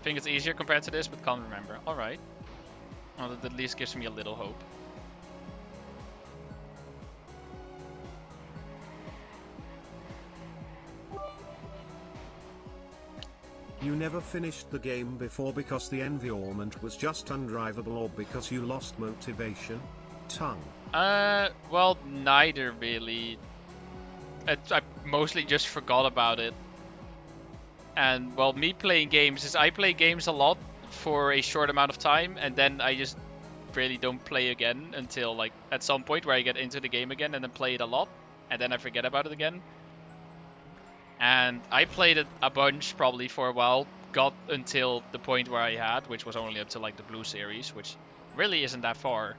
Think it's easier compared to this, but can't remember. Alright. Well, that at least gives me a little hope. You never finished the game before because the environment was just undrivable or because you lost motivation? Tongue. Well, neither really. I mostly just forgot about it. And, well, me playing games is I play games a lot for a short amount of time, and then I just really don't play again until, like, at some point where I get into the game again and then play it a lot, and then I forget about it again. And I played it a bunch probably for a while, got until the point where I had, which was only up to, like, the Blue Series, which really isn't that far.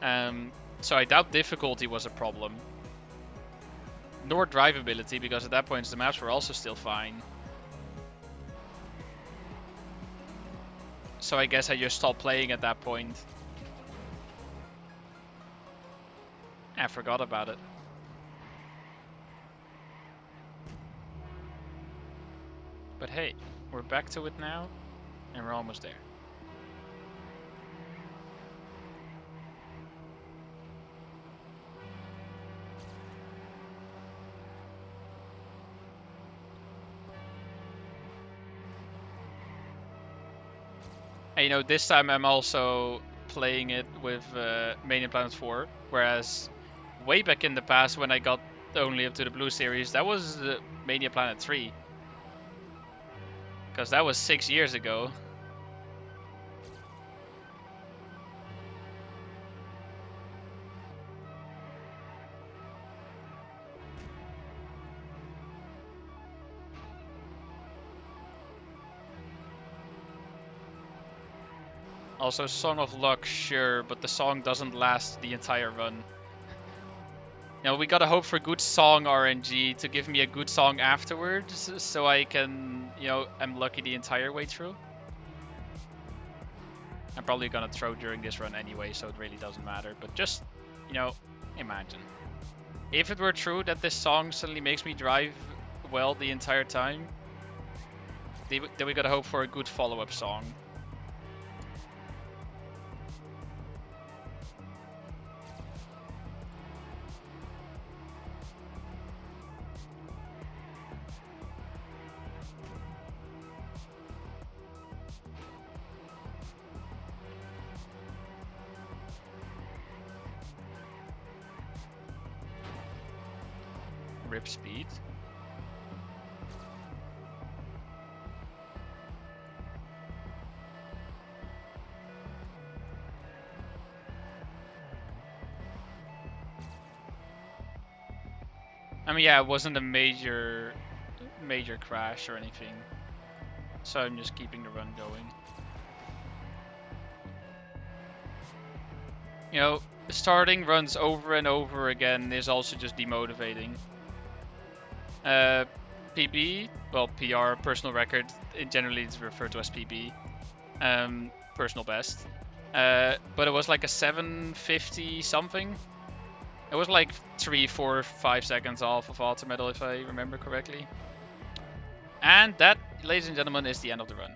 So I doubt difficulty was a problem. Nor drivability, because at that point the maps were also still fine. So I guess I just stopped playing at that point. I forgot about it. But hey, we're back to it now, and we're almost there. And you know, this time I'm also playing it with Mania Planet 4, whereas way back in the past when I got only up to the Blue Series, that was Mania Planet 3. Because that was 6 years ago. Also, Song of Luck, sure, but the song doesn't last the entire run. Now we gotta hope for good song RNG to give me a good song afterwards, so I can, you know, I'm lucky the entire way through. I'm probably gonna throw during this run anyway, so it really doesn't matter. But just, you know, imagine. If it were true that this song suddenly makes me drive well the entire time, then we gotta hope for a good follow-up song. Rip speed. I mean, yeah, it wasn't a major crash or anything. So I'm just keeping the run going. You know, starting runs over and over again is also just demotivating. PB, well, PR, personal record, it generally is referred to as PB, personal best. But it was like a 750 something. It was like 3, 4, 5 seconds off of ultimate, if I remember correctly. And that, ladies and gentlemen, is the end of the run.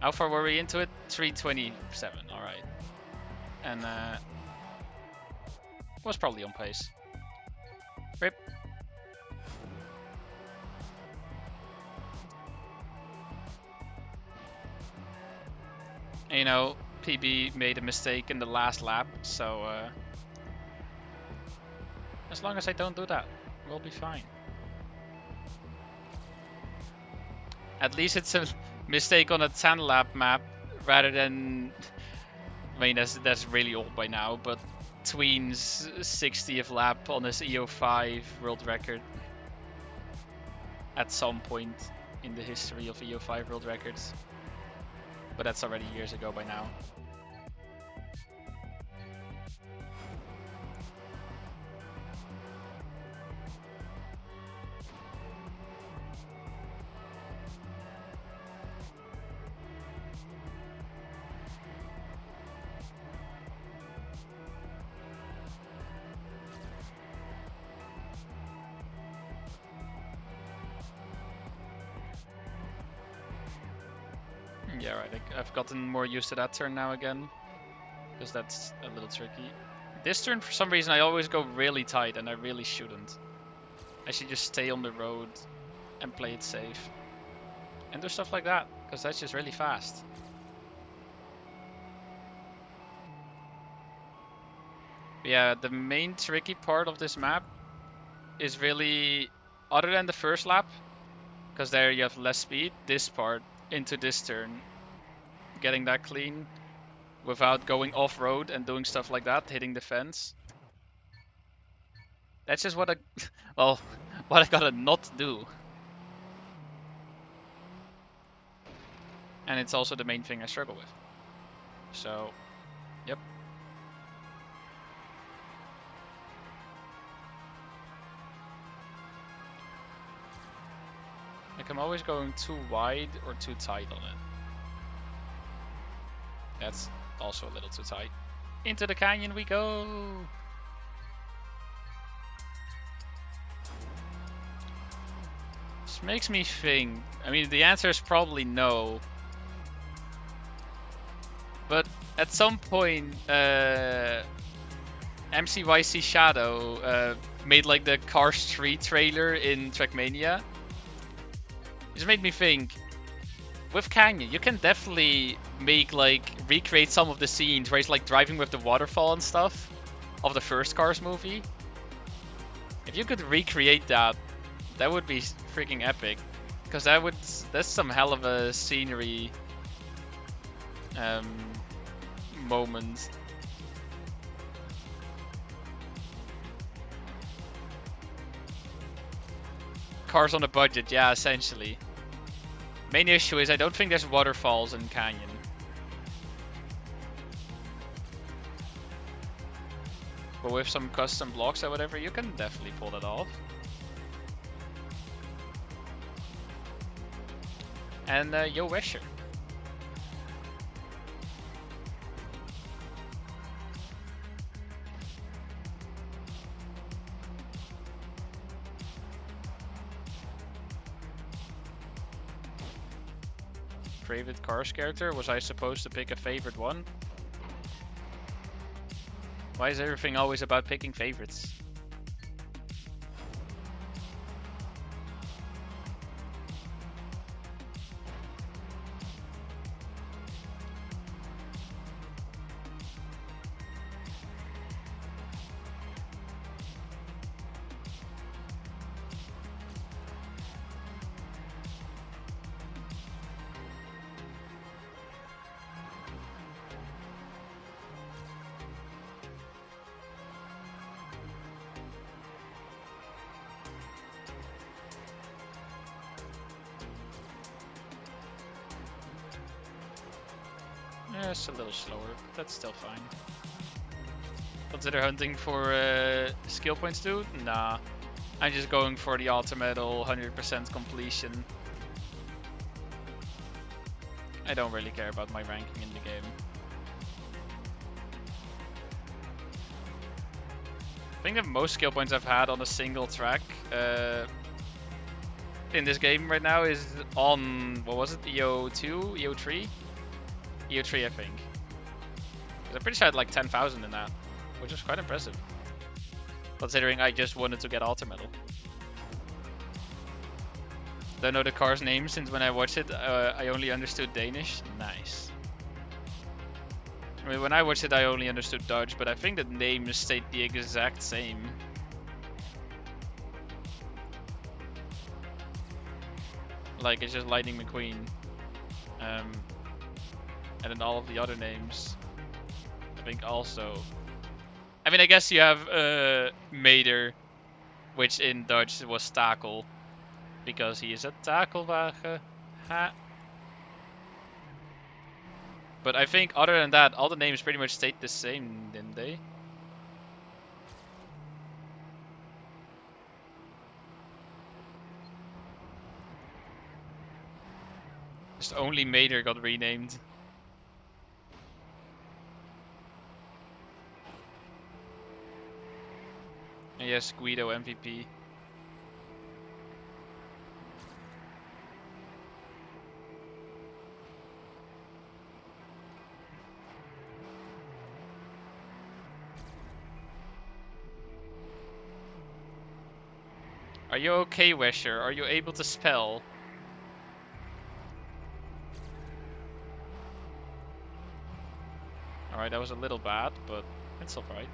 How far were we into it? 327, alright. And was probably on pace. Rip. You know, PB made a mistake in the last lap, so as long as I don't do that, we'll be fine. At least it's a mistake on a 10 lap map rather than, I mean, that's really old by now, but Tween's 60th lap on his EO5 world record at some point in the history of EO5 world records. But that's already years ago by now. Yeah, right. I've gotten more used to that turn now again, because that's a little tricky. This turn, for some reason, I always go really tight, and I really shouldn't. I should just stay on the road and play it safe. And do stuff like that, because that's just really fast. But yeah, the main tricky part of this map is really, other than the first lap, because there you have less speed, this part into this turn, getting that clean without going off-road and doing stuff like that, hitting the fence. That's just what well, what I gotta not do. And it's also the main thing I struggle with. So, yep. Like, I'm always going too wide or too tight on it. That's also a little too tight. Into the canyon we go! This makes me think. I mean, the answer is probably no. But at some point, MCYC Shadow made like the Cars 3 trailer in Trackmania. This made me think, with Canyon, you can definitely make recreate some of the scenes where he's like driving with the waterfall and stuff of the first Cars movie. If you could recreate that, that would be freaking epic. Because that's some hell of a scenery moment. Cars on a budget, yeah, essentially. Main issue is I don't think there's waterfalls in Canyon. But with some custom blocks or whatever, you can definitely pull that off. And yo, Wesher. Favorite Cars character? Was I supposed to pick a favorite one? Why is everything always about picking favorites? Yeah, it's a little slower, but that's still fine. Consider hunting for skill points too? Nah. I'm just going for the ultimate 100% completion. I don't really care about my ranking in the game. I think the most skill points I've had on a single track in this game right now is on, what was it, EO2, EO3? EO3 I think. 'Cause I'm pretty sure I had like 10,000 in that, which is quite impressive. Considering I just wanted to get ultimate. Don't know the car's name since when I watched it, I only understood Danish. Nice. I mean, when I watched it, I only understood Dutch, but I think the names stayed the exact same. Like, it's just Lightning McQueen. And then all of the other names, I think also. I mean, I guess you have Mater, which in Dutch was Takel, because he is a takelwagen. Ha. But I think other than that, all the names pretty much stayed the same, didn't they? Just only Mater got renamed. And yes, Guido MVP. Are you okay, Wesher? Are you able to spell? Alright, that was a little bad, but it's alright.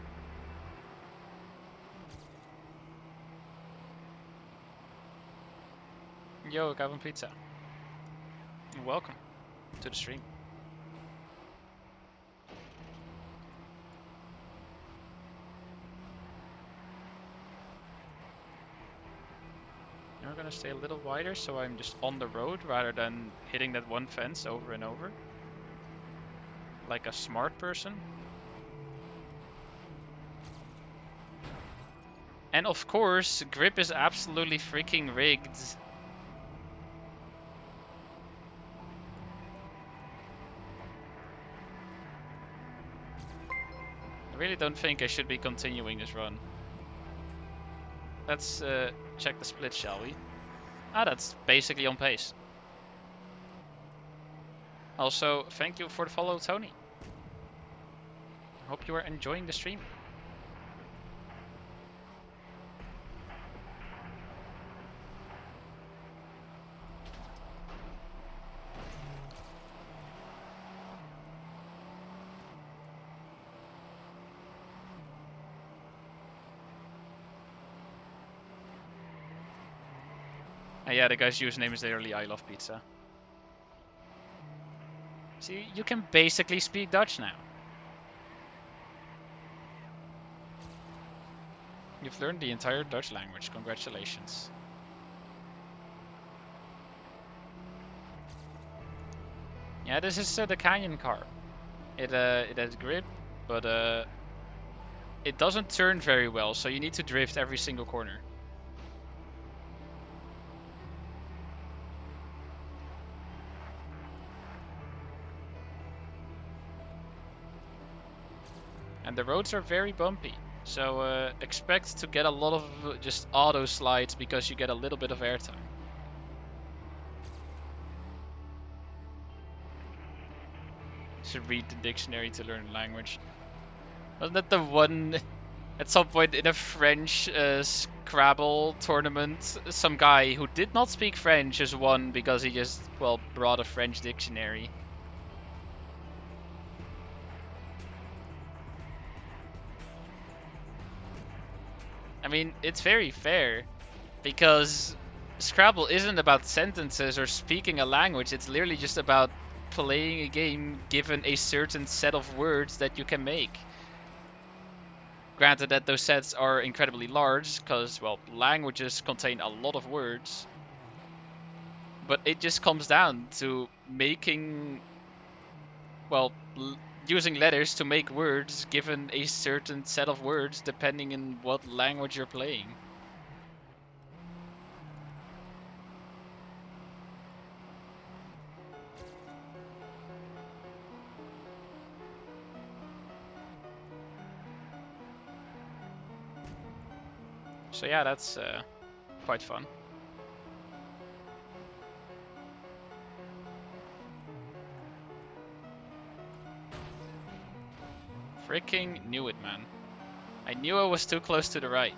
Yo, Gavin Pizza. Welcome to the stream. Now we're gonna stay a little wider so I'm just on the road rather than hitting that one fence over and over. Like a smart person. And of course, grip is absolutely freaking rigged. I really don't think I should be continuing this run. Let's check the split, shall we? Ah, that's basically on pace. Also, thank you for the follow, Tony. I hope you are enjoying the stream. Yeah, the guy's username is literally I love pizza. See, you can basically speak Dutch now. You've learned the entire Dutch language. Congratulations. Yeah, this is the Canyon car. It has grip, but it doesn't turn very well, so you need to drift every single corner. And the roads are very bumpy, so expect to get a lot of just auto slides because you get a little bit of airtime. Should read the dictionary to learn language. Wasn't that the one at some point in a French Scrabble tournament? Some guy who did not speak French just won because he just, well, brought a French dictionary. I mean, it's very fair, because Scrabble isn't about sentences or speaking a language, it's literally just about playing a game given a certain set of words that you can make. Granted that those sets are incredibly large, because, well, languages contain a lot of words. But it just comes down to making well, using letters to make words given a certain set of words depending on what language you're playing. So yeah, that's quite fun. Freaking knew it, man. I knew I was too close to the right.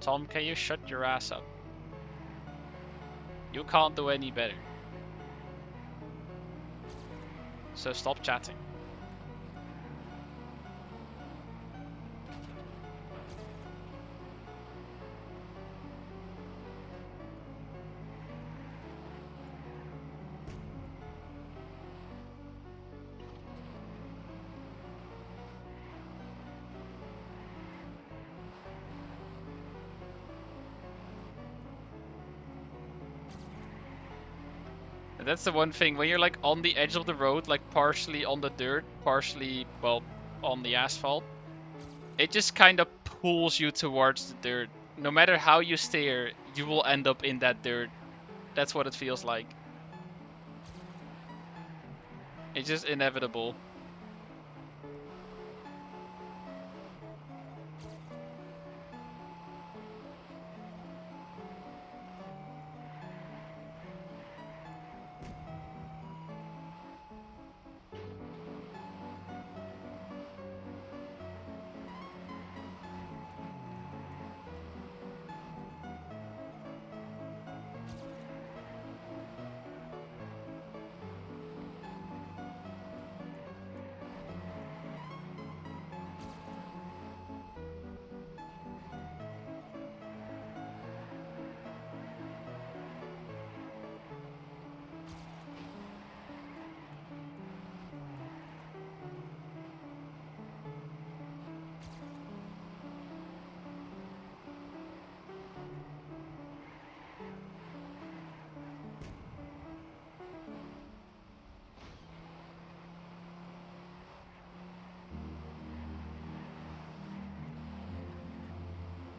Tom, can you shut your ass up? You can't do any better. So stop chatting. And that's the one thing, when you're like on the edge of the road, like partially on the dirt, partially, well, on the asphalt, it just kind of pulls you towards the dirt. No matter how you steer, you will end up in that dirt. That's what it feels like. It's just inevitable.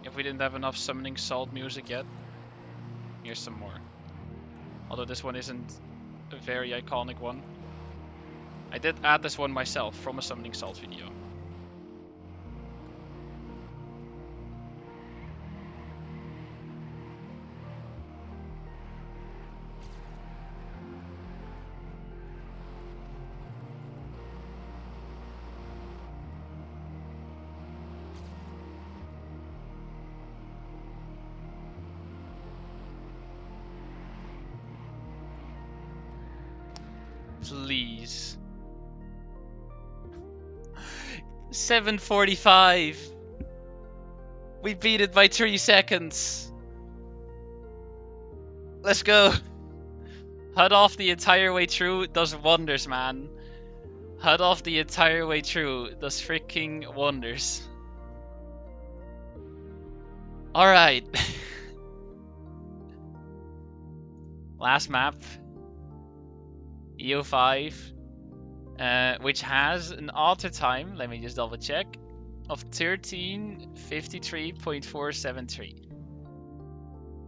If we didn't have enough summoning salt music yet, here's some more. Although this one isn't a very iconic one. I did add this one myself from a summoning salt video. Please. 7:45. We beat it by 3 seconds. Let's go. HUD off the entire way through does wonders, man. HUD off the entire way through does freaking wonders. Alright. Last map. EO5. Which has an alter time, let me just double check, of 13:53.473.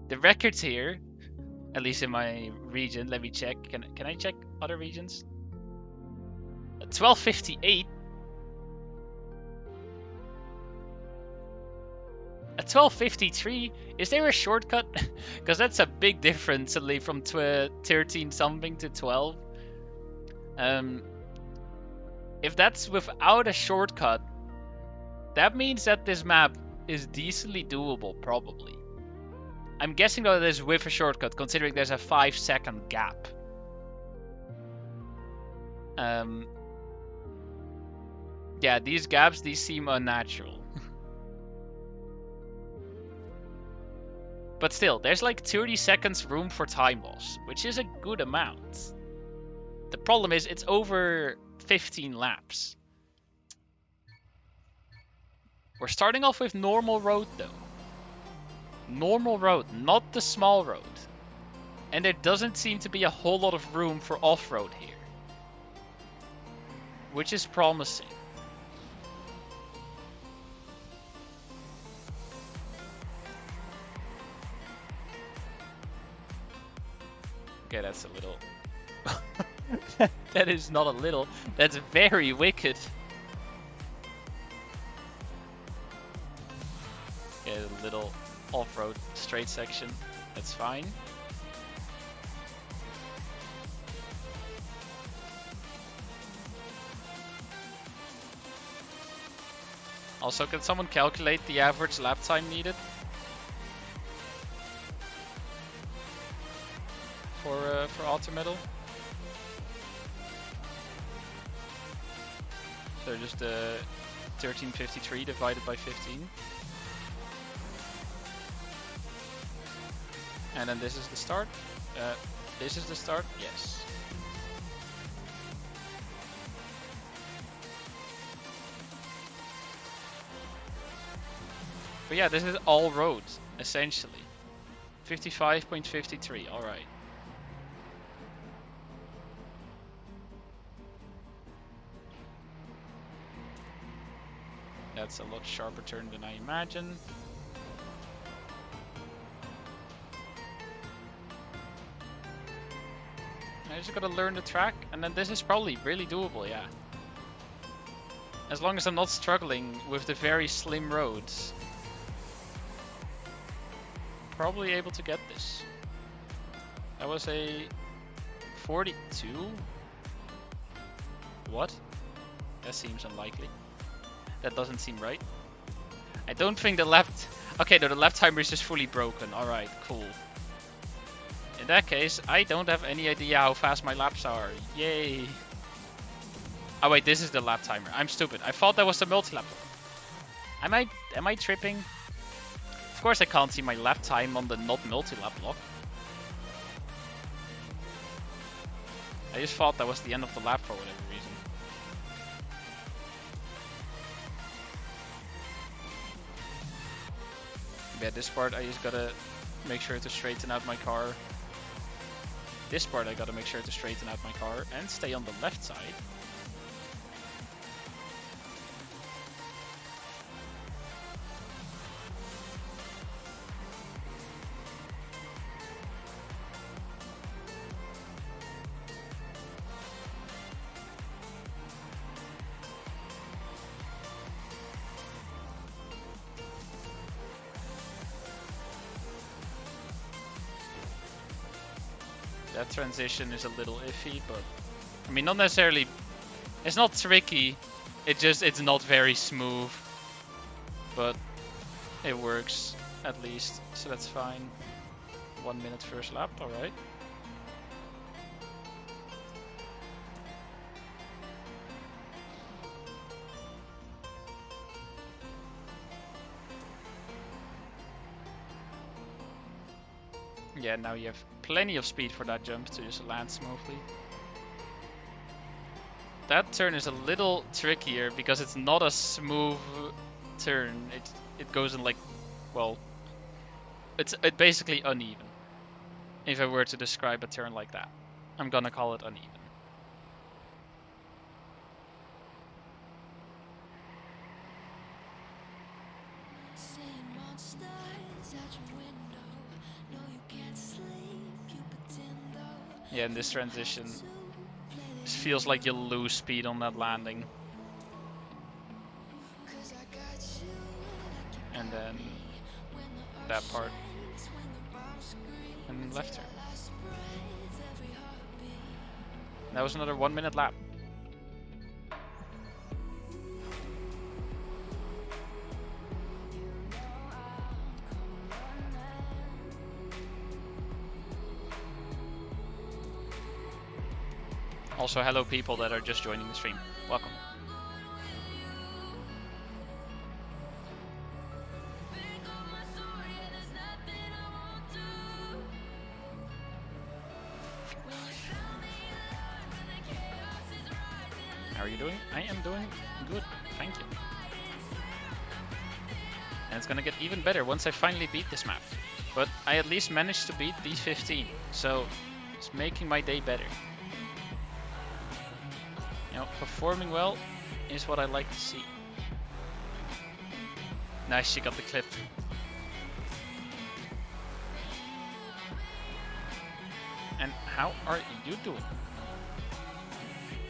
The records here, at least in my region, let me check. Can I check other regions? 12:58. At 12:53, is there a shortcut? Because that's a big difference suddenly from 13 something to 12. If that's without a shortcut, that means that this map is decently doable, probably. I'm guessing that it is with a shortcut, considering there's a 5-second gap. Yeah, these gaps, these seem unnatural. But still, there's like 30 seconds room for time loss, which is a good amount. The problem is it's over 15 laps. We're starting off with normal road though. Normal road, not the small road. And there doesn't seem to be a whole lot of room for off-road here. Which is promising. Okay, that's a little... That is not a little. That's very wicked. Okay, a little off-road straight section. That's fine. Also, can someone calculate the average lap time needed? For Autometal? So just 1353 divided by 15. And then this is the start. This is the start, yes. But yeah, this is all roads, essentially. 55.53, alright. That's a lot sharper turn than I imagined. I just gotta learn the track, and then this is probably really doable, yeah. As long as I'm not struggling with the very slim roads. Probably able to get this. That was a 42? What? That seems unlikely. That doesn't seem right. I don't think the left... Okay, no, the left timer is just fully broken. Alright, cool. In that case, I don't have any idea how fast my laps are. Yay. Oh wait, this is the lap timer. I'm stupid. I thought that was the multi-lap. Am I tripping? Of course I can't see my lap time on the not multi-lap block. I just thought that was the end of the lap for whatever reason. Yeah, this part I just gotta make sure to straighten out my car. This part I gotta make sure to straighten out my car and stay on the left side. That transition is a little iffy, but I mean, not necessarily. It's not tricky. It's not very smooth, but it works at least, so that's fine. 1 minute first lap, all right. Yeah, now you have plenty of speed for that jump to just land smoothly. That turn is a little trickier because it's not a smooth turn. It goes in like, well, it's basically uneven. If I were to describe a turn like that, I'm gonna call it uneven. Yeah, in this transition, it feels like you'll lose speed on that landing. And then that part. And left turn. That was another 1 minute lap. Also, hello people that are just joining the stream. Welcome. How are you doing? I am doing good, thank you. it's gonna get even better once I finally beat this map. But I at least managed to beat these 15, so it's making my day better. You know, performing well is what I like to see. Nice, she got the clip. And how are you doing,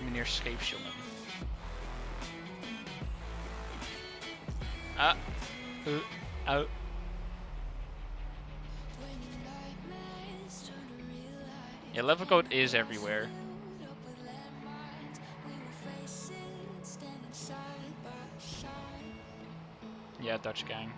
meneer Scheepsjongen? Oh. Yeah, level code is everywhere. Yeah, Dutch gang.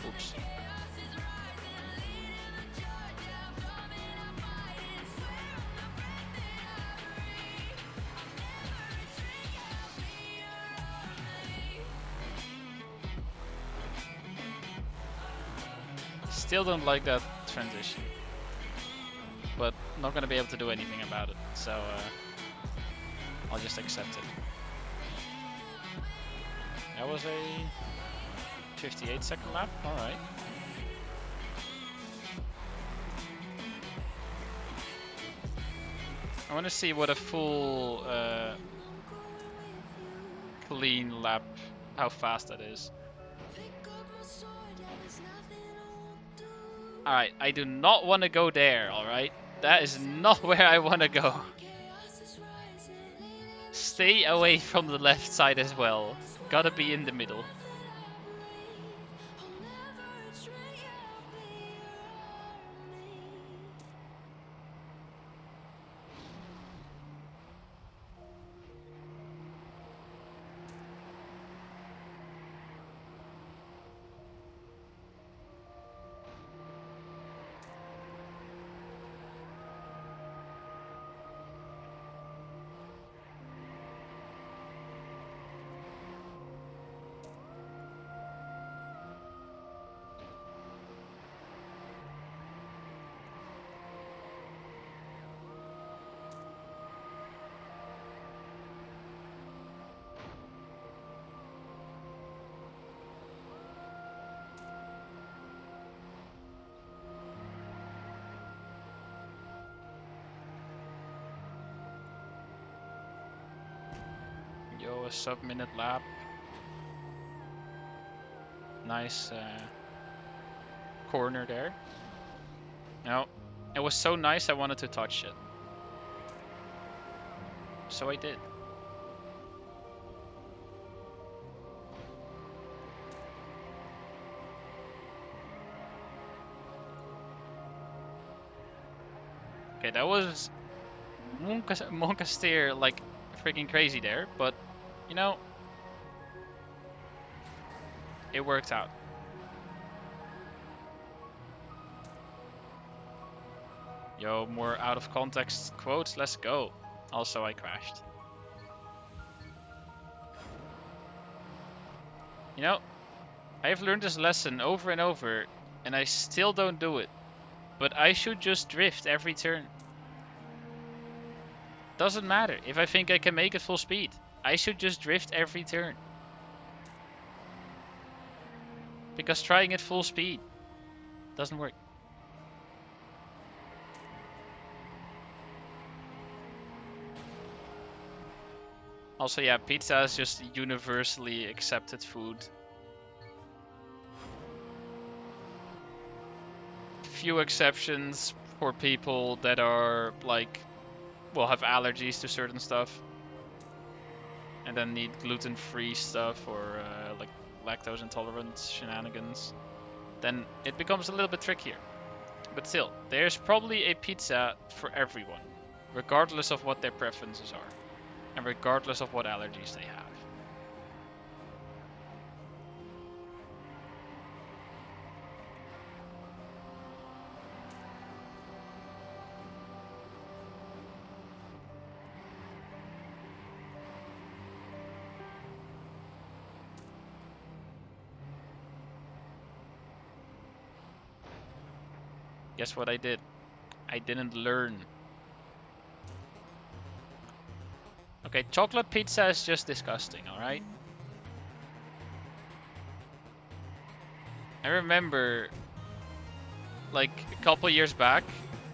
Oops. Still don't like that transition, but not gonna be able to do anything about it, so I'll just accept it. That was a 58-second lap, alright. I want to see what a full clean lap, how fast that is. Alright, I do not want to go there, alright? That is not where I want to go. Stay away from the left side as well. Gotta be in the middle. Yo, a sub-minute lap. Nice corner there. No, it was so nice I wanted to touch it. So I did. Okay, that was Moncaster like freaking crazy there, but you know, it worked out. Yo, more out of context quotes, let's go. Also, I crashed. You know, I've learned this lesson over and over, and I still don't do it. But I should just drift every turn. Doesn't matter if I think I can make it full speed. I should just drift every turn. Because trying it full speed doesn't work. Also, yeah, pizza is just universally accepted food. Few exceptions for people that are like, well, have allergies to certain stuff. And then need gluten-free stuff or like lactose intolerant shenanigans. Then it becomes a little bit trickier. But still, there's probably a pizza for everyone, regardless of what their preferences are, and regardless of what allergies they have. Guess what I did? I didn't learn. Okay, chocolate pizza is just disgusting, alright? I remember, like, a couple years back,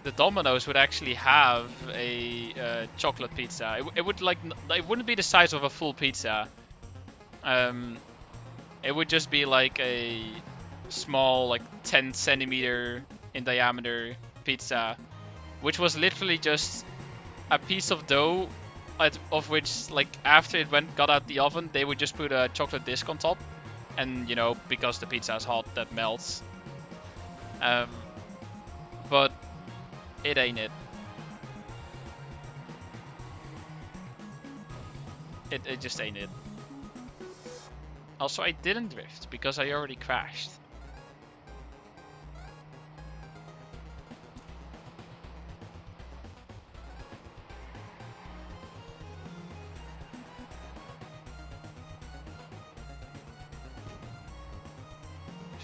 the Domino's would actually have a chocolate pizza. It would, like, it wouldn't be the size of a full pizza. It would just be like a small, like 10 centimeter in diameter pizza, which was literally just a piece of dough of which, like, after it got out the oven, they would just put a chocolate disc on top, and you know, because the pizza is hot, that melts. But it ain't it. It just ain't it. Also, I didn't drift because I already crashed.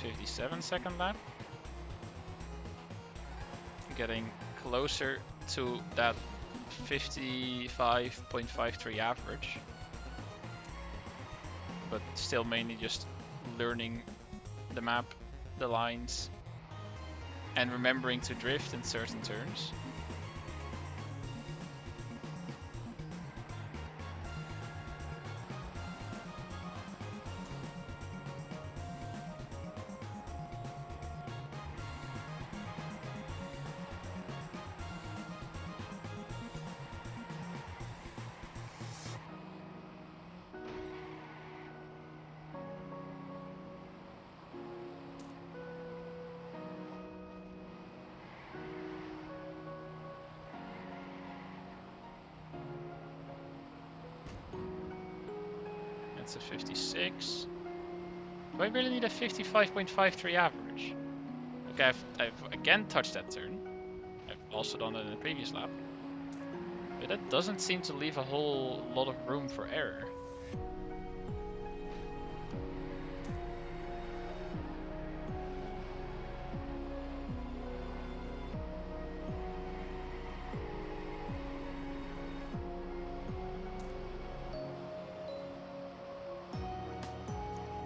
.57-second lap. Getting closer to that 55.53 average. But still mainly just learning the map, the lines, and remembering to drift in certain turns. That's a 56. Do I really need a 55.53 average? Okay, I've again touched that turn. I've also done it in the previous lap. But that doesn't seem to leave a whole lot of room for error.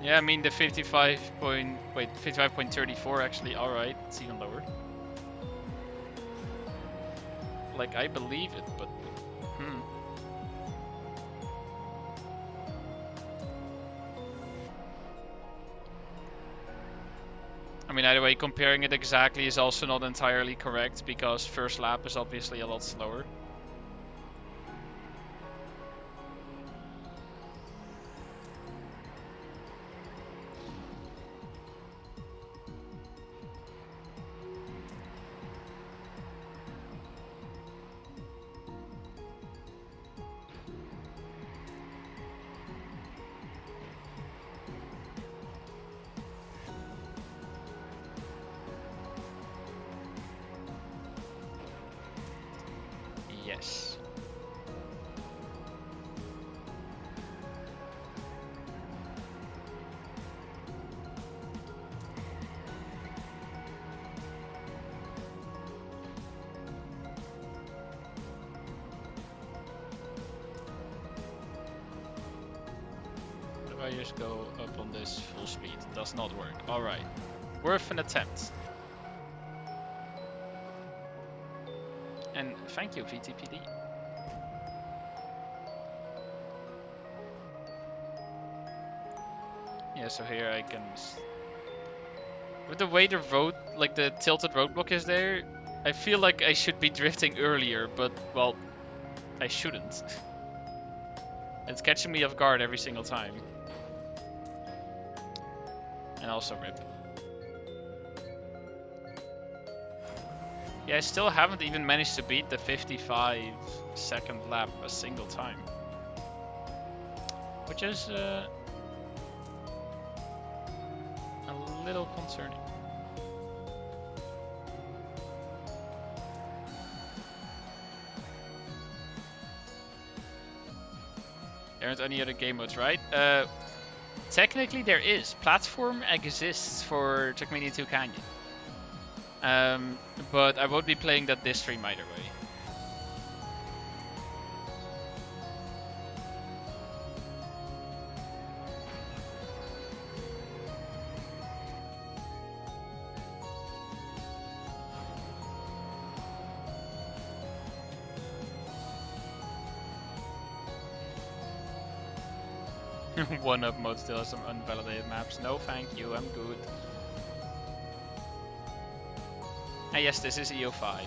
Yeah, I mean the 55.34 actually, alright, it's even lower. Like, I believe it, but I mean, either way, comparing it exactly is also not entirely correct because first lap is obviously a lot slower. Yes. What if I just go up on this full speed? It does not work. Alright. Worth an attempt. And thank you, VTPD. Yeah, so here I can... With the way the road, like the tilted roadblock is there, I feel like I should be drifting earlier, but, well, I shouldn't. It's catching me off guard every single time. And also rip. Yeah, I still haven't even managed to beat the 55-second lap a single time. Which is a little concerning. There aren't any other game modes, right? Technically there is. Platform exists for TM² Canyon. But I won't be playing that this stream either way. One up mode still has some unvalidated maps. No, thank you. I'm good. Ah, yes, this is EO5.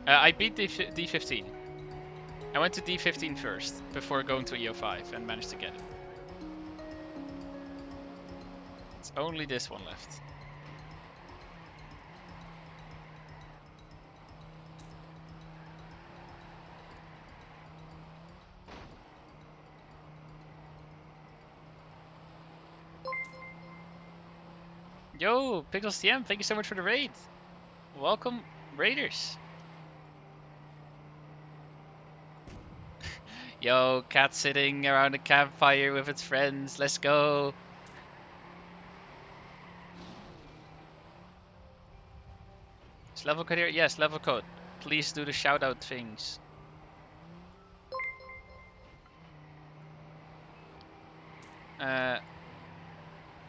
I beat D15. I went to D15 first, before going to EO5, and managed to get it. It's only this one left. Yo, Pickles TM, thank you so much for the raid. Welcome, Raiders. Yo, cat sitting around a campfire with its friends. Let's go. Is level code here? Yes, level code. Please do the shout out things.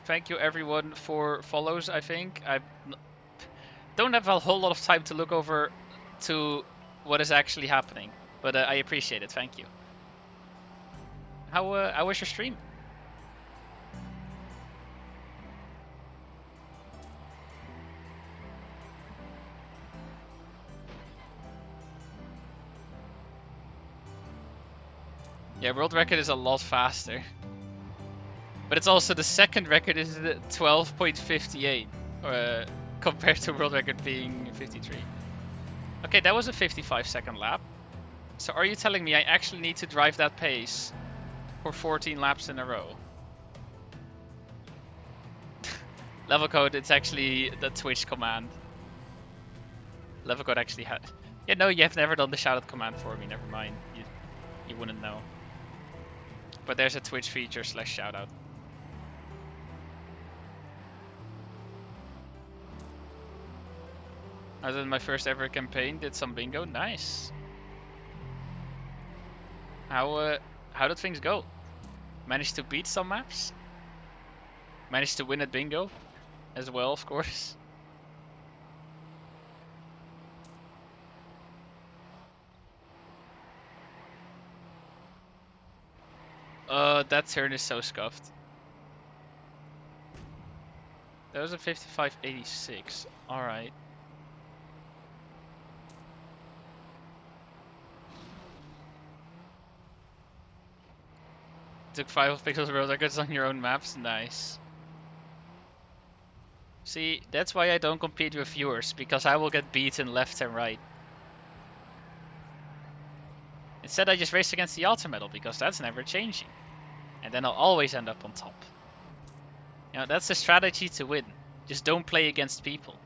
Thank you everyone for follows, I think. I don't have a whole lot of time to look over to what is actually happening, but I appreciate it. Thank you. How was your stream? Yeah, world record is a lot faster. But it's also the second record is 12.58 compared to world record being 53. Okay, that was a 55-second lap. So are you telling me I actually need to drive that pace for 14 laps in a row? Level code, it's actually the Twitch command. Level code actually had... Yeah, no, you have never done the shoutout command for me, never mind. You wouldn't know. But there's a Twitch feature / shoutout. I did my first ever campaign, did some bingo, nice. How did things go? Managed to beat some maps? Managed to win at bingo as well, of course. That turn is so scuffed. That was a 55.86. Alright. Took 5 pixels world records on your own maps. Nice. See, that's why I don't compete with viewers, because I will get beaten left and right. Instead, I just race against the Ultra Medal, because that's never changing. And then I'll always end up on top. You know, that's the strategy to win. Just don't play against people.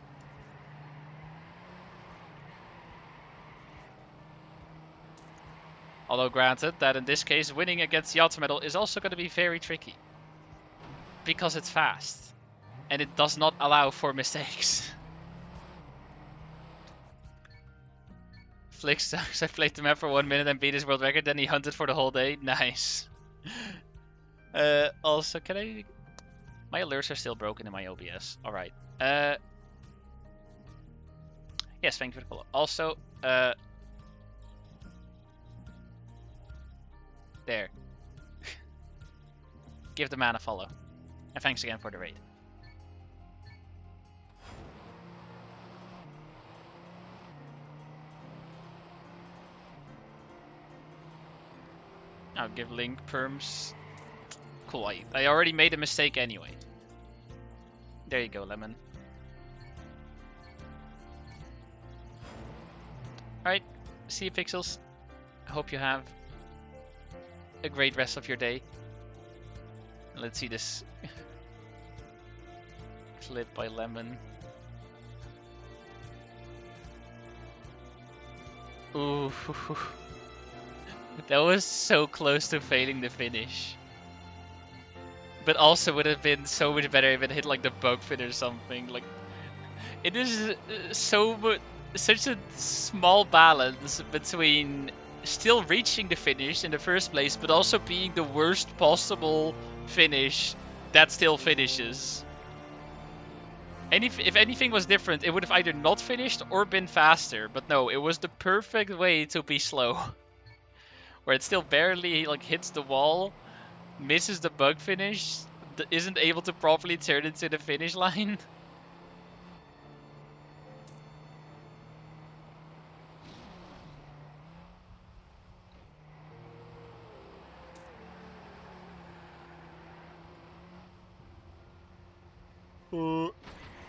Although granted that in this case, winning against the Ultra Medal is also going to be very tricky. Because it's fast. And it does not allow for mistakes. Flick sucks. I played the map for 1 minute and beat his world record, then he hunted for the whole day. Nice. Also, can I... My alerts are still broken in my OBS. Alright. Yes, thank you for the follow. Also, there. Give the man a follow. And thanks again for the raid. I'll give Link perms. Cool, I already made a mistake anyway. There you go, Lemon. Alright, see you, Pixels. I hope you have a great rest of your day. Let's see this clip by Lemon. Ooh. That was so close to failing the finish. But also would have been so much better if it hit like the bug fin or something. Like it is such a small balance between still reaching the finish in the first place, but also being the worst possible finish that still finishes. If anything was different, it would have either not finished or been faster. But no, it was the perfect way to be slow. Where it still barely like hits the wall, misses the bug finish, isn't able to properly turn into the finish line.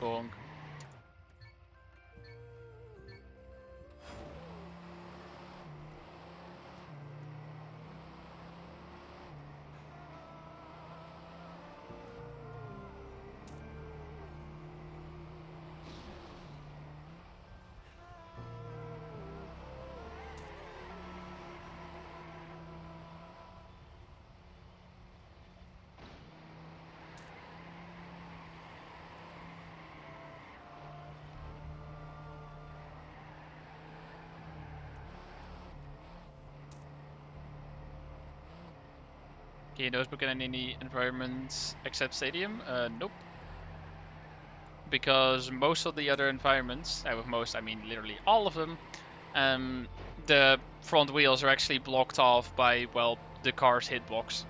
Bonk. Okay, notebook in any environments except stadium? Nope. Because most of the other environments, with most I mean literally all of them, the front wheels are actually blocked off by, well, the car's hitbox.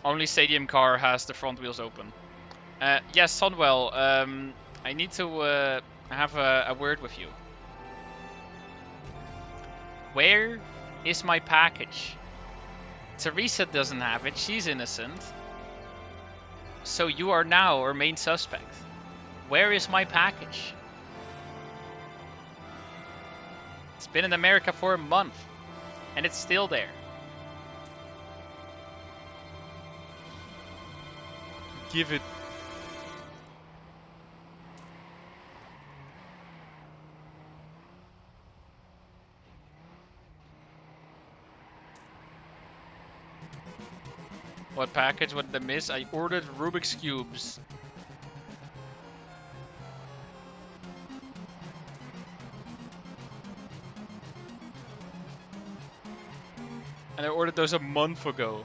Only stadium car has the front wheels open. Yes, Sunwell, I need to have a word with you. Where is my package? Teresa doesn't have it, she's innocent. So you are now our main suspect. Where is my package? It's been in America for a month, and it's still there. Give it. What package? What did I miss? I ordered Rubik's Cubes. And I ordered those a month ago.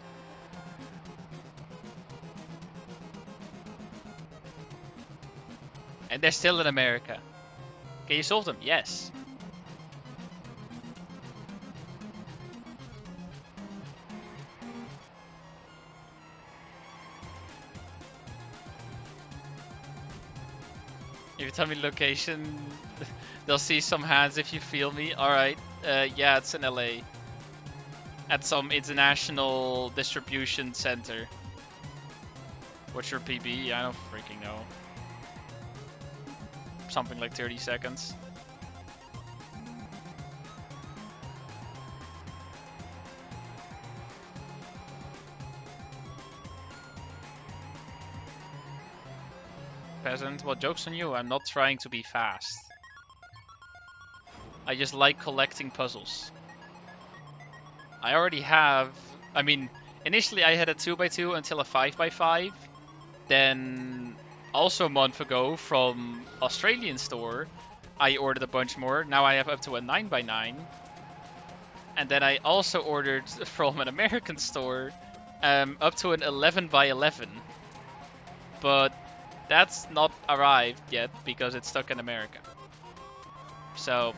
And they're still in America. Can you solve them? Yes. If you tell me location, they'll see some hands if you feel me. Alright. Yeah, it's in LA. At some international distribution center. What's your PB? I don't freaking know. Something like 30 seconds. Peasant, well, joke's on you, I'm not trying to be fast. I just like collecting puzzles. I already have, I mean, initially I had a 2x2 until a 5x5. Then, also a month ago from Australian store, I ordered a bunch more. Now I have up to a 9x9. And then I also ordered from an American store up to an 11x11. But that's not arrived yet because it's stuck in America. So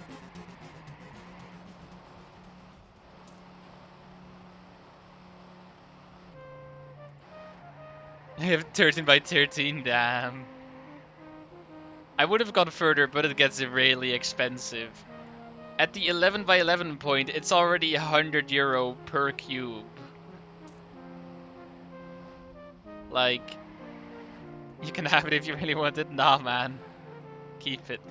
I have 13x13, damn. I would have gone further, but it gets really expensive. At the 11x11 point, it's already €100 per cube. Like, you can have it if you really want it. Nah, man. Keep it.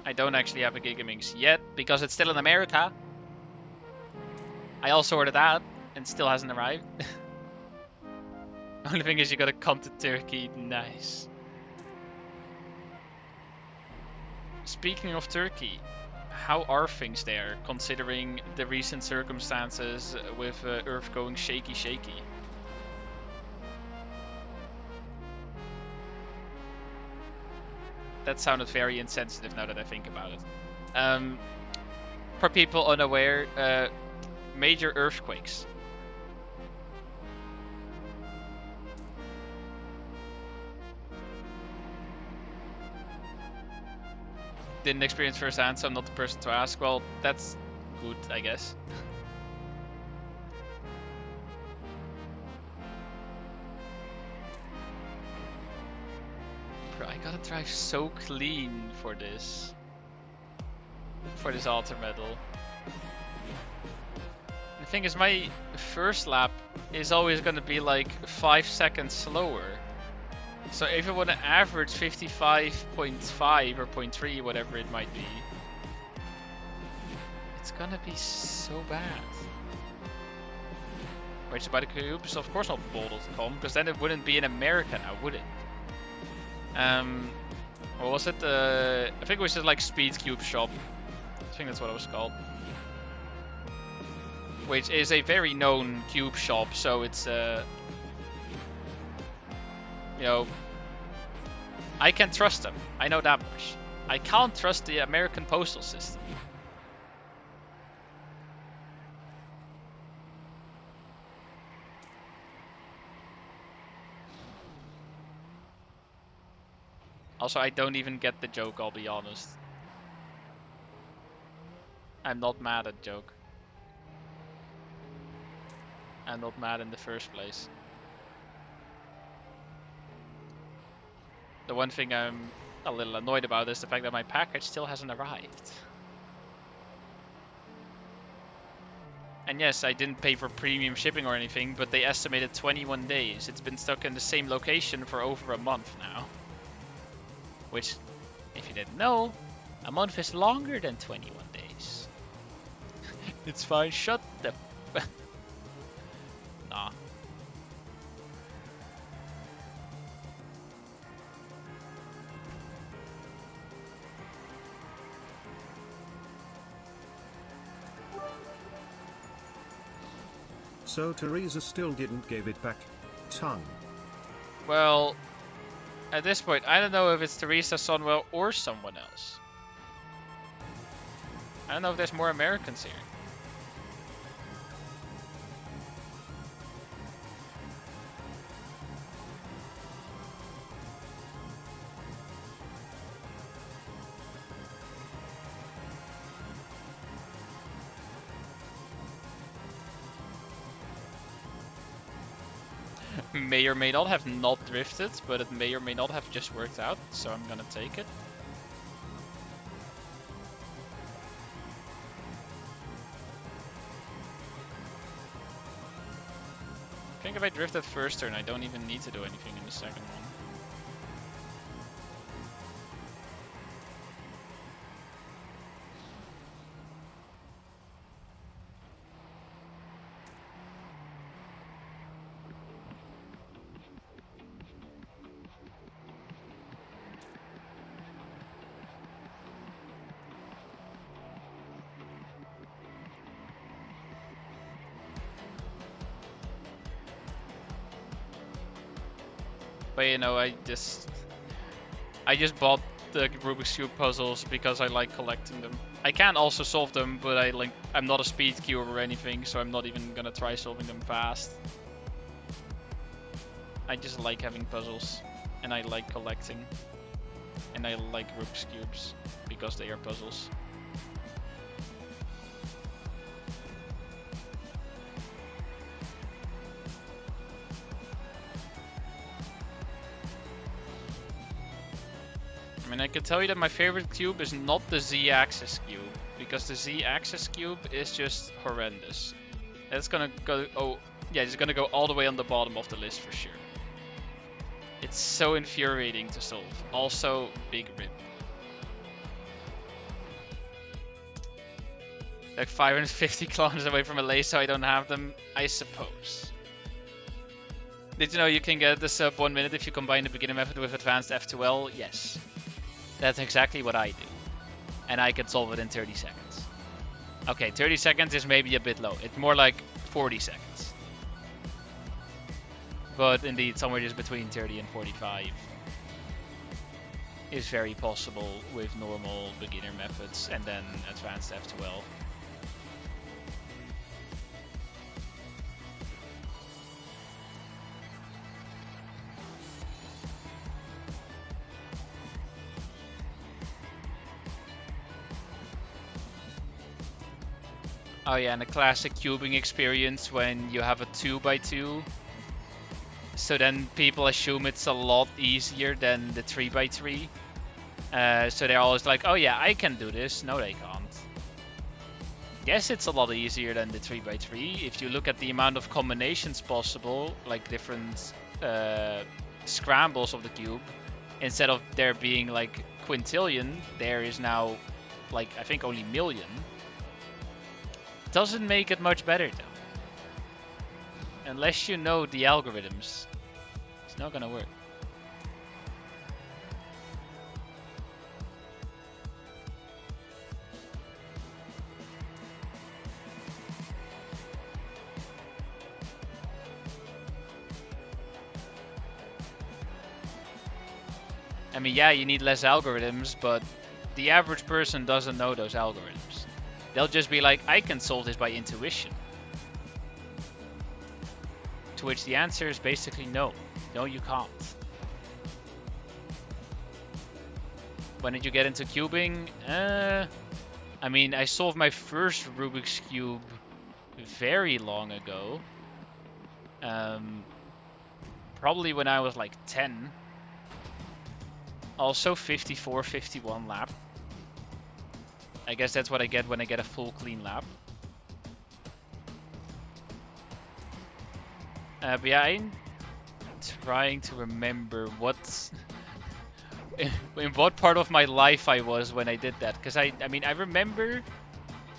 I don't actually have a Gigaminx yet, because it's still in America. I also ordered that, and still hasn't arrived. Only thing is you gotta come to Turkey. Nice. Speaking of Turkey, how are things there, considering the recent circumstances with Earth going shaky? That sounded very insensitive now that I think about it. For people unaware, major earthquakes. Didn't experience firsthand, so I'm not the person to ask. Well, that's good, I guess. Bro, I gotta drive so clean for this. For this alter medal. The thing is, my first lap is always gonna be like 5 seconds slower. So if I want to average 55.5 or 0.3, whatever it might be, it's gonna be so bad. Wait, so by the cubes? Of course not ball.com, because then it wouldn't be in America now, would it? What was it? I think it was just like Speed Cube Shop. I think that's what it was called. Which is a very known cube shop, so it's you know, I can trust them. I know that much. I can't trust the American postal system. Also, I don't even get the joke, I'll be honest. I'm not mad at joke. I'm not mad in the first place. The one thing I'm a little annoyed about is the fact that my package still hasn't arrived. And yes, I didn't pay for premium shipping or anything, but they estimated 21 days. It's been stuck in the same location for over a month now. Which, if you didn't know, a month is longer than 21 days. It's fine, shut the... Nah. So Teresa still didn't give it back. Tongue. Well, at this point, I don't know if it's Teresa Sonwell or someone else. I don't know if there's more Americans here. May or may not have not drifted, but it may or may not have just worked out, so I'm gonna take it. I think if I drifted first turn, I don't even need to do anything in the second one. But you know, I just bought the Rubik's Cube puzzles because I like collecting them. I can also solve them, but I'm not a speed cube or anything, so I'm not even gonna try solving them fast. I just like having puzzles, and I like collecting, and I like Rubik's Cubes because they are puzzles. I mean, I can tell you that my favorite cube is not the Z-axis cube, because the Z-axis cube is just horrendous. It's gonna go, oh, yeah, it's gonna go all the way on the bottom of the list for sure. It's so infuriating to solve. Also, big rip. Like 550 kilometers away from LA, so I don't have them, I suppose. Did you know you can get the sub 1 minute if you combine the beginner method with advanced F2L? Yes. That's exactly what I do. And I can solve it in 30 seconds. Okay, 30 seconds is maybe a bit low. It's more like 40 seconds. But indeed, somewhere just between 30 and 45 is very possible with normal beginner methods and then advanced F2L. Oh yeah, and the classic cubing experience when you have a 2x2. So then people assume it's a lot easier than the 3x3. So they're always like, oh yeah, I can do this. No, they can't. Yes, it's a lot easier than the 3x3. If you look at the amount of combinations possible, like different scrambles of the cube, instead of there being like quintillion, there is now like, I think only million. Doesn't make it much better though. Unless you know the algorithms, it's not gonna work. I mean, yeah, you need less algorithms, but the average person doesn't know those algorithms. They'll just be like, I can solve this by intuition. To which the answer is basically no. No, you can't. When did you get into cubing? I mean, I solved my first Rubik's Cube very long ago. Probably when I was like 10. Also 54, 51 lap. I guess that's what I get when I get a full clean lap. But yeah, I'm trying to remember in what part of my life I was when I did that. Because I mean, I remember,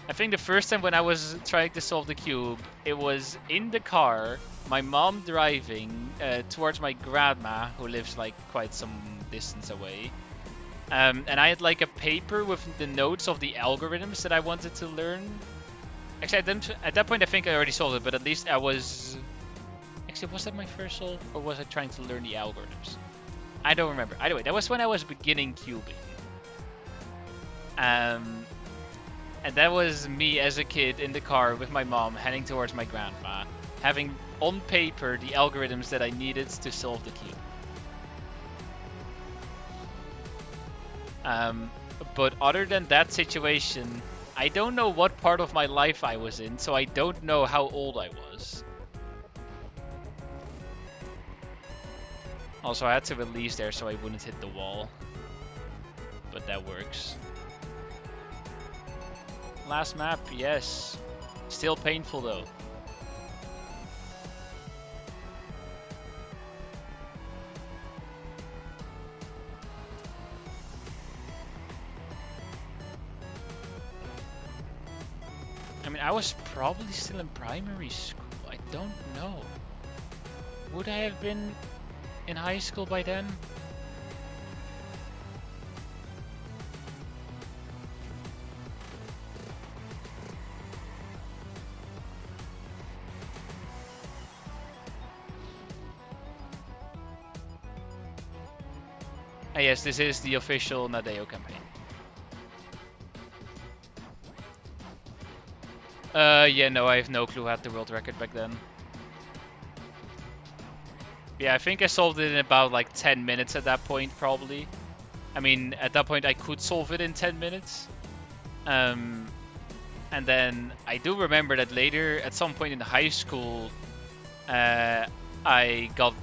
I think the first time when I was trying to solve the cube, it was in the car, my mom driving towards my grandma, who lives like quite some distance away. And I had like a paper with the notes of the algorithms that I wanted to learn. Actually, I didn't, at that point I think I already solved it, but at least I was... Actually, was that my first solve, or was I trying to learn the algorithms? I don't remember. Either way, that was when I was beginning cubing. And that was me as a kid in the car with my mom heading towards my grandma, having on paper the algorithms that I needed to solve the cube. But other than that situation, I don't know what part of my life I was in, so I don't know how old I was. Also, I had to release there so I wouldn't hit the wall. But that works. Last map, yes. Still painful though. I mean, I was probably still in primary school. I don't know. Would I have been in high school by then? Ah, yes, this is the official Nadeo campaign. Yeah, no, I have no clue who had the world record back then. Yeah, I think I solved it in about like 10 minutes at that point, probably. I mean, at that point I could solve it in 10 minutes. And then I do remember that later, at some point in high school, I got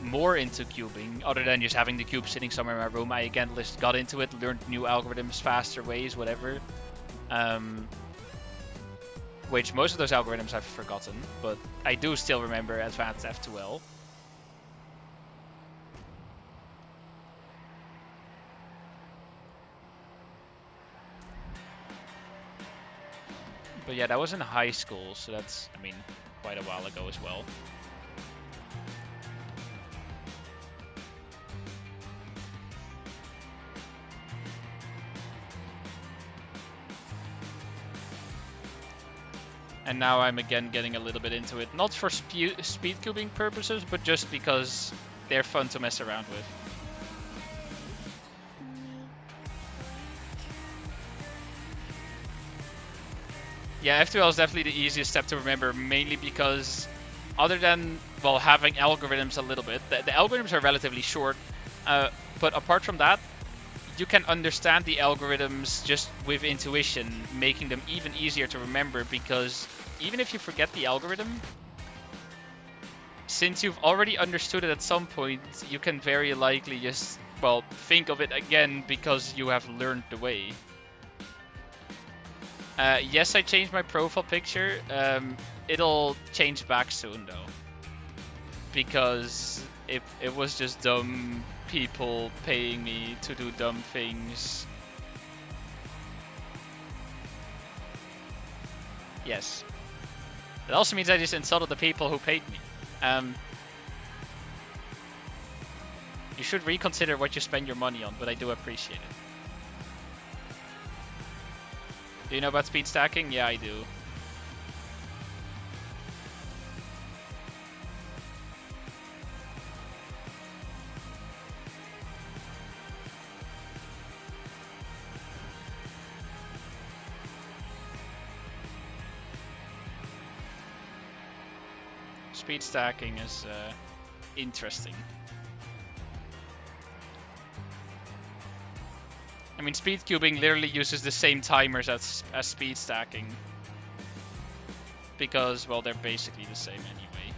more into cubing, other than just having the cube sitting somewhere in my room. I again got into it, learned new algorithms, faster ways, whatever. Which most of those algorithms I've forgotten, but I do still remember advanced F2L. But yeah, that was in high school, so that's, I mean, quite a while ago as well. And now I'm again getting a little bit into it. Not for speed cubing purposes, but just because they're fun to mess around with. Yeah, F2L is definitely the easiest step to remember, mainly because other than, well, having algorithms a little bit, the algorithms are relatively short, but apart from that, you can understand the algorithms just with intuition, making them even easier to remember, because even if you forget the algorithm, since you've already understood it at some point, you can very likely just, well, think of it again because you have learned the way. Yes, I changed my profile picture. It'll change back soon though, because it was just dumb people paying me to do dumb things. Yes. It also means I just insulted the people who paid me. You should reconsider what you spend your money on, but I do appreciate it. Do you know about speed stacking? Yeah, I do. Speed stacking is interesting. I mean, speed cubing literally uses the same timers as speed stacking. Because, well, they're basically the same anyway.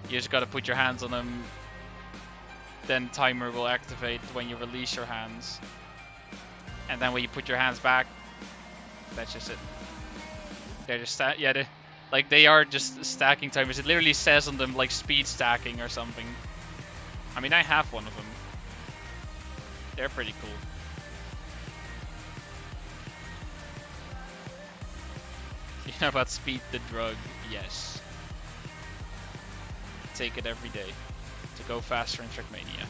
You just gotta put your hands on them. Then timer will activate when you release your hands. And then when you put your hands back, that's just it. They're just they are just stacking timers. It literally says on them like speed stacking or something. I mean, I have one of them. They're pretty cool. You know about speed the drug? Yes. Take it every day to go faster in Trackmania.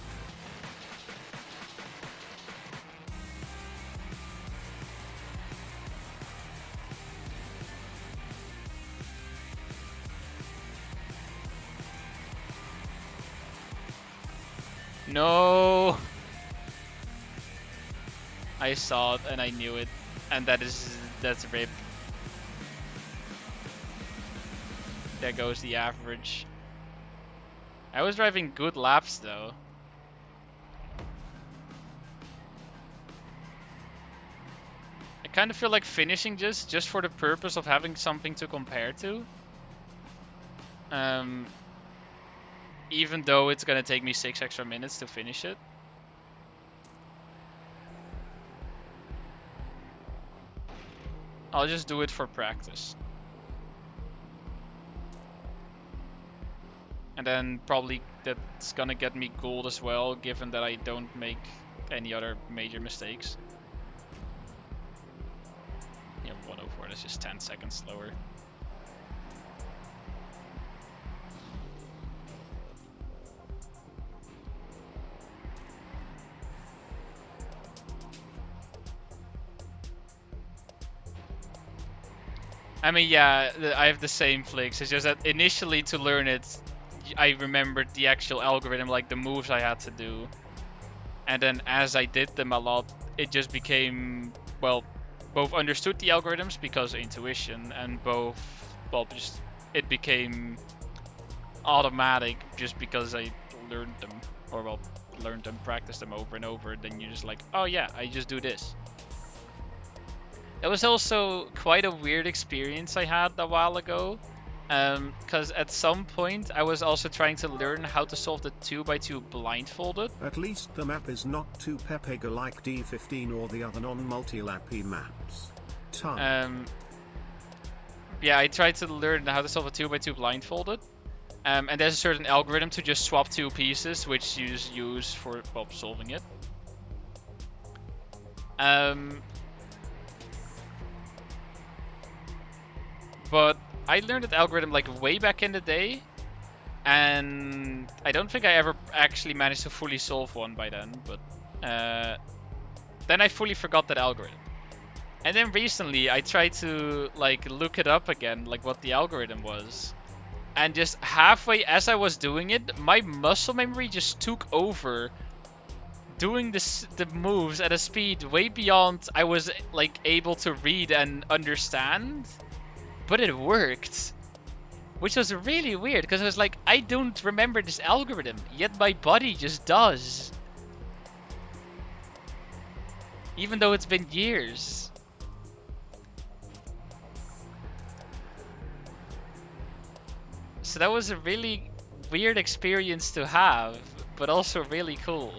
No! I saw it and I knew it, and that's rip. There goes the average. I was driving good laps though. I kind of feel like finishing just for the purpose of having something to compare to. Even though it's gonna take me 6 extra minutes to finish it. I'll just do it for practice. And then probably that's gonna get me gold as well, given that I don't make any other major mistakes. Yeah, 104, that's just 10 seconds slower. I mean, yeah, I have the same flicks. It's just that initially to learn it, I remembered the actual algorithm, like the moves I had to do. And then as I did them a lot, it just became, well, both understood the algorithms because of intuition, and both, well, just it became automatic just because I learned them, or well, learned them, practiced them over and over. Then you're just like, oh yeah, I just do this. It was also quite a weird experience I had a while ago, because at some point I was also trying to learn how to solve the 2x2 blindfolded. At least the map is not too Pepega like D15 or the other non-multi-lappy maps. Yeah, I tried to learn how to solve a 2x2 blindfolded, and there's a certain algorithm to just swap two pieces, which you just use for, well, solving it. But I learned that algorithm like way back in the day, and I don't think I ever actually managed to fully solve one by then, but then I fully forgot that algorithm. And then recently I tried to like look it up again, like what the algorithm was. And just halfway as I was doing it, my muscle memory just took over doing the moves at a speed way beyond I was like able to read and understand. But it worked. Which was really weird because I was like, I don't remember this algorithm, yet my body just does. Even though it's been years. So that was a really weird experience to have, but also really cool.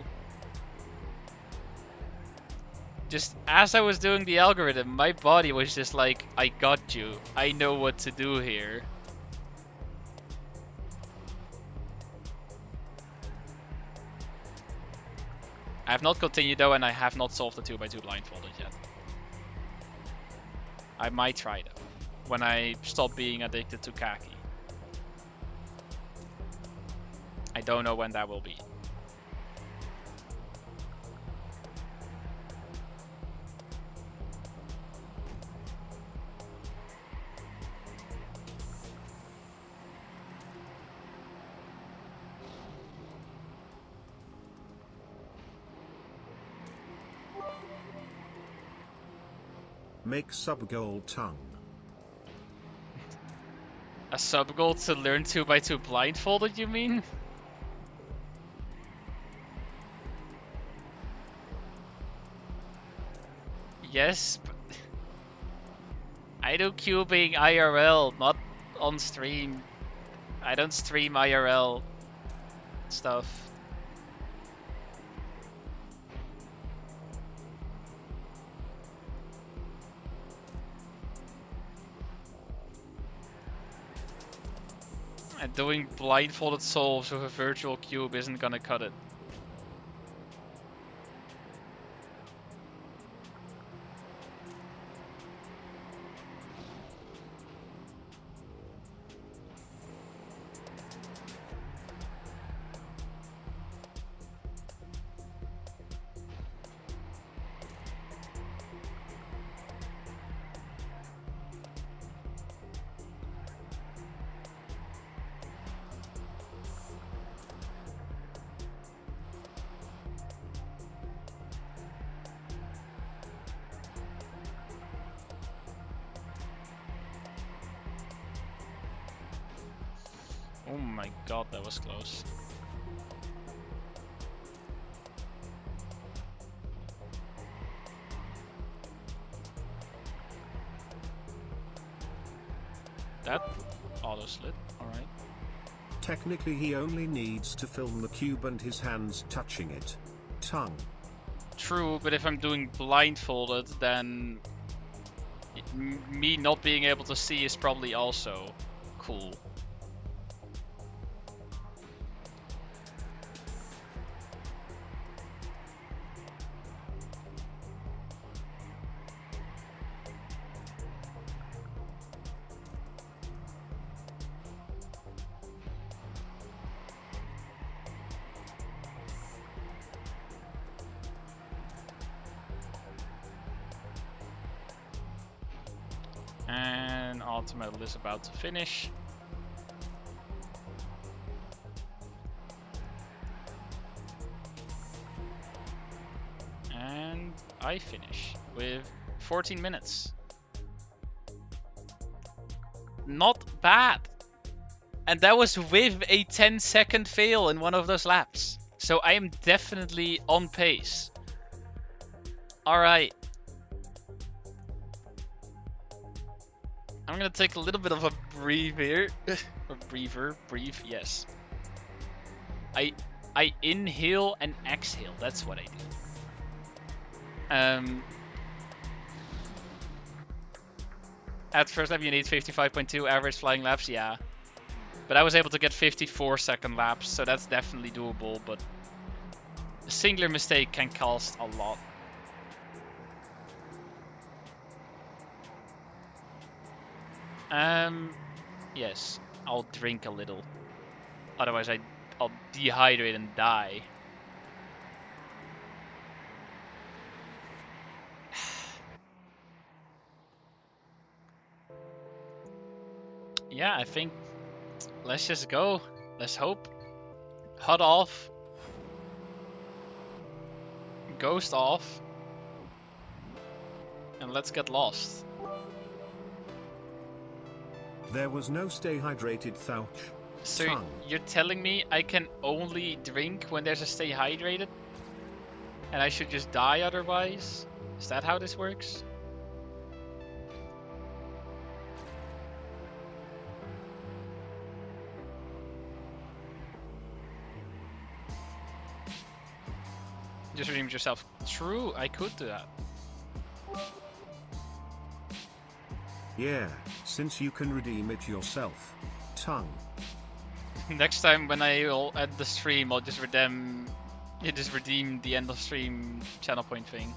Just as I was doing the algorithm, my body was just like, I got you. I know what to do here. I have not continued though, and I have not solved the 2x2 blindfolded yet. I might try though, when I stop being addicted to khaki. I don't know when that will be. Make sub-goal tongue. A sub goal to learn 2x2 blindfolded, you mean? Yes, but I do cubing IRL, not on stream. I don't stream IRL stuff. And doing blindfolded solves with a virtual cube isn't gonna cut it. Oh my god, that was close. That auto slid, alright. Technically he only needs to film the cube and his hands touching it. Tongue. True, but if I'm doing blindfolded, then me not being able to see is probably also cool. And Ultimate is about to finish. And I finish with 14 minutes. Not bad. And that was with a 10-second fail in one of those laps. So I am definitely on pace. Alright. I'm gonna take a little bit of a breather. Breathe, yes. I inhale and exhale, that's what I do. At first lap you need 55.2 average flying laps, yeah. But I was able to get 54-second laps, so that's definitely doable, but a singular mistake can cost a lot. Yes, I'll drink a little. Otherwise I'll dehydrate and die. Yeah, I think let's just go. Let's hope. Hut off. Ghost off. And let's get lost. There was no stay hydrated Thouch. So Tongue. you're telling me I can only drink when there's a stay hydrated? And I should just die otherwise? Is that how this works? Just redeemed yourself. True, I could do that. Yeah, since you can redeem it yourself. Tongue. Next time when I will end the stream, I'll just redeem the end of stream channel point thing.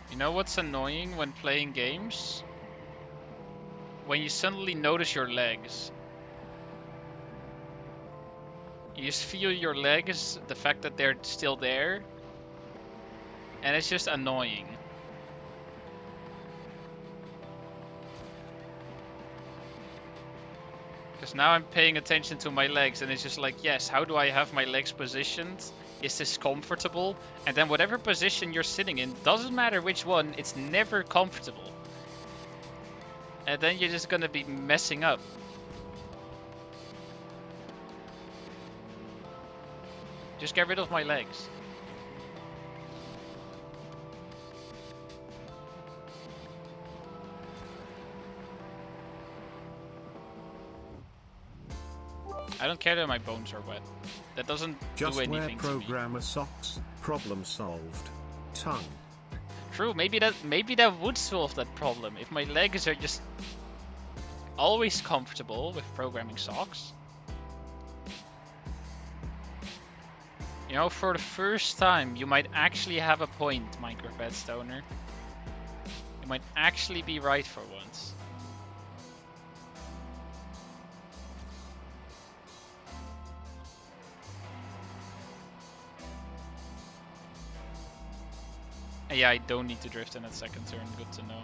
You know what's annoying when playing games? When you suddenly notice your legs. You just feel your legs, the fact that they're still there, and it's just annoying. Because now I'm paying attention to my legs and it's just like, yes, how do I have my legs positioned? Is this comfortable? And then whatever position you're sitting in, doesn't matter which one, it's never comfortable. And then you're just gonna be messing up. Just get rid of my legs. I don't care that my bones are wet. That doesn't Just do wear anything to me. programmer socks. Problem solved. Tongue. True, maybe that would solve that problem if my legs are just always comfortable with programming socks. You know, for the first time, you might actually have a point, Minecraft Stoner. You might actually be right for once. Yeah, I don't need to drift in that second turn, good to know.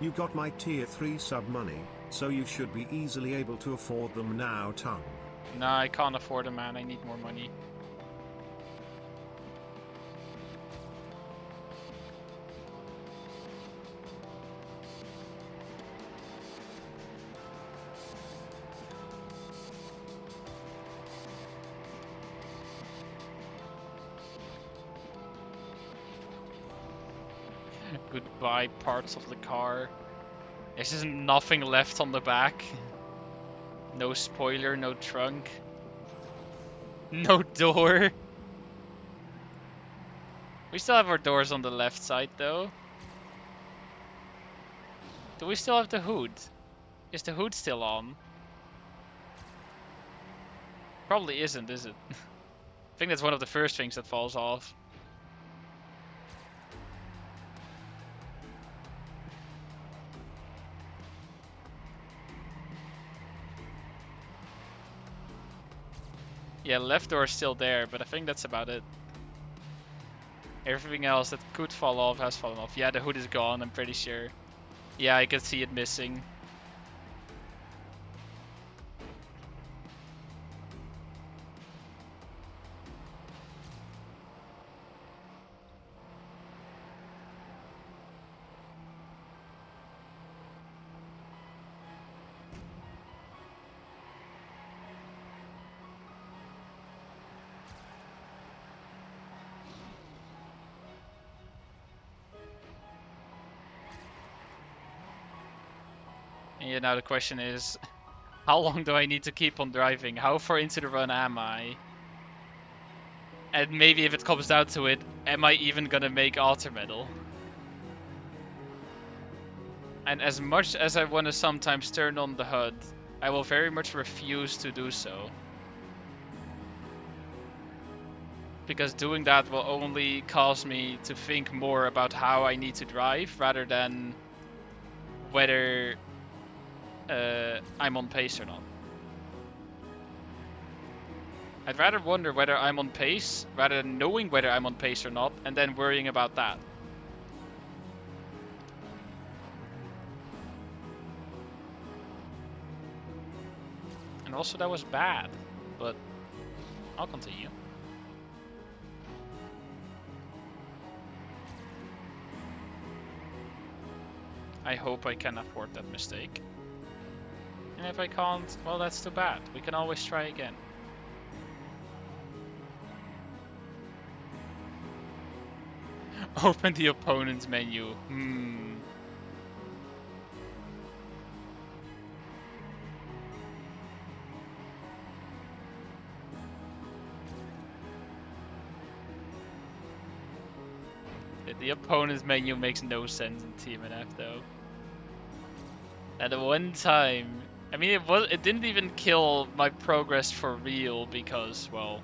You got my tier 3 sub money, so you should be easily able to afford them now. Tongue. Nah, I can't afford them, man. I need more money. Goodbye, parts of the car. There's just nothing left on the back. No spoiler, no trunk. No door. We still have our doors on the left side though. Do we still have the hood? Is the hood still on? Probably isn't, is it? I think that's one of the first things that falls off. Yeah, left door is still there, but I think that's about it. Everything else that could fall off has fallen off. Yeah, the hood is gone, I'm pretty sure. Yeah, I can see it missing. And yeah, now the question is, How long do I need to keep on driving? How far into the run am I? And maybe if it comes down to it, am I even gonna make Alter Metal? And as much as I want to sometimes turn on the HUD, I will very much refuse to do so. Because doing that will only cause me to think more about how I need to drive rather than whether I'm on pace or not. I'd rather wonder whether I'm on pace rather than knowing whether I'm on pace or not and then worrying about that. And also that was bad, but I'll continue. I hope I can afford that mistake. And if I can't, well, that's too bad. We can always try again. Open the opponent's menu. The opponent's menu makes no sense in TMNF though. At the one time, I mean, it didn't even kill my progress for real because, well,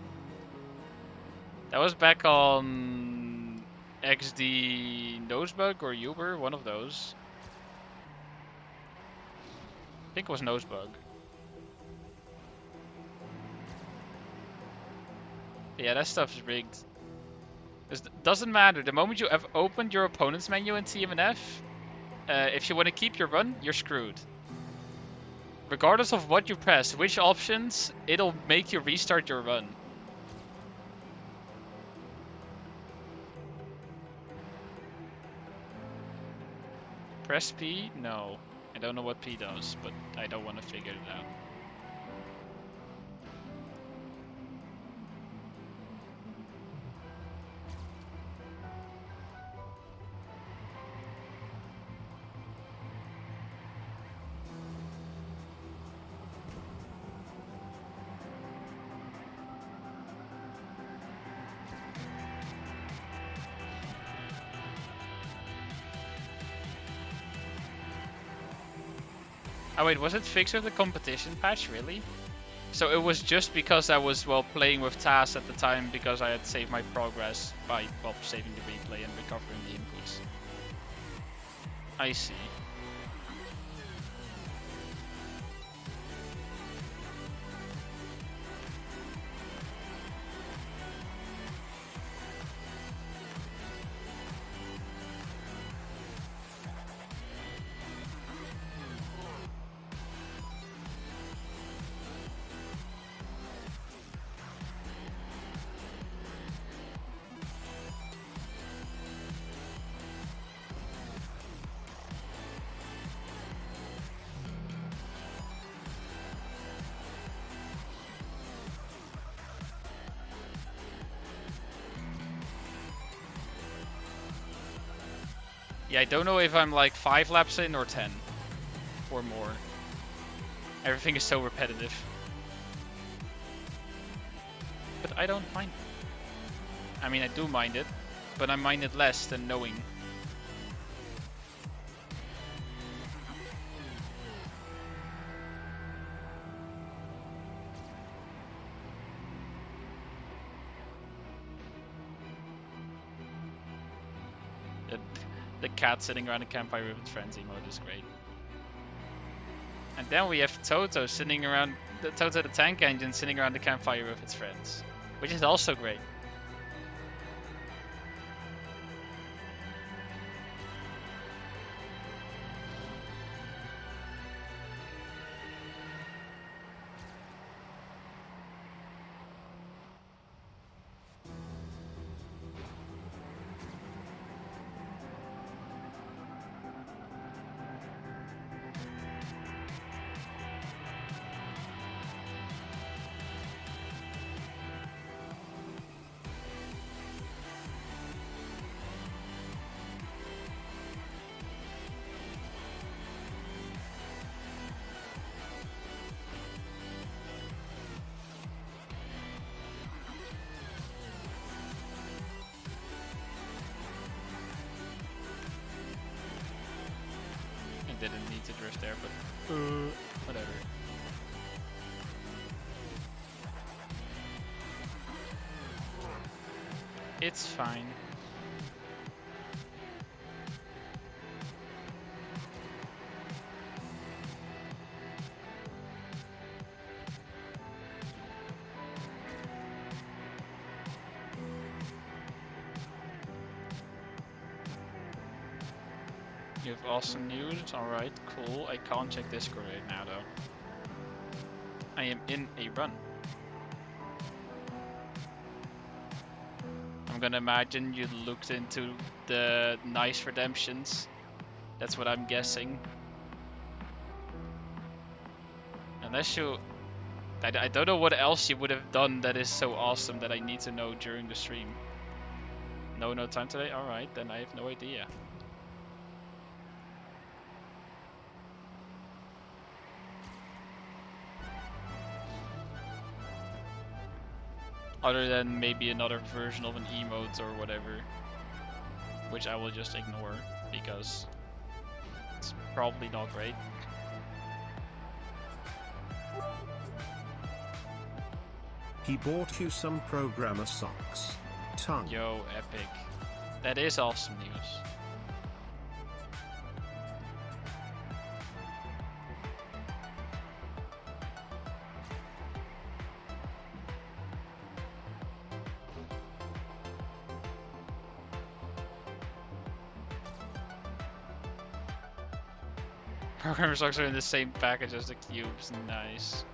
that was back on XD Nosebug or Uber, one of those. I think it was Nosebug. Yeah, that stuff's rigged. It doesn't matter. The moment you have opened your opponent's menu in TMNF, if you want to keep your run, you're screwed. Regardless of what you press, which options, it'll make you restart your run. Press P? No. I don't know what P does, but I don't want to figure it out. Oh wait, was it fixed with the competition patch, really? So it was just because I was, well, playing with TAS at the time because I had saved my progress by, well, saving the replay and recovering the inputs. I see. Yeah, I don't know if I'm like 5 laps in or 10 or more. Everything is so repetitive. But I don't mind. I mean, I do mind it, but I mind it less than knowing. The cat sitting around a campfire with its friends emote is great. And then we have Toto sitting around, Toto the tank engine sitting around the campfire with its friends, which is also great. didn't need to drift there, but whatever. It's fine. You have awesome news. Alright, cool. I can't check Discord right now though. I am in a run. I'm gonna imagine you looked into the nice redemptions. That's what I'm guessing. Unless you... I don't know what else you would have done that is so awesome that I need to know during the stream. No time today? Alright, then I have no idea. Other than maybe another version of an emote or whatever. Which I will just ignore because it's probably not great. He bought you some programmer socks. Tongue. Yo, epic. That is awesome news. Programmer socks are in the same package as the cubes. Nice.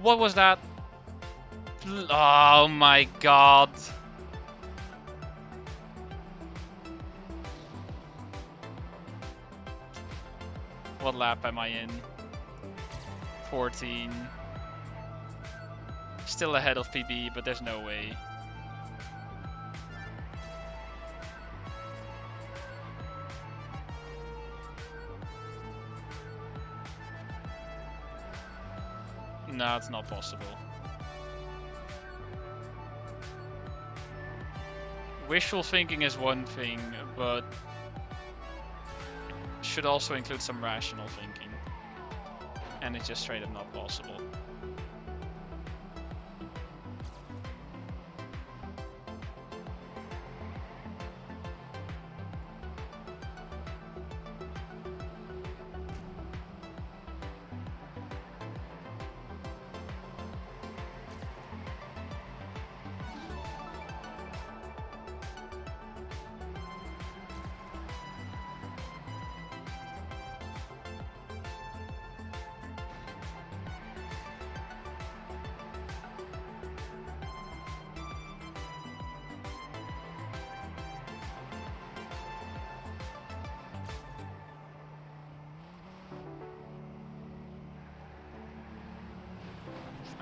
What was that? Oh my god. What lap am I in? 14. Still ahead of PB, but there's no way. No, it's not possible. Wishful thinking is one thing, but should also include some rational thinking. And it's just straight up not possible.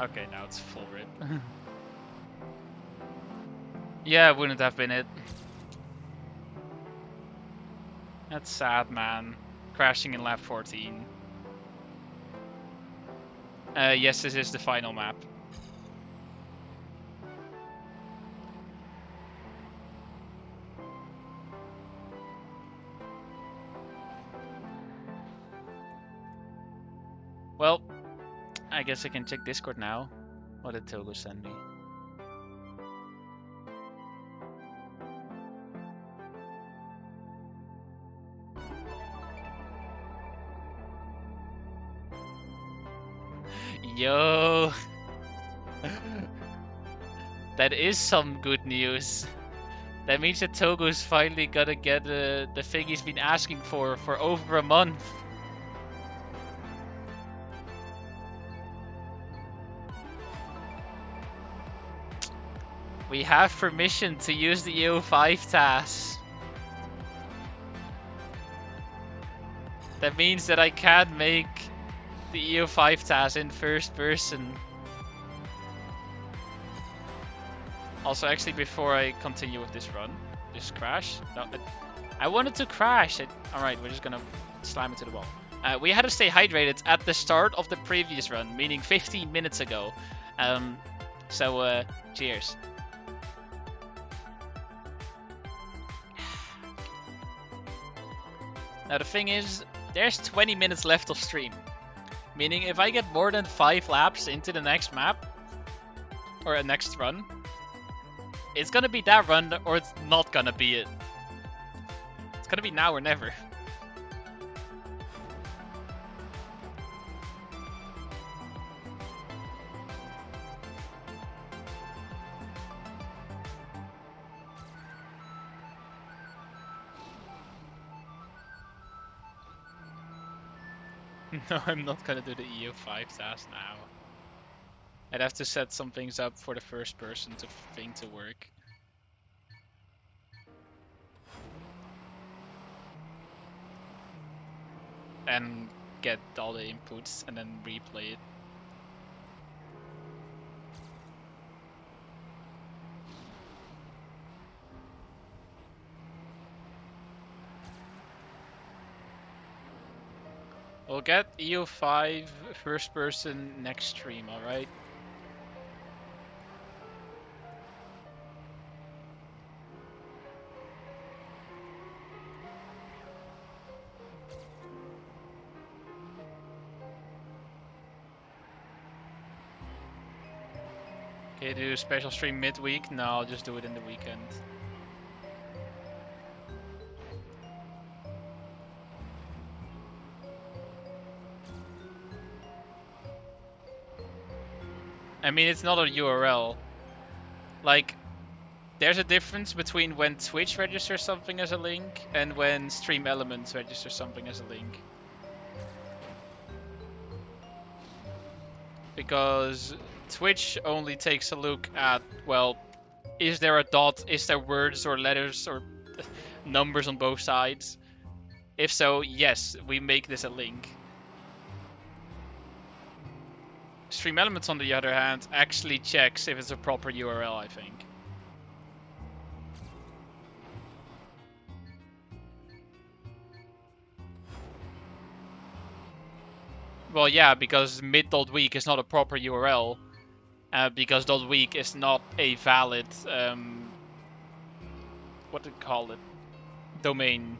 Okay, now it's full rip. Yeah, it wouldn't have been it. That's sad, man. Crashing in lap 14. Yes, this is the final map. Well, I guess I can check Discord now. What did Togo send me? Yo! That is some good news. That means that Togo's finally gonna get the thing he's been asking for over a month. We have permission to use the EO5 TAS. That means that I can make the EO5 TAS in first person. Also, actually, before I continue with this run, just crash. No, I wanted to crash. Alright, we're just gonna slam into the wall. We had to stay hydrated at the start of the previous run, meaning 15 minutes ago. So cheers. Now the thing is, there's 20 minutes left of stream. Meaning if I get more than 5 laps into the next map, or a next run, it's gonna be that run or it's not gonna be it. It's gonna be now or never. No, I'm not gonna do the EU5 task now. I'd have to set some things up for the first person thing to work. And get all the inputs and then replay it. We'll get EU5 first person next stream, alright? Okay, do a special stream midweek? No, I'll just do it in the weekend. I mean, it's not a URL. Like, there's a difference between when Twitch registers something as a link and when Stream Elements registers something as a link. Because Twitch only takes a look at, well, is there a dot, is there words or letters or numbers on both sides? If so, yes, we make this a link. Stream Elements, on the other hand, actually checks if it's a proper URL, I think. Well, yeah, because mid.week is not a proper URL. Because .week is not a valid, what do you call it? Domain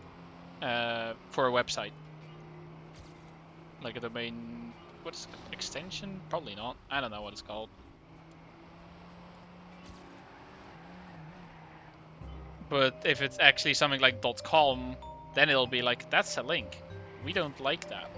for a website. Like a domain, what's extension? Probably not. I don't know what it's called. But if it's actually something like .com, then it'll be like, that's a link. We don't like that.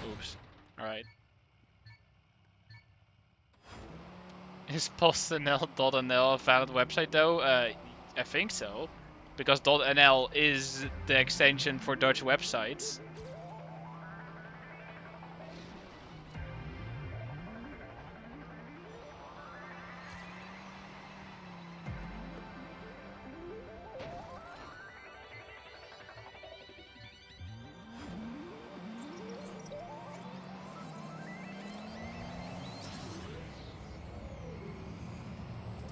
Oops. Alright. Is postnl.nl a valid website though? I think so. Because .nl is the extension for Dutch websites.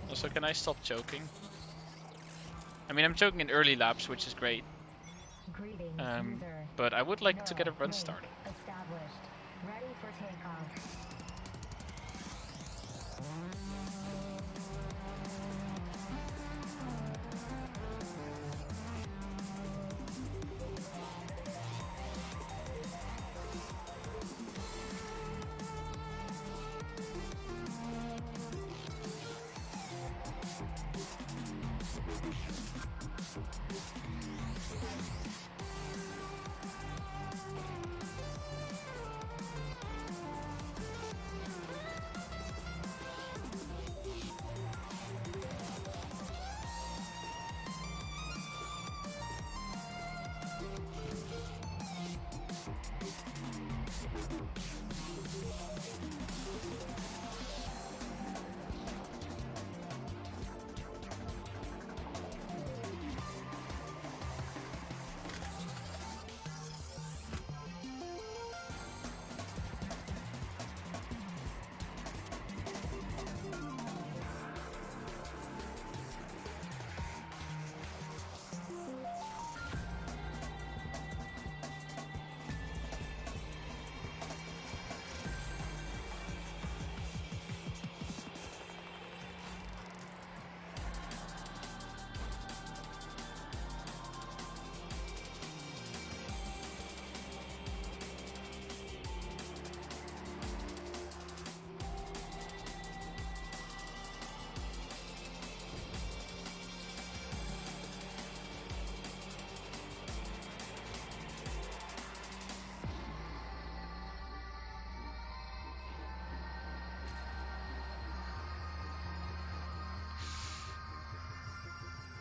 Also, can I stop choking? I mean, I'm choking in early laps, which is great. But I would like to get a run started. Established. Ready for takeoff.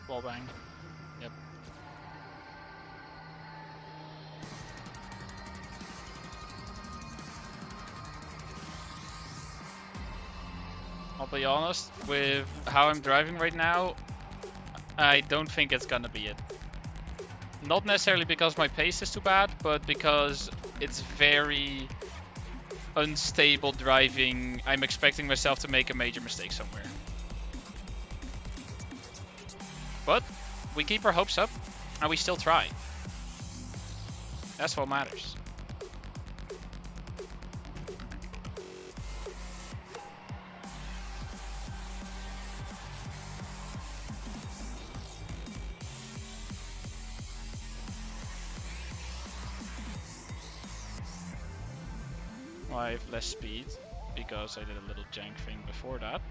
Wall bang. Yep. I'll be honest, with how I'm driving right now, I don't think it's gonna be it. Not necessarily because my pace is too bad, but because it's very unstable driving. I'm expecting myself to make a major mistake somewhere. But we keep our hopes up, and we still try. That's what matters. Well, I have less speed, because I did a little jank thing before that.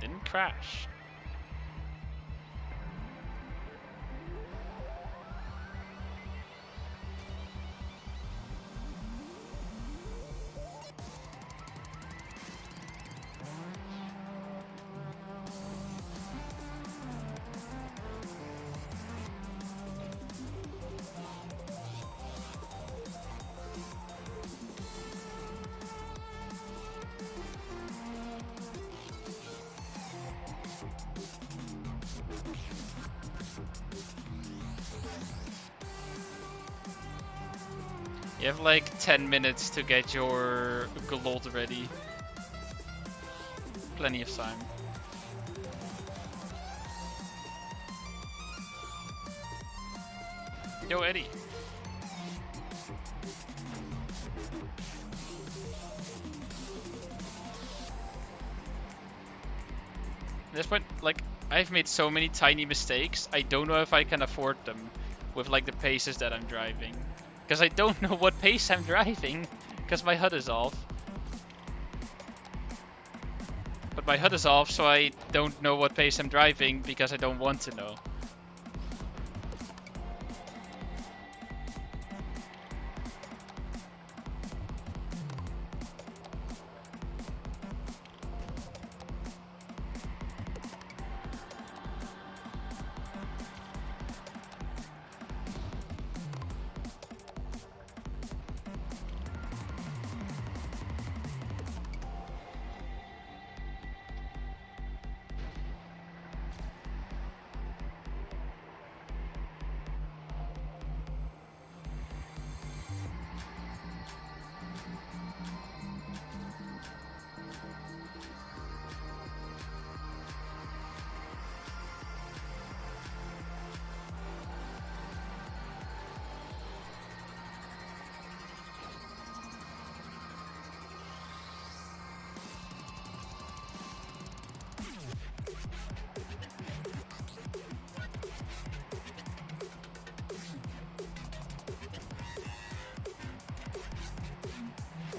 Didn't crash. You have like 10 minutes to get your gold ready. Plenty of time. Yo, Eddie. At this point, like, I've made so many tiny mistakes, I don't know if I can afford them with like the paces that I'm driving. Because I don't know what pace I'm driving, because my HUD is off. But my HUD is off, so I don't know what pace I'm driving, because I don't want to know.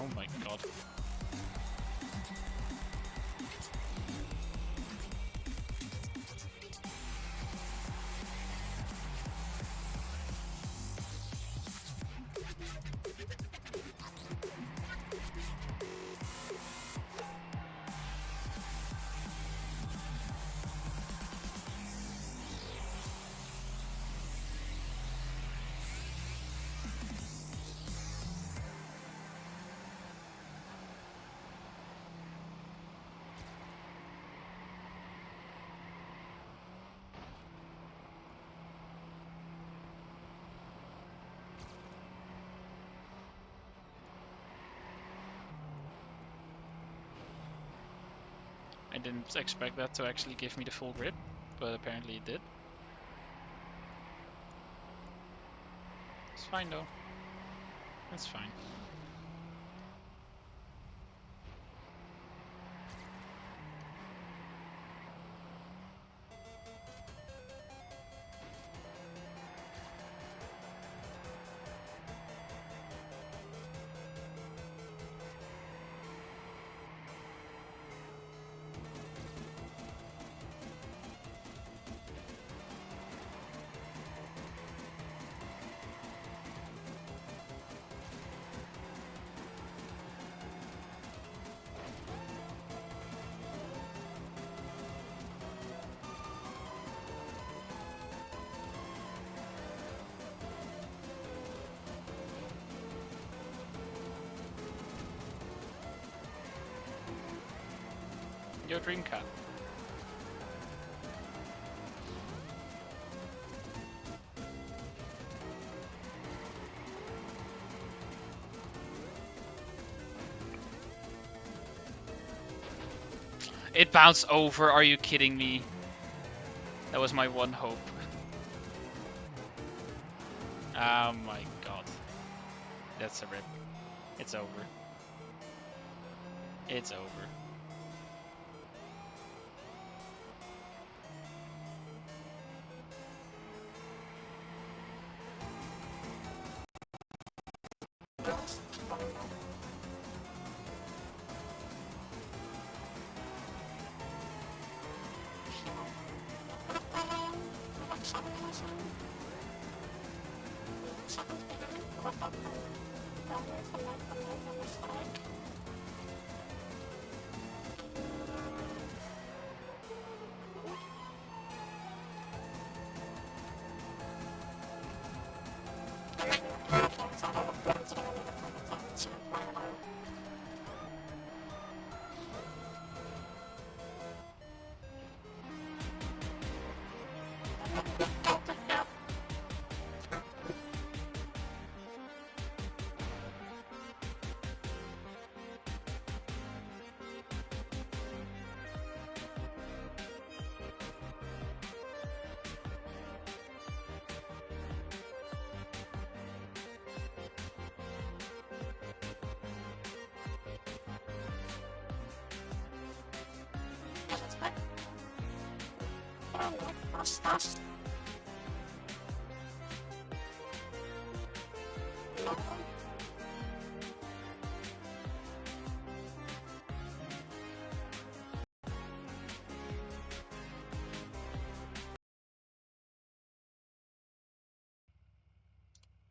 Oh my god. I didn't expect that to actually give me the full grip, but apparently it did. It's fine though. It's fine. Yo, Dreamcat. It bounced over, are you kidding me? That was my one hope. Oh my god. That's a rip. It's over. It's over.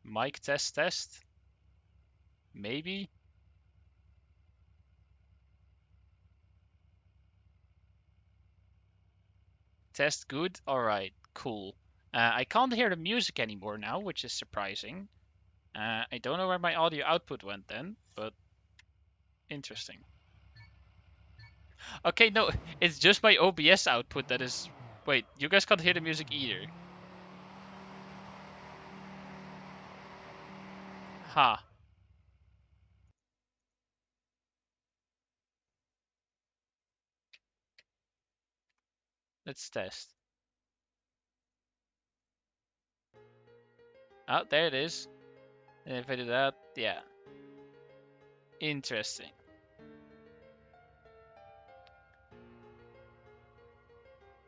Mic test. Maybe? Test good? Alright, cool. I can't hear the music anymore now, which is surprising. I don't know where my audio output went then, but interesting. Okay, no, it's just my OBS output that is... Wait, you guys can't hear the music either. Ha. Huh. Let's test. Oh, there it is. And if I do that, yeah. Interesting.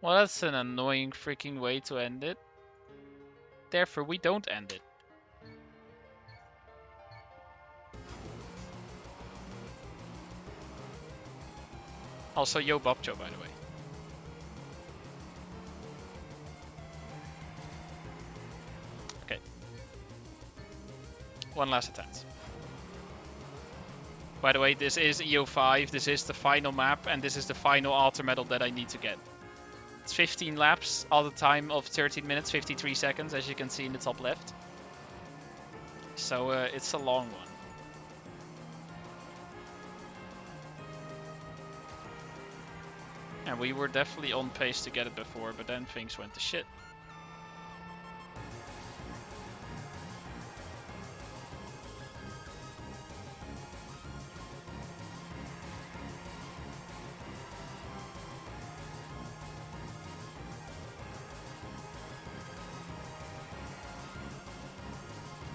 Well, that's an annoying freaking way to end it. Therefore, we don't end it. Also, yo Bobcho, by the way. Okay. One last attempt. By the way, this is EO5, this is the final map, and this is the final altar medal that I need to get. It's 15 laps, all the time of 13 minutes, 53 seconds, as you can see in the top left. So it's a long one. And we were definitely on pace to get it before, but then things went to shit.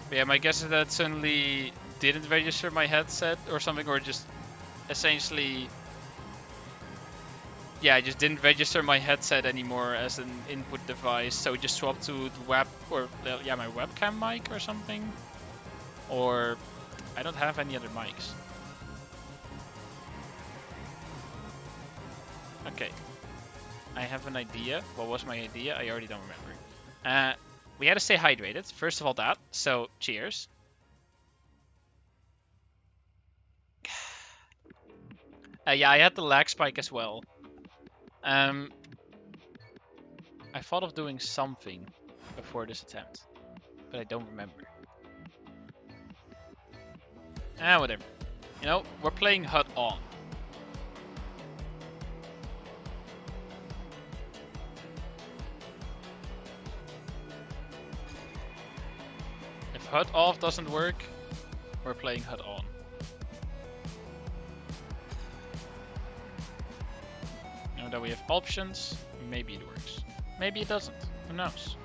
But yeah, my guess is that suddenly didn't register my headset or something, or just essentially... Yeah, I just didn't register my headset anymore as an input device, so just swapped to the web, or yeah, my webcam mic or something. Or I don't have any other mics. Okay, I have an idea. What was my idea? I already don't remember. We had to stay hydrated. First of all, that. So cheers. Yeah, I had the lag spike as well. I thought of doing something before this attempt, but I don't remember. Whatever. You know, we're playing HUD on. HUD off doesn't work, we're playing HUD on. Now that we have options, maybe it works. Maybe it doesn't. Who knows?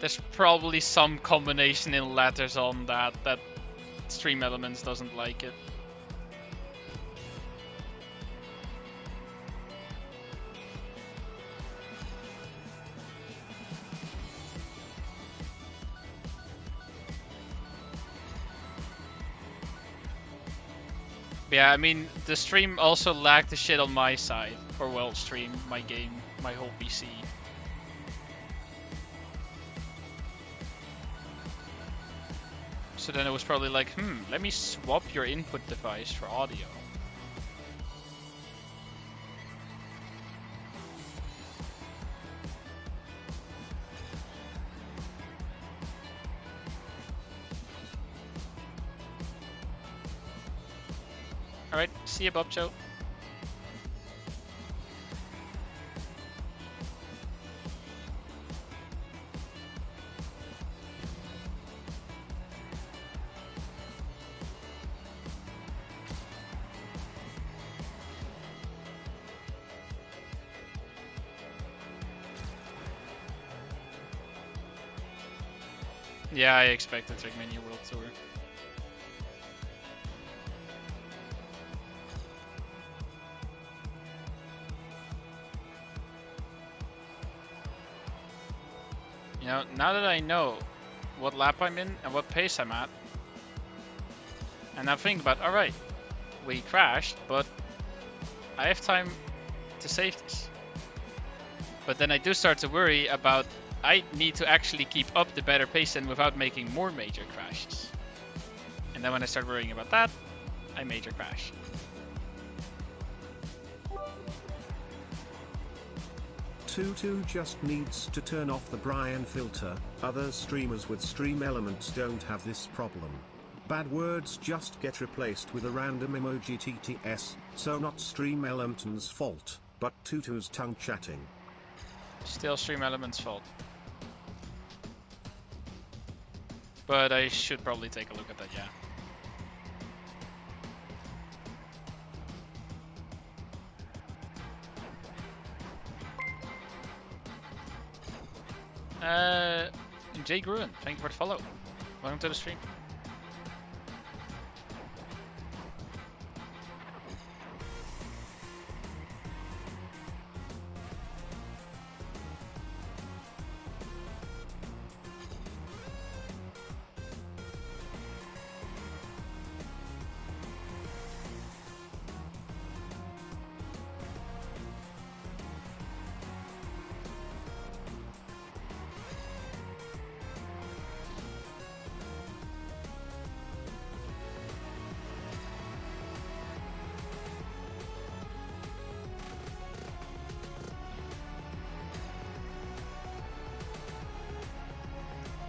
There's probably some combination in letters on that Stream Elements doesn't like it. Yeah, I mean, the stream also lagged the shit on my side. Or well, stream, my game, my whole PC. So then it was probably like, let me swap your input device for audio. Alright, see you, Bob Joe. Yeah, I expected Trackmania World Tour. You know, now that I know what lap I'm in and what pace I'm at, and I'm thinking about, alright, we crashed, but I have time to save this. But then I do start to worry about I need to actually keep up the better pace and without making more major crashes. And then when I start worrying about that, I major crash. Tutu just needs to turn off the Brian filter. Other streamers with Stream Elements don't have this problem. Bad words just get replaced with a random emoji TTS, so not Stream Elements' fault, but Tutu's tongue chatting. Still Stream Elements' fault. But I should probably take a look at that, yeah. Jay Gruen, thank you for the follow. Welcome to the stream.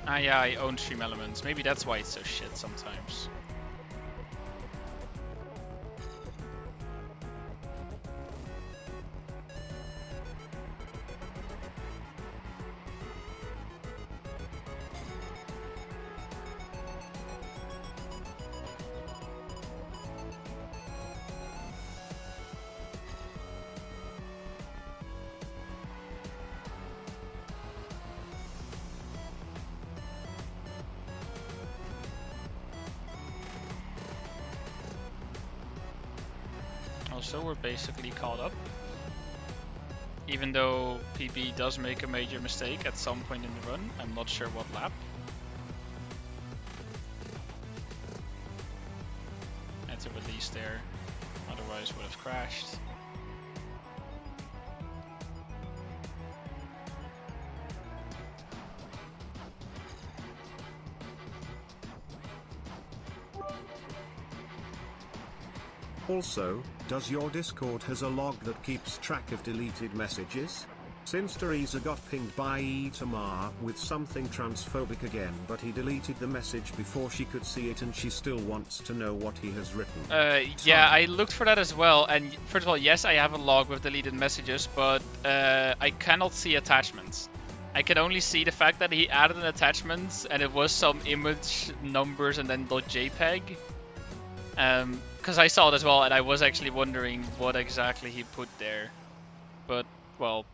Ah yeah, I own Stream Elements. Maybe that's why it's so shit sometimes. So we're basically caught up. Even though PB does make a major mistake at some point in the run, I'm not sure what lap. Had to release there, otherwise would have crashed. Also, does your Discord has a log that keeps track of deleted messages? Since Teresa got pinged by Itamar with something transphobic again, but he deleted the message before she could see it and she still wants to know what he has written. Yeah, I looked for that as well, and first of all, yes, I have a log with deleted messages, but I cannot see attachments. I can only see the fact that he added an attachment, and it was some image, numbers, and then .jpeg. Because I saw it as well, and I was actually wondering what exactly he put there. But, well,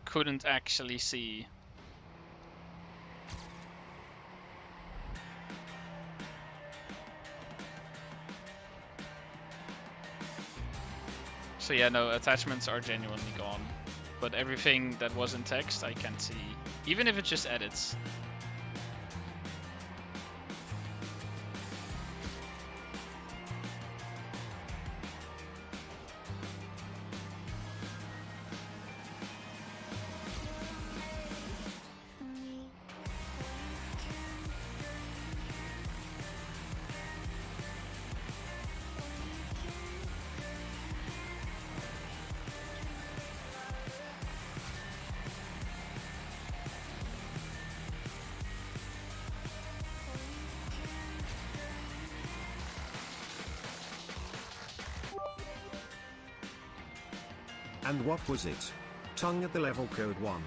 couldn't actually see. So yeah, no, attachments are genuinely gone. But everything that was in text, I can see. Even if it's just edits. And what was it? Tongue at the level code 1.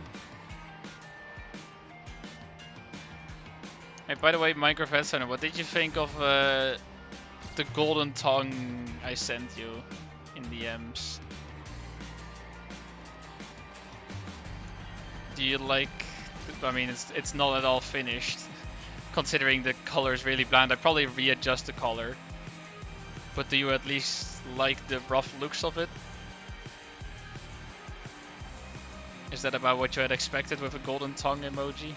Hey, by the way, Minecraft Head Center, what did you think of the golden tongue I sent you in DMs? Do you like? I mean, it's not at all finished, considering the color is really bland. I probably readjust the color. But do you at least like the rough looks of it? Is that about what you had expected with a golden tongue emoji?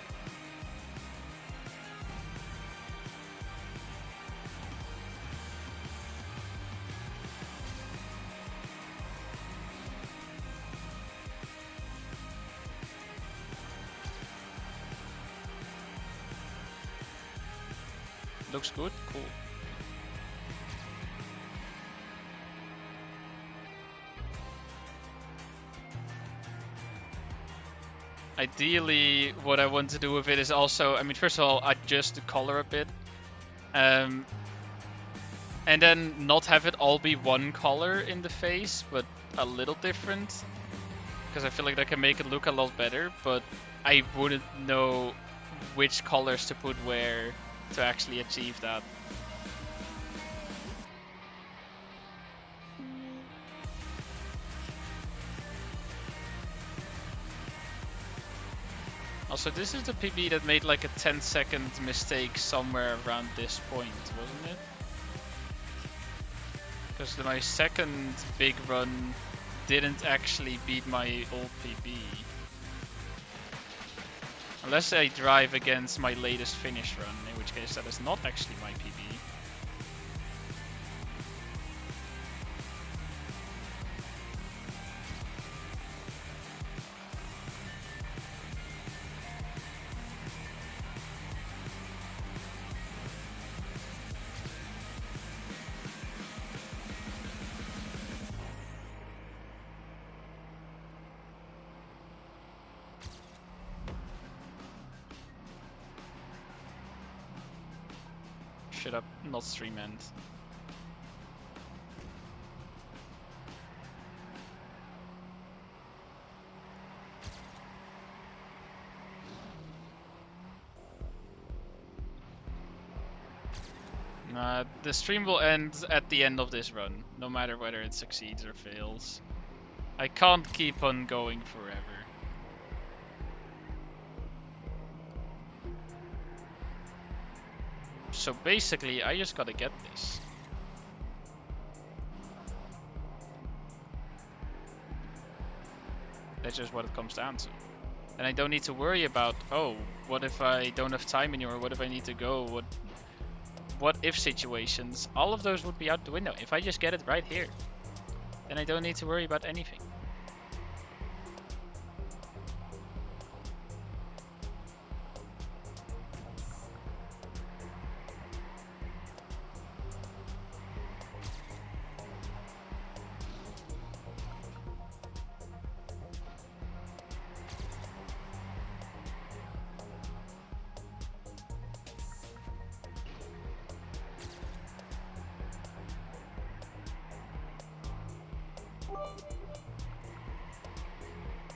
Looks good? Cool. Ideally, what I want to do with it is also, I mean, first of all, adjust the color a bit. And then not have it all be one color in the face, but a little different. Because I feel like that can make it look a lot better, but I wouldn't know which colors to put where to actually achieve that. Also, this is the PB that made like a 10-second mistake somewhere around this point, wasn't it? Because my second big run didn't actually beat my old PB. Unless I drive against my latest finish run, in which case that is not actually my PB. Shut up, not stream end. The stream will end at the end of this run, no matter whether it succeeds or fails. I can't keep on going forever. So basically, I just gotta get this. That's just what it comes down to. And I don't need to worry about, oh, what if I don't have time anymore? What if I need to go? What if situations? All of those would be out the window. If I just get it right here, then I don't need to worry about anything.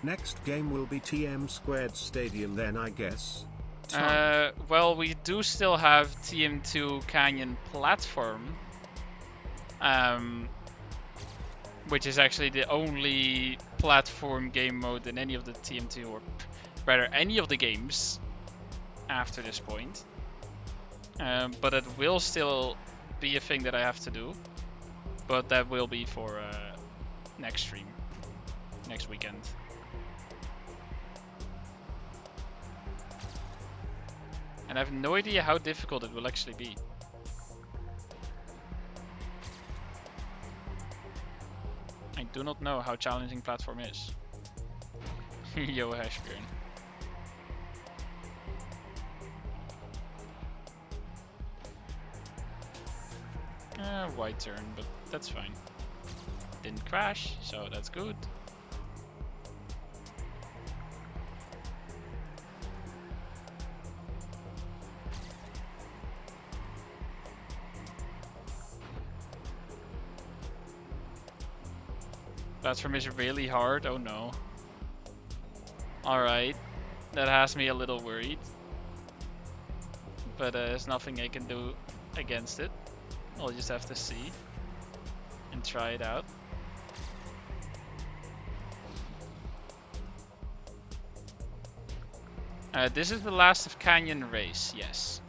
Next game will be TM² Stadium then, I guess. Well, we do still have TM² Canyon platform, which is actually the only platform game mode in any of the TM2, or rather any of the games after this point. But it will still be a thing that I have to do, but that will be for next stream, next weekend. And I have no idea how difficult it will actually be. I do not know how challenging platform is. Yo, Hashburn. White turn, but that's fine. Didn't crash, so that's good. Platform is really hard, oh no. Alright, that has me a little worried. But there's nothing I can do against it. I'll just have to see and try it out. This is the last of Canyon race, yes.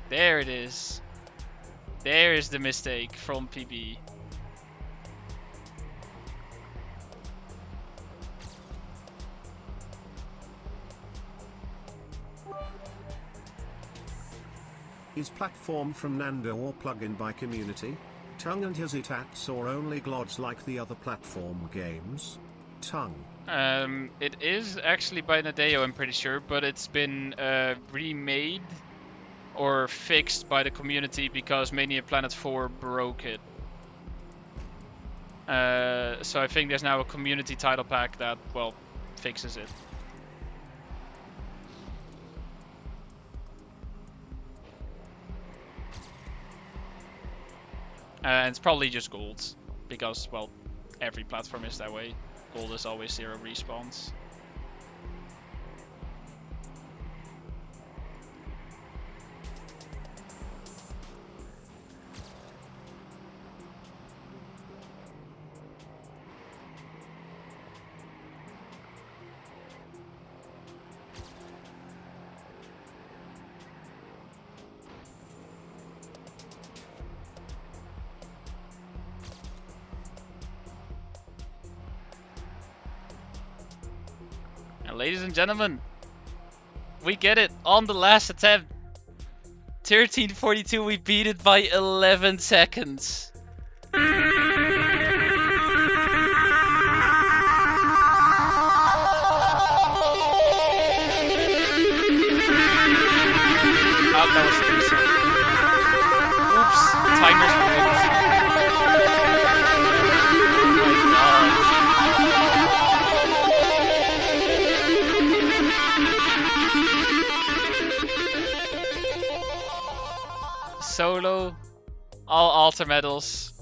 There it is. There is the mistake from PB. Is platform from Nando or plugin by community? Tongue, and has it acts or only glods like the other platform games? Tongue. It is actually by Nadeo, I'm pretty sure, but it's been remade or fixed by the community because Mania Planet 4 broke it. So I think there's now a community title pack that, well, fixes it. And it's probably just gold, because, well, every platform is that way. Gold is always 0 respawns. And ladies and gentlemen, we get it on the last attempt. 13:42, we beat it by 11 seconds. Oh, that was 3 seconds. Oops, timer's ruined. Solo, all altar medals,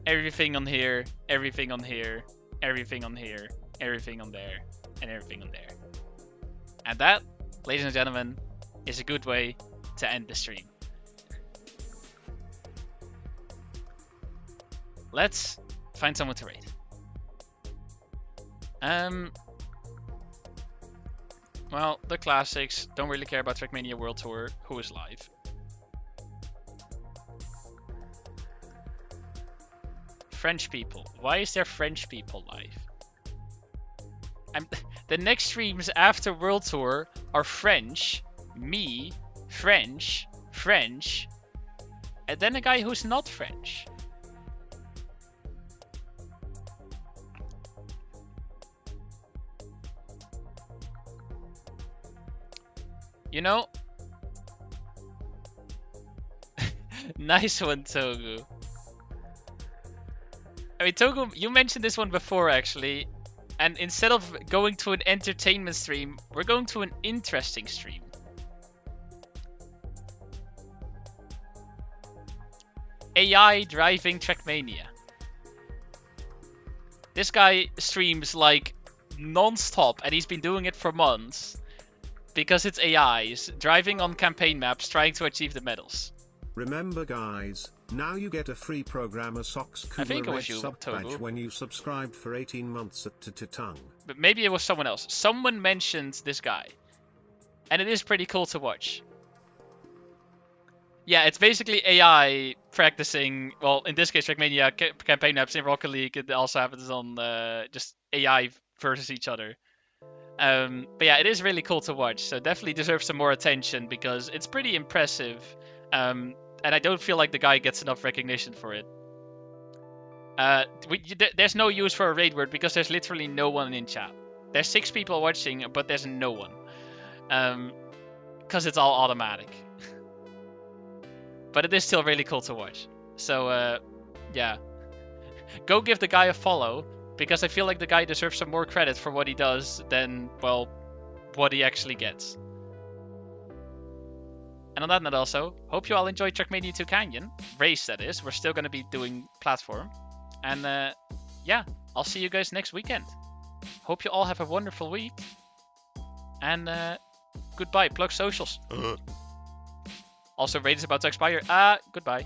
everything on here, everything on here, everything on here, everything on there, and everything on there. And that, ladies and gentlemen, is a good way to end the stream. Let's find someone to raid. Well, the classics. Don't really care about Trackmania World Tour. Who is live? French people. Why is there French people live? The next streams after World Tour are French, me, French, French, and then a guy who's not French. You know? Nice one, Togu. I mean, Togu, you mentioned this one before, actually. And instead of going to an entertainment stream, we're going to an interesting stream. AI driving Trackmania. This guy streams like non-stop, and he's been doing it for months because it's AIs driving on campaign maps trying to achieve the medals. Remember guys, now you get a free Programmer Socks I think it Cooler was Red you, sub badge Togu. when you subscribed for 18 months at Tongue. But maybe it was someone else. Someone mentioned this guy. And it is pretty cool to watch. Yeah, it's basically AI practicing, well, in this case, Trackmania campaign maps in Rocket League. It also happens on just AI versus each other. But yeah, it is really cool to watch. So definitely deserves some more attention because it's pretty impressive. And I don't feel like the guy gets enough recognition for it. There's no use for a raid word because there's literally no one in chat. There's 6 people watching, but there's no one. Because it's all automatic. But it is still really cool to watch. So, yeah. Go give the guy a follow, because I feel like the guy deserves some more credit for what he does than, well, what he actually gets. And on that note also, hope you all enjoyed Trackmania 2 Canyon. Race, that is. We're still going to be doing platform. And, yeah, I'll see you guys next weekend. Hope you all have a wonderful week. And, goodbye. Plug socials. Also, raid is about to expire. Goodbye.